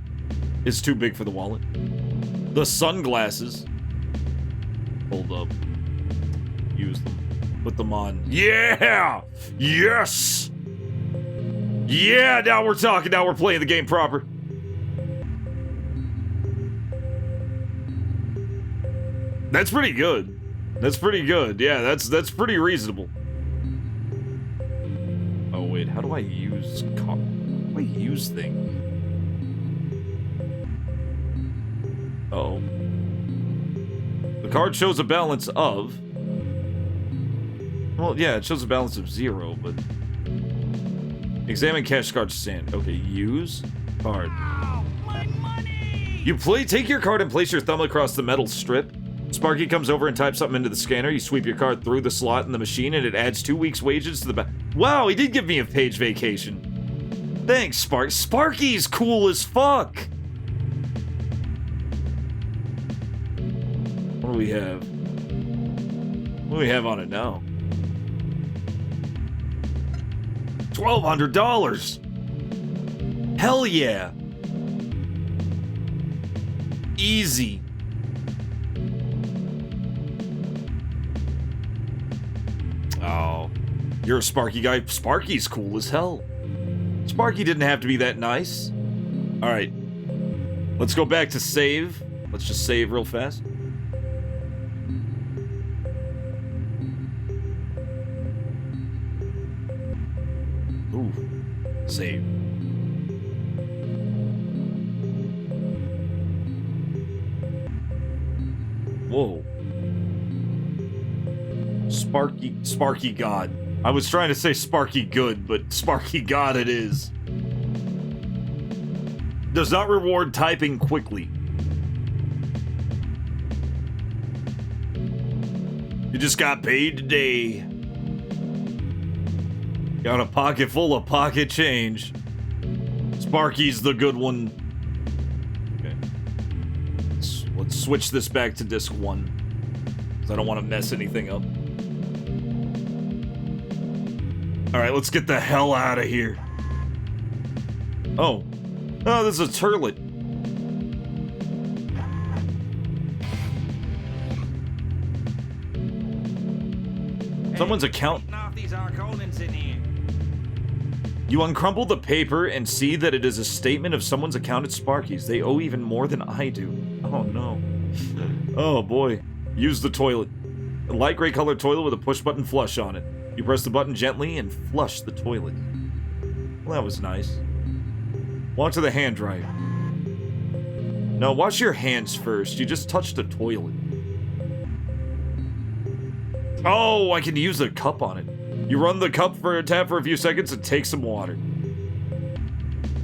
is too big for the wallet. The sunglasses. Hold up. Use them. Put them on. Yeah! Yes! Yeah, now we're talking. Now we're playing the game proper. That's pretty good. That's pretty good. Yeah, that's pretty reasonable. Oh, wait. How do I use... How do I use things? Uh-oh. The card shows a balance of... Well, yeah, it shows a balance of 0, but... Examine cash card stand. Okay, use card. Ow, my money! You take your card and place your thumb across the metal strip. Sparky comes over and types something into the scanner. You sweep your card through the slot in the machine, and it adds 2 weeks' wages to the back. Wow, he did give me a page vacation. Thanks, Sparky's cool as fuck. What do we have? What do we have on it now? $1,200. Hell yeah. Easy. Oh, you're a Sparky guy. Sparky's cool as hell. Sparky didn't have to be that nice. All right, let's go back to save. Let's just save real fast. Ooh, save. Whoa. Sparky God. I was trying to say Sparky Good, but Sparky God it is. Does not reward typing quickly. just got paid today. Got a pocket full of pocket change. Sparky's the good one. Okay. Let's switch this back to disc 1. Because I don't want to mess anything up. Alright, let's get the hell out of here. Oh. Oh, this is a turlet. Someone's account. You uncrumple the paper and see that it is a statement of someone's account at Sparky's. They owe even more than I do. Oh no. Oh boy. Use the toilet. A light gray colored toilet with a push button flush on it. You press the button gently and flush the toilet. Well, that was nice. Walk to the hand dryer. No, wash your hands first. You just touched the toilet. Oh, I can use a cup on it. You run the cup for a tap for a few seconds and take some water.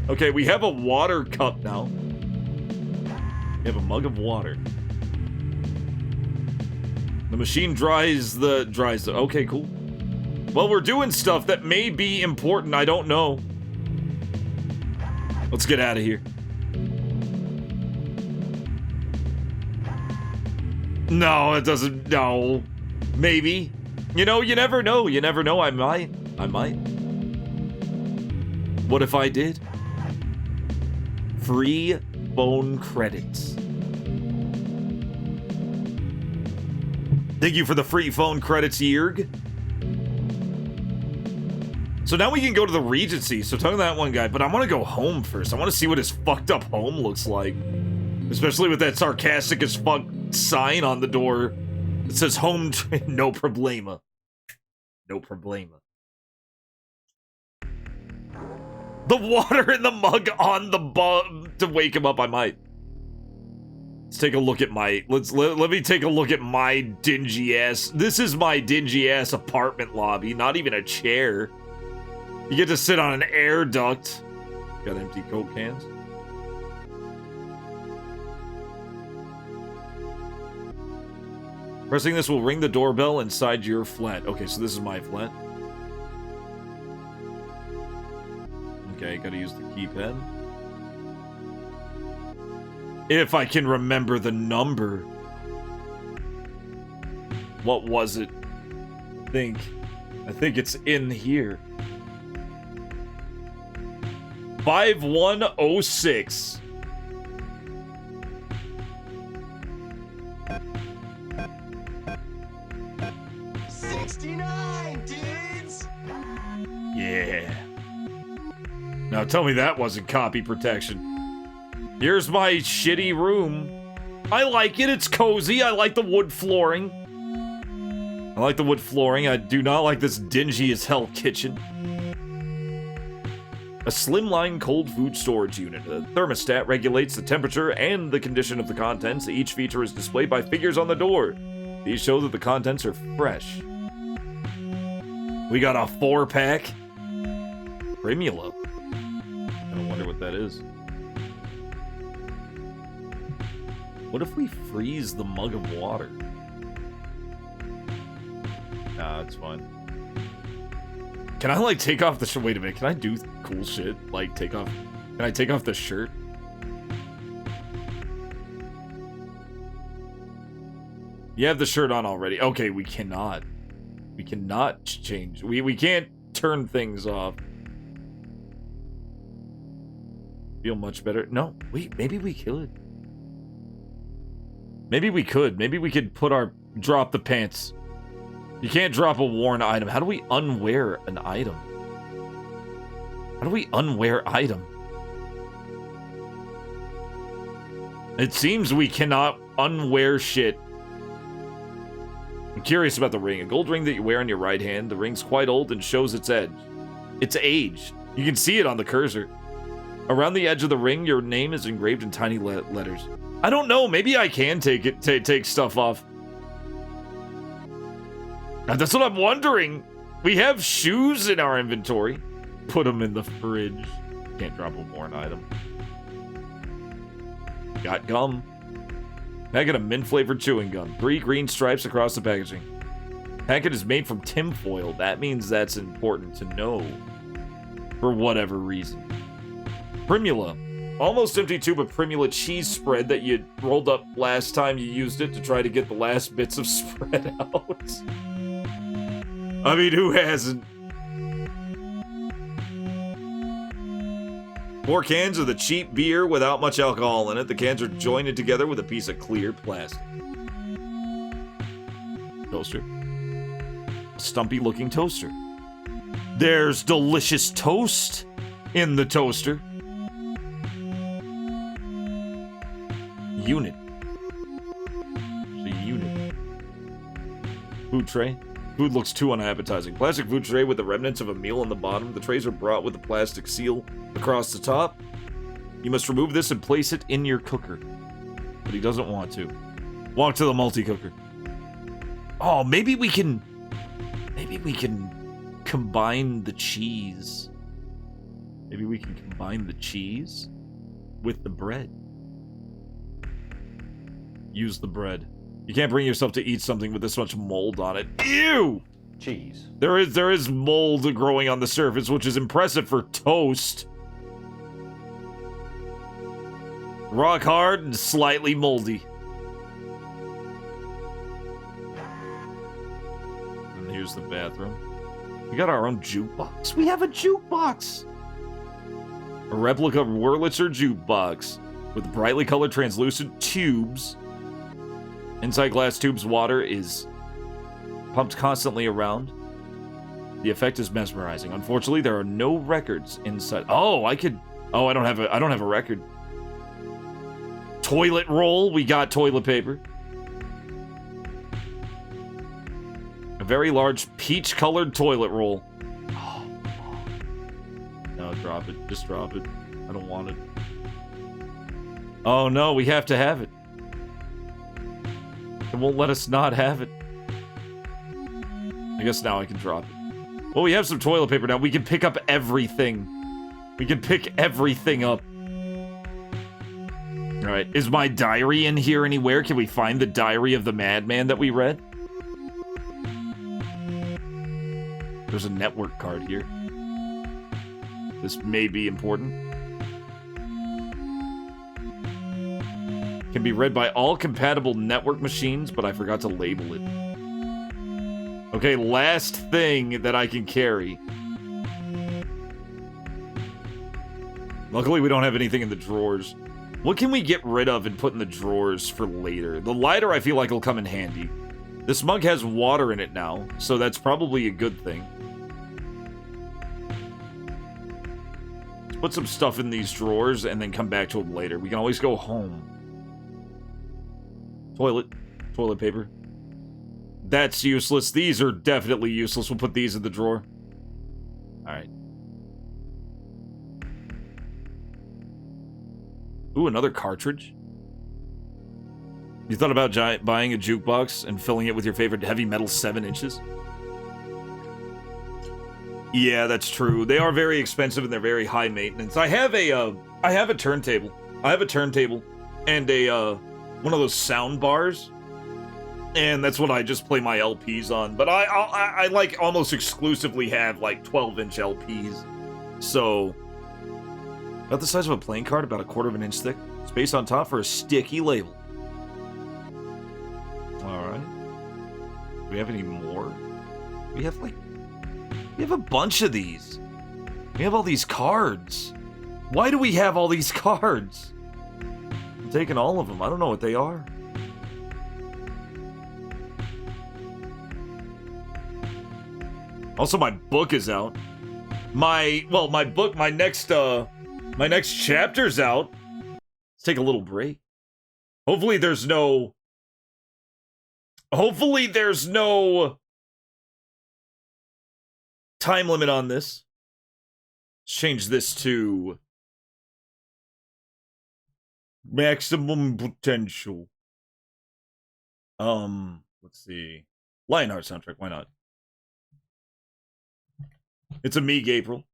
Okay, we have a water cup now. We have a mug of water. The machine dries the... Okay, cool. Well, we're doing stuff that may be important. I don't know. Let's get out of here. No, it doesn't... No. Maybe. You know, you never know. You never know. I might. What if I did? Free phone credits. Thank you for the free phone credits, Yerg. So now we can go to the Regency. So talk to that one guy, but I want to go home first. I want to see what his fucked up home looks like. Especially with that sarcastic as fuck sign on the door. It says home, no problema. No problema. The water in the mug on the to wake him up, I might. Let's take a look at my, let me take a look at my dingy ass. This is my dingy ass apartment lobby, not even a chair. You get to sit on an air duct. Got empty Coke cans. Pressing this will ring the doorbell inside your flat. Okay, so this is my flat. Okay, gotta use the keypad. If I can remember the number. What was it? I think it's in here. 5106. Yeah. Now tell me that wasn't copy protection. Here's my shitty room. I like it. It's cozy. I like the wood flooring. I do not like this dingy as hell kitchen. A slimline cold food storage unit. A thermostat regulates the temperature and the condition of the contents. Each feature is displayed by figures on the door. These show that the contents are fresh. We got a 4-pack. Primula. I don't wonder what that is. What if we freeze the mug of water? Nah, it's fine. Can I, like, take off the wait a minute, can I do cool shit? Like, can I take off the shirt? You have the shirt on already. Okay, we cannot. We cannot change. We can't turn things off. Feel much better. No, wait, maybe we could. Maybe we could. Maybe we could drop the pants. You can't drop a worn item. How do we unwear an item? How do we unwear item? It seems we cannot unwear shit. I'm curious about the ring. A gold ring that you wear on your right hand. The ring's quite old and shows its edge. Its age. You can see it on the cursor. Around the edge of the ring, your name is engraved in tiny letters. I don't know. Maybe I can take stuff off. Now, that's what I'm wondering. We have shoes in our inventory. Put them in the fridge. Can't drop a worn item. Got gum. Packet of mint-flavored chewing gum. 3 green stripes across the packaging. Packet is made from tinfoil. That means that's important to know. For whatever reason. Primula. Almost empty tube of Primula cheese spread that you rolled up last time you used it to try to get the last bits of spread out. I mean, who hasn't? 4 cans of the cheap beer without much alcohol in it. The cans are joined together with a piece of clear plastic. Toaster. Stumpy looking toaster. There's delicious toast in the toaster. Unit. There's a unit. Food tray. Food looks too unappetizing. Plastic food tray with the remnants of a meal on the bottom. The trays are brought with a plastic seal across the top. You must remove this and place it in your cooker. But he doesn't want to. Walk to the multi-cooker. Oh, maybe we can combine the cheese. Maybe we can combine the cheese with the bread. Use the bread. You can't bring yourself to eat something with this much mold on it. Ew! Cheese. There is mold growing on the surface, which is impressive for toast. Rock hard and slightly moldy. And here's the bathroom. We got our own jukebox. We have a jukebox! A replica Wurlitzer jukebox with brightly colored translucent tubes. Inside glass tubes, water is pumped constantly around. The effect is mesmerizing. Unfortunately, there are no records inside. Oh, I don't have a record. Toilet roll. We got toilet paper. A very large peach-colored toilet roll. Oh. No, drop it. Just drop it. I don't want it. Oh no, we have to have it. It won't let us not have it. I guess now I can drop it. Well, we have some toilet paper now. We can pick up everything. We can pick everything up. Alright, is my diary in here anywhere? Can we find the diary of the madman that we read? There's a network card here. This may be important. Can be read by all compatible network machines, but I forgot to label it. Okay, last thing that I can carry. Luckily, we don't have anything in the drawers. What can we get rid of and put in the drawers for later? The lighter, I feel like, will come in handy. This mug has water in it now, so that's probably a good thing. Let's put some stuff in these drawers and then come back to them later. We can always go home. Toilet paper. That's useless. These are definitely useless. We'll put these in the drawer. Alright. Ooh, another cartridge? You thought about buying a jukebox and filling it with your favorite heavy metal 7 inches? Yeah, that's true. They are very expensive and they're very high maintenance. I have a turntable. I have a turntable and a one of those sound bars, and that's what I just play my LPs on. But I like almost exclusively have like 12-inch LPs. So about the size of a playing card, about 1/4 inch thick. Space on top for a sticky label. All right. Do we have any more? We have a bunch of these. We have all these cards. Why do we have all these cards? I'm taking all of them. I don't know what they are. Also, my book is out. My next chapter's out. Let's take a little break. Hopefully there's no time limit on this. Let's change this to maximum potential. Let's see. Lionheart soundtrack, why not? It's a me, Gabriel.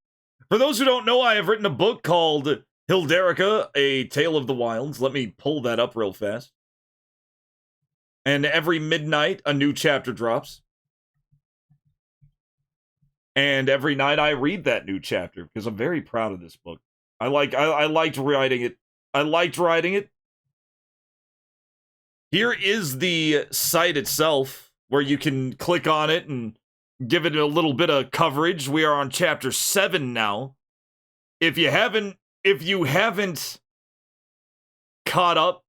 For those who don't know, I have written a book called Hilderica, A Tale of the Wilds. Let me pull that up real fast. And every midnight, a new chapter drops. And every night I read that new chapter because I'm very proud of this book. I liked writing it. I liked writing it. Here is the site itself where you can click on it and give it a little bit of coverage. We are on chapter 7 now. If you haven't caught up,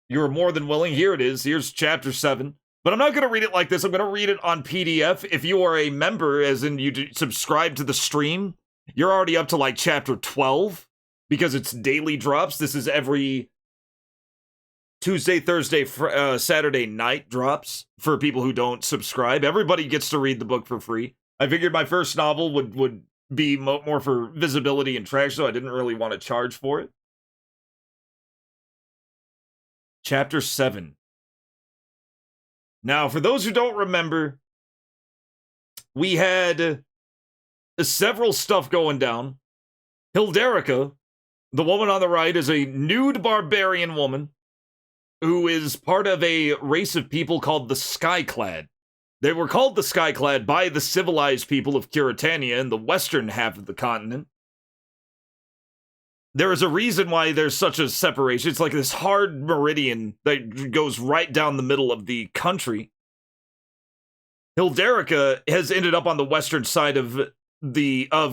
you're more than willing. Here it is. Here's chapter 7. But I'm not going to read it like this. I'm going to read it on PDF. If you are a member, as in you subscribe to the stream, you're already up to like chapter 12 because it's daily drops. This is every Tuesday, Thursday, Saturday night drops for people who don't subscribe. Everybody gets to read the book for free. I figured my first novel would be more for visibility and traction, so I didn't really want to charge for it. Chapter 7. Now, for those who don't remember, we had several stuff going down. Hilderica, the woman on the right, is a nude barbarian woman who is part of a race of people called the Skyclad. They were called the Skyclad by the civilized people of Curitania in the western half of the continent. There is a reason why there's such a separation. It's like this hard meridian that goes right down the middle of the country. Hilderica has ended up on the western side of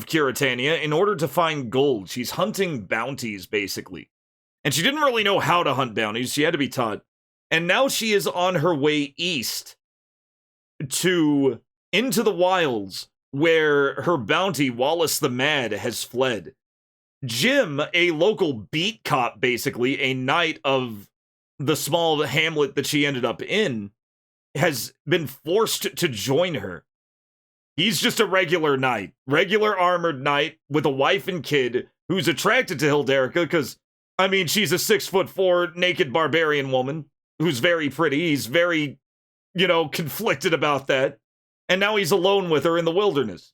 Curitania in order to find gold. She's hunting bounties, basically. And she didn't really know how to hunt bounties. She had to be taught. And now she is on her way east into the wilds where her bounty, Wallace the Mad, has fled. Jim, a local beat cop, basically, a knight of the small hamlet that she ended up in, has been forced to join her. He's just a regular knight, regular armored knight with a wife and kid who's attracted to Hilderica because, I mean, she's a 6'4" naked barbarian woman who's very pretty. He's very, conflicted about that. And now he's alone with her in the wilderness.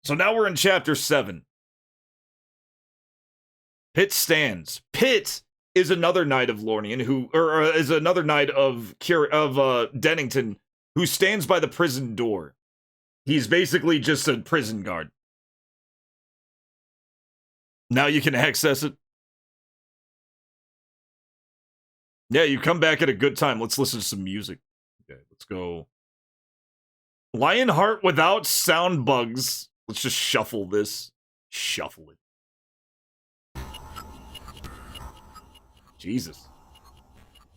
So now we're in chapter 7. Pitt stands. Pitt is another knight of Lornian is another knight of Dennington who stands by the prison door. He's basically just a prison guard. Now you can access it. Yeah, you come back at a good time. Let's listen to some music. Okay, let's go. Lionheart without sound bugs. Let's just shuffle this. Shuffle it. Jesus.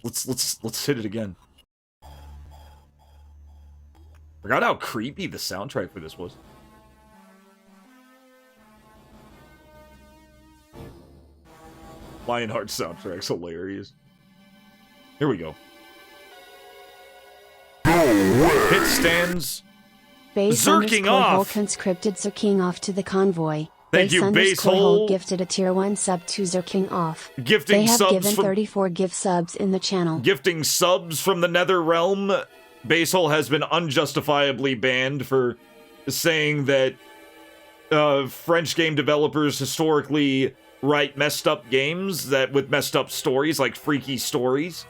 Let's hit it again. Forgot how creepy the soundtrack for this was. Lionheart soundtrack's hilarious. Here we go. Pit stands. Zerking off. Conscripted Zerking off to the convoy. Thank you, Basehole. Gifted a tier 1 sub to Zerking off. Gifting they have subs given 34 gift subs in the channel. Gifting subs from the Nether Realm. Basehole has been unjustifiably banned for saying that French game developers historically write messed up games with messed up stories, like freaky stories.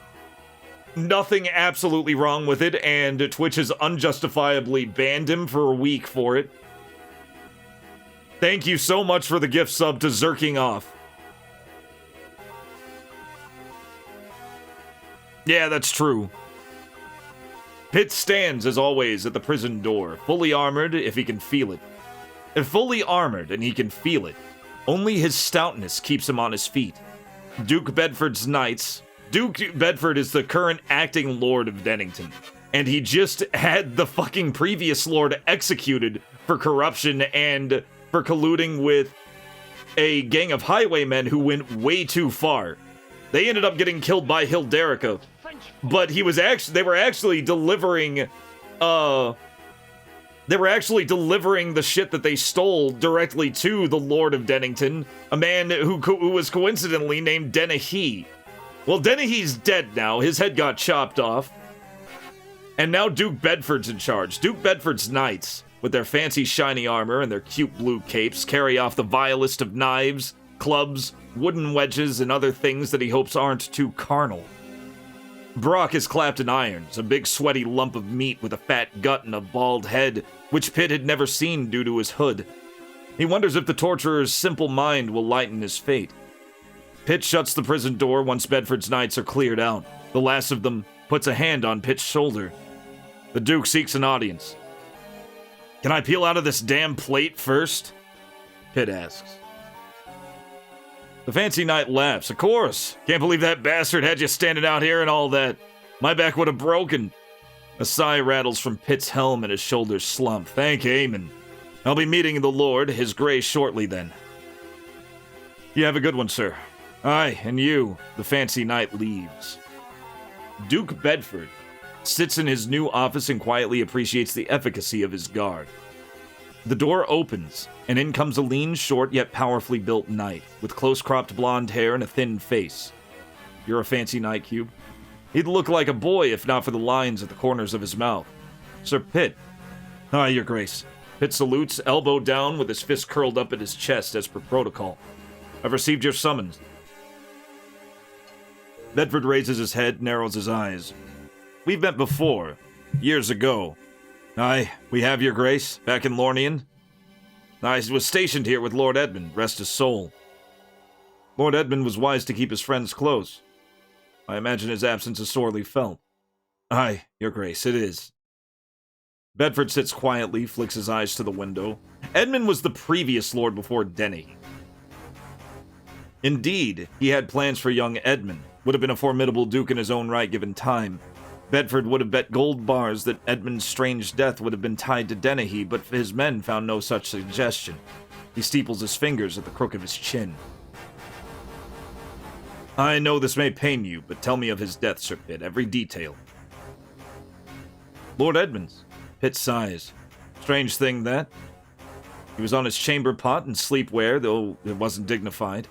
Nothing absolutely wrong with it, and Twitch has unjustifiably banned him for a week for it. Thank you so much for the gift sub to Zerking Off. Yeah, that's true. Pitt stands, as always, at the prison door, fully armored if he can feel it. And fully armored and he can feel it. Only his stoutness keeps him on his feet. Duke Bedford's knights... Duke Bedford is the current acting Lord of Dennington, and he just had the fucking previous Lord executed for corruption and for colluding with a gang of highwaymen who went way too far. They ended up getting killed by Hilderica, but they were actually delivering the shit that they stole directly to the Lord of Dennington, a man who was coincidentally named Dennehy. Well, Dennehy's dead now. His head got chopped off. And now Duke Bedford's in charge. Duke Bedford's knights, with their fancy shiny armor and their cute blue capes, carry off the vilest of knives, clubs, wooden wedges, and other things that he hopes aren't too carnal. Brock is clapped in irons, a big sweaty lump of meat with a fat gut and a bald head, which Pitt had never seen due to his hood. He wonders if the torturer's simple mind will lighten his fate. Pitt shuts the prison door once Bedford's nights are cleared out. The last of them puts a hand on Pitt's shoulder. The Duke seeks an audience. "Can I peel out of this damn plate first?" Pitt asks. The fancy knight laughs. "Of course. Can't believe that bastard had you standing out here and all that. My back would have broken." A sigh rattles from Pitt's helm and his shoulders slump. "Thank Amen. I'll be meeting the Lord, his grace, shortly then." "You have a good one, sir." "Aye, and you." The fancy knight leaves. Duke Bedford sits in his new office and quietly appreciates the efficacy of his guard. The door opens, and in comes a lean, short, yet powerfully built knight, with close-cropped blonde hair and a thin face. "You're a fancy knight, Cube." He'd look like a boy if not for the lines at the corners of his mouth. "Sir Pitt." "Aye, your grace." Pitt salutes, elbow down with his fist curled up at his chest as per protocol. "I've received your summons." Bedford raises his head, narrows his eyes. "We've met before, years ago." "Aye, we have, your grace, back in Lornian." "I was stationed here with Lord Edmund, rest his soul." "Lord Edmund was wise to keep his friends close. I imagine his absence is sorely felt." "Aye, your grace, it is." Bedford sits quietly, flicks his eyes to the window. Edmund was the previous lord before Denny. Indeed, he had plans for young Edmund. Would have been a formidable duke in his own right given time. Bedford would have bet gold bars that Edmund's strange death would have been tied to Dennehy, but his men found no such suggestion. He steeples his fingers at the crook of his chin. "I know this may pain you, but tell me of his death, Sir Pitt, every detail." "Lord Edmund's." Pitt sighs. "Strange thing, that. He was on his chamber pot and sleepwear, though it wasn't dignified."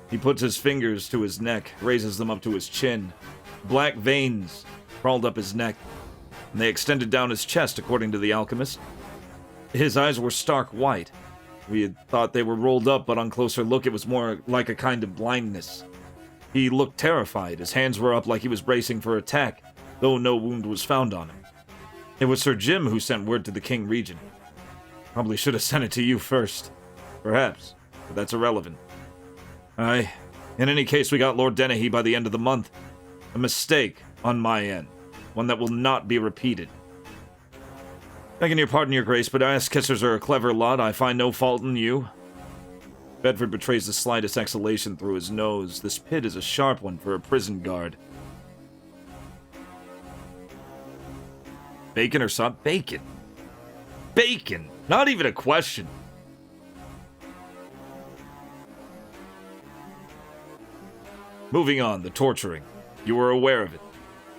He puts his fingers to his neck, raises them up to his chin. Black veins crawled up his neck, and they extended down his chest, according to the alchemist. His eyes were stark white. We had thought they were rolled up, but on closer look it was more like a kind of blindness. He looked terrified. His hands were up like he was bracing for attack, though no wound was found on him. It was Sir Jim who sent word to the King Regent. Probably should have sent it to you first. Perhaps, but that's irrelevant. Aye, in any case, we got Lord Dennehy by the end of the month. A mistake on my end. One that will not be repeated. Begging your pardon, your grace, but ass-kissers are a clever lot. I find no fault in you. Bedford betrays the slightest exhalation through his nose. This Pitt is a sharp one for a prison guard. Bacon or something? Bacon. Bacon! Not even a question. Moving on, the torturing. You were aware of it.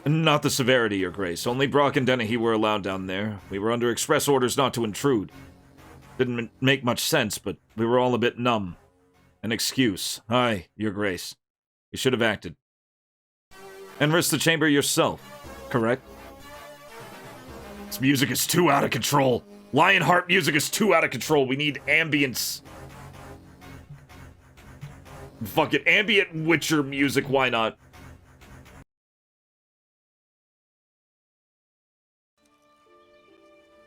Not the severity, your grace. Only Brock and Dennehy were allowed down there. We were under express orders not to intrude. Didn't make much sense, but we were all a bit numb. An excuse. Aye, your grace. You should have acted. And risked the chamber yourself, correct? This music is too out of control. Lionheart music is too out of control. We need ambience. Fuck it, ambient Witcher music, why not?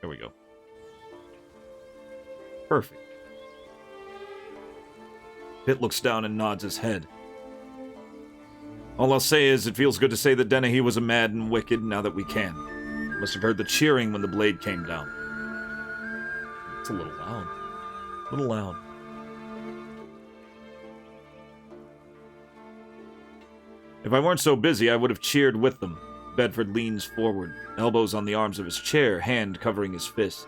There we go. Perfect. Pitt looks down and nods his head. All I'll say is, it feels good to say that Dennehy was a mad and wicked now that we can. Must have heard the cheering when the blade came down. It's a little loud. A little loud. If I weren't so busy, I would have cheered with them. Bedford leans forward, elbows on the arms of his chair, hand covering his fist.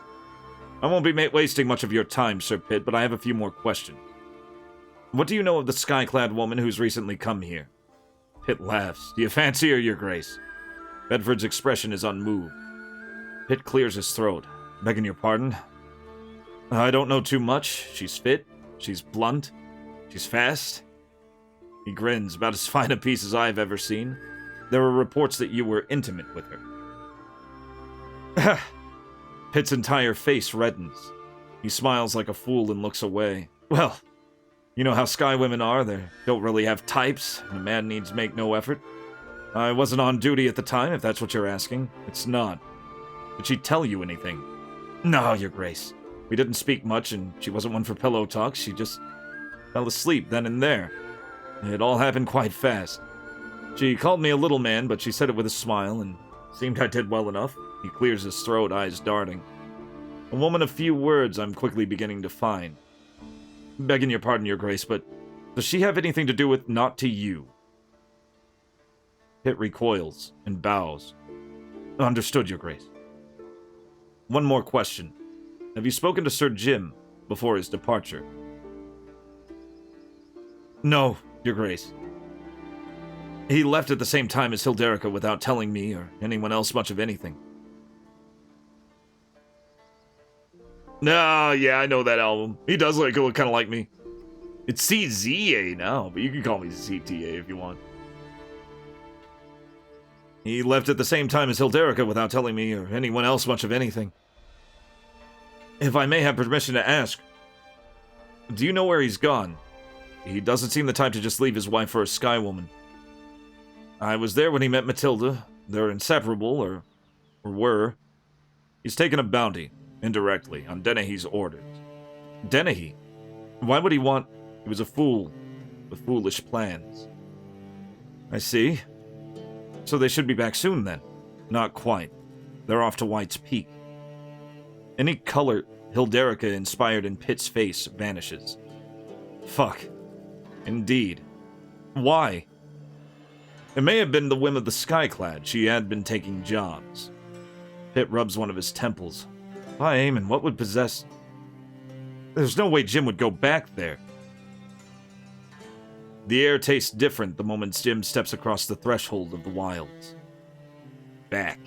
I won't be wasting much of your time, Sir Pitt, but I have a few more questions. What do you know of the sky-clad woman who's recently come here? Pitt laughs. Do you fancy her, your grace? Bedford's expression is unmoved. Pitt clears his throat. Begging your pardon? I don't know too much. She's fit. She's blunt. She's fast. He grins, about as fine a piece as I've ever seen. There were reports that you were intimate with her. Pitt's entire face reddens. He smiles like a fool and looks away. Well, you know how sky women are. They don't really have types, and a man needs make no effort. I wasn't on duty at the time, if that's what you're asking. It's not. Did she tell you anything? No, Your Grace. We didn't speak much, and she wasn't one for pillow talk. She just fell asleep then and there. It all happened quite fast. She called me a little man, but she said it with a smile, and seemed I did well enough. He clears his throat, eyes darting. A woman of few words I'm quickly beginning to find. Begging your pardon, Your Grace, but does she have anything to do with not to you? Pitt recoils and bows. Understood, Your Grace. One more question. Have you spoken to Sir Jim before his departure? No, Your Grace. He left at the same time as Hilderica without telling me or anyone else much of anything. No, yeah, I know that album. He does look kind of like me. It's CZA now, but you can call me CTA if you want. He left at the same time as Hilderica without telling me or anyone else much of anything. If I may have permission to ask, do you know where he's gone? He doesn't seem the type to just leave his wife for a sky woman. I was there when he met Matilda. They're inseparable, or were. He's taken a bounty, indirectly, on Dennehy's orders. Dennehy? Why would he want... He was a fool, with foolish plans. I see. So they should be back soon, then. Not quite. They're off to White's Peak. Any color Hilderica inspired in Pitt's face vanishes. Fuck. Indeed. Why? It may have been the whim of the Skyclad. She had been taking jobs. Pitt rubs one of his temples. By Aemon, what would possess... There's no way Jim would go back there. The air tastes different the moment Jim steps across the threshold of the wilds. Back.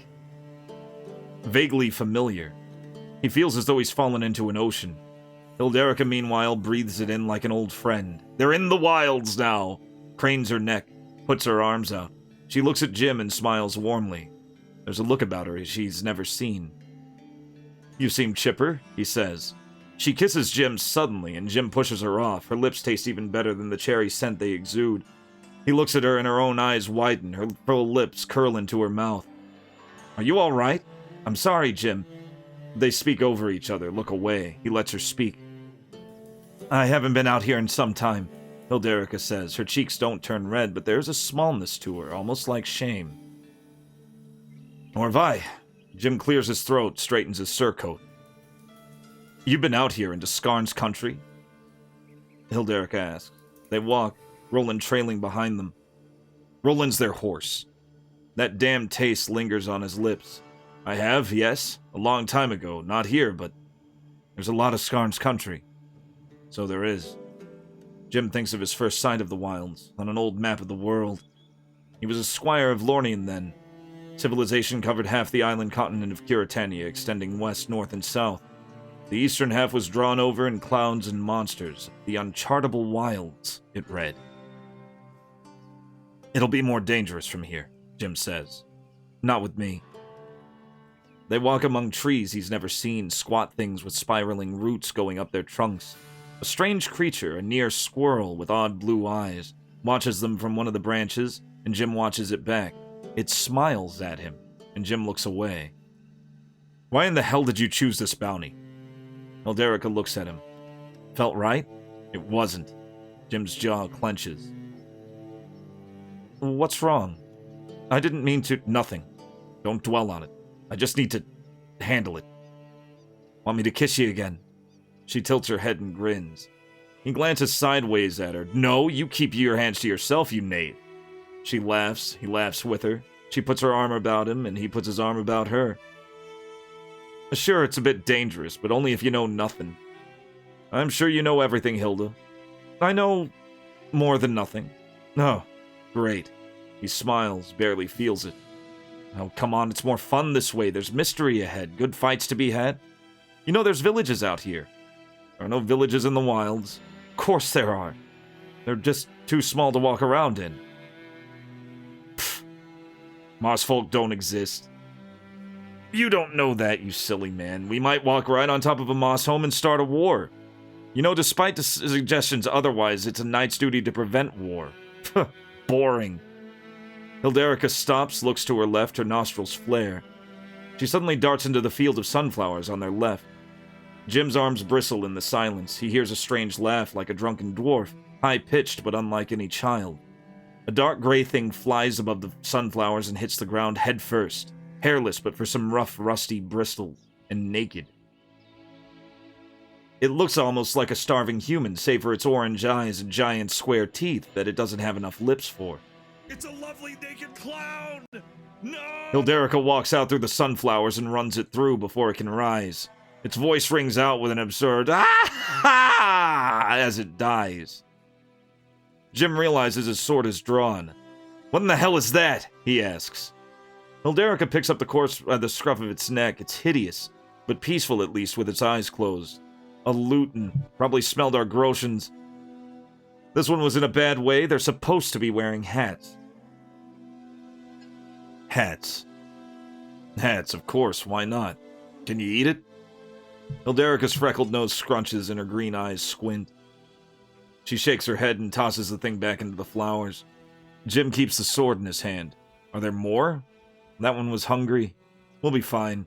Vaguely familiar. He feels as though he's fallen into an ocean. Hilderica, meanwhile, breathes it in like an old friend. They're in the wilds now! Cranes her neck, puts her arms out. She looks at Jim and smiles warmly. There's a look about her she's never seen. You seem chipper, he says. She kisses Jim suddenly, and Jim pushes her off. Her lips taste even better than the cherry scent they exude. He looks at her and her own eyes widen, her full lips curl into her mouth. Are you all right? I'm sorry, Jim. They speak over each other, look away. He lets her speak. I haven't been out here in some time, Hilderica says. Her cheeks don't turn red, but there's a smallness to her, almost like shame. Nor have I. Jim clears his throat, straightens his surcoat. You've been out here into Skarn's country? Hilderica asks. They walk, Roland trailing behind them. Roland's their horse. That damn taste lingers on his lips. I have, yes, a long time ago. Not here, but there's a lot of Skarn's country. So there is. Jim thinks of his first sight of the wilds, on an old map of the world. He was a squire of Lornian then. Civilization covered half the island continent of Curitania, extending west, north, and south. The eastern half was drawn over in clouds and monsters. The unchartable wilds, it read. It'll be more dangerous from here, Jim says. Not with me. They walk among trees he's never seen, squat things with spiraling roots going up their trunks. A strange creature, a near squirrel with odd blue eyes, watches them from one of the branches, and Jim watches it back. It smiles at him, and Jim looks away. Why in the hell did you choose this bounty? Hilderica looks at him. Felt right? It wasn't. Jim's jaw clenches. What's wrong? I didn't mean to... Nothing. Don't dwell on it. I just need to handle it. Want me to kiss you again? She tilts her head and grins. He glances sideways at her. No, you keep your hands to yourself, you knave. She laughs. He laughs with her. She puts her arm about him, and he puts his arm about her. Sure, it's a bit dangerous, but only if you know nothing. I'm sure you know everything, Hilda. I know more than nothing. Oh, great. He smiles, barely feels it. Oh, come on, it's more fun this way. There's mystery ahead, good fights to be had. You know there's villages out here. There are no villages in the wilds. Of course there are. They're just too small to walk around in. Pfft. Mossfolk don't exist. You don't know that, you silly man. We might walk right on top of a moss home and start a war. You know, despite the suggestions otherwise, it's a knight's duty to prevent war. Boring. Hilderica stops, looks to her left, her nostrils flare. She suddenly darts into the field of sunflowers on their left. Jim's arms bristle in the silence. He hears a strange laugh like a drunken dwarf, high-pitched but unlike any child. A dark gray thing flies above the sunflowers and hits the ground head first, hairless but for some rough, rusty bristles, and naked. It looks almost like a starving human, save for its orange eyes and giant square teeth that it doesn't have enough lips for. It's a lovely naked clown! No! Hilderica walks out through the sunflowers and runs it through before it can rise. Its voice rings out with an absurd "ah!" as it dies. Jim realizes his sword is drawn. "What in the hell is that?" he asks. Hilderica picks up the corpse by the scruff of its neck. It's hideous, but peaceful at least with its eyes closed. A lutin. Probably smelled our groshens. This one was in a bad way. They're supposed to be wearing hats. Hats. Hats, of course. Why not? Can you eat it? Hilderica's freckled nose scrunches and her green eyes squint. She shakes her head and tosses the thing back into the flowers. Jim keeps the sword in his hand. Are there more? That one was hungry. We'll be fine.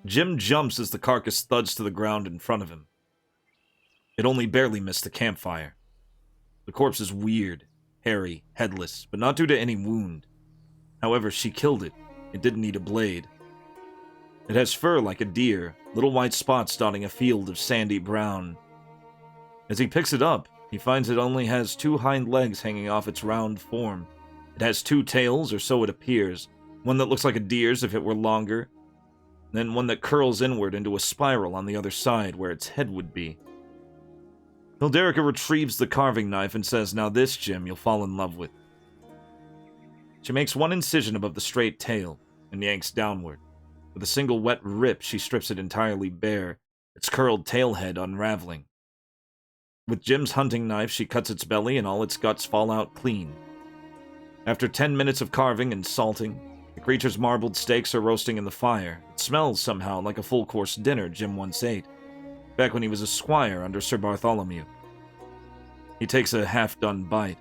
Jim jumps as the carcass thuds to the ground in front of him. It only barely missed the campfire. The corpse is weird, hairy, headless, but not due to any wound. However, she killed it. It didn't need a blade. It has fur like a deer, little white spots dotting a field of sandy brown. As he picks it up, he finds it only has 2 hind legs hanging off its round form. It has 2 tails, or so it appears, one that looks like a deer's if it were longer, then one that curls inward into a spiral on the other side where its head would be. Hilderica retrieves the carving knife and says, "Now this, Jim, you'll fall in love with." She makes one incision above the straight tail and yanks downward. With a single wet rip, she strips it entirely bare, its curled tail head unraveling. With Jim's hunting knife, she cuts its belly and all its guts fall out clean. After 10 minutes of carving and salting, the creature's marbled steaks are roasting in the fire. It smells somehow like a full-course dinner Jim once ate, back when he was a squire under Sir Bartholomew. He takes a half-done bite,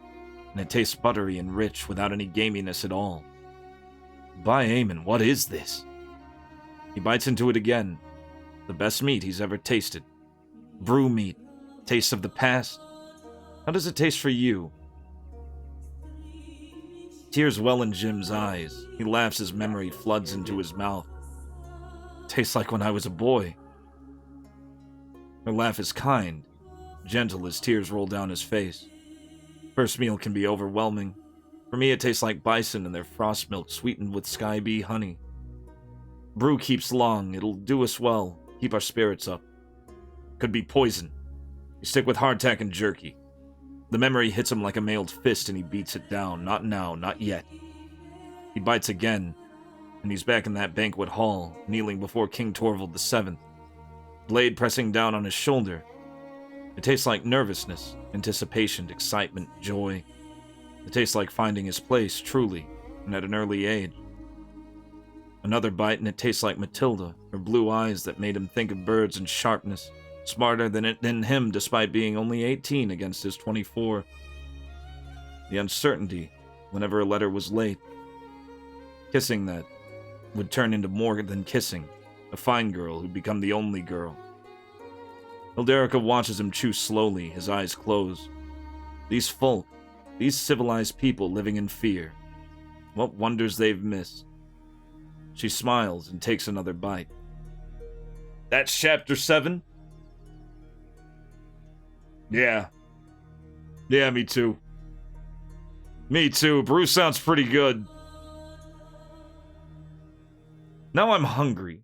and it tastes buttery and rich without any gaminess at all. By Aemon, what is this? He bites into it again. The best meat he's ever tasted. Brew meat. Taste of the past. How does it taste for you? Tears well in Jim's eyes. He laughs as memory floods into his mouth. Tastes like when I was a boy. Her laugh is kind, gentle as tears roll down his face. First meal can be overwhelming. For me, it tastes like bison and their frost milk sweetened with sky bee honey. Brew keeps long. It'll do us well. Keep our spirits up. Could be poison. You stick with hardtack and jerky. The memory hits him like a mailed fist and he beats it down. Not now, not yet. He bites again, and he's back in that banquet hall, kneeling before King Torvald VII. Blade pressing down on his shoulder. It tastes like nervousness, anticipation, excitement, joy. It tastes like finding his place, truly, and at an early age. Another bite and it tastes like Matilda, her blue eyes that made him think of birds and sharpness, smarter than him despite being only 18 against his 24. The uncertainty whenever a letter was late. Kissing that would turn into more than kissing, a fine girl who'd become the only girl. Hilderica watches him chew slowly, his eyes closed. These folk, these civilized people living in fear. What wonders they've missed. She smiles and takes another bite. That's chapter 7? Yeah. Yeah, me too. Me too. Brew sounds pretty good. Now I'm hungry.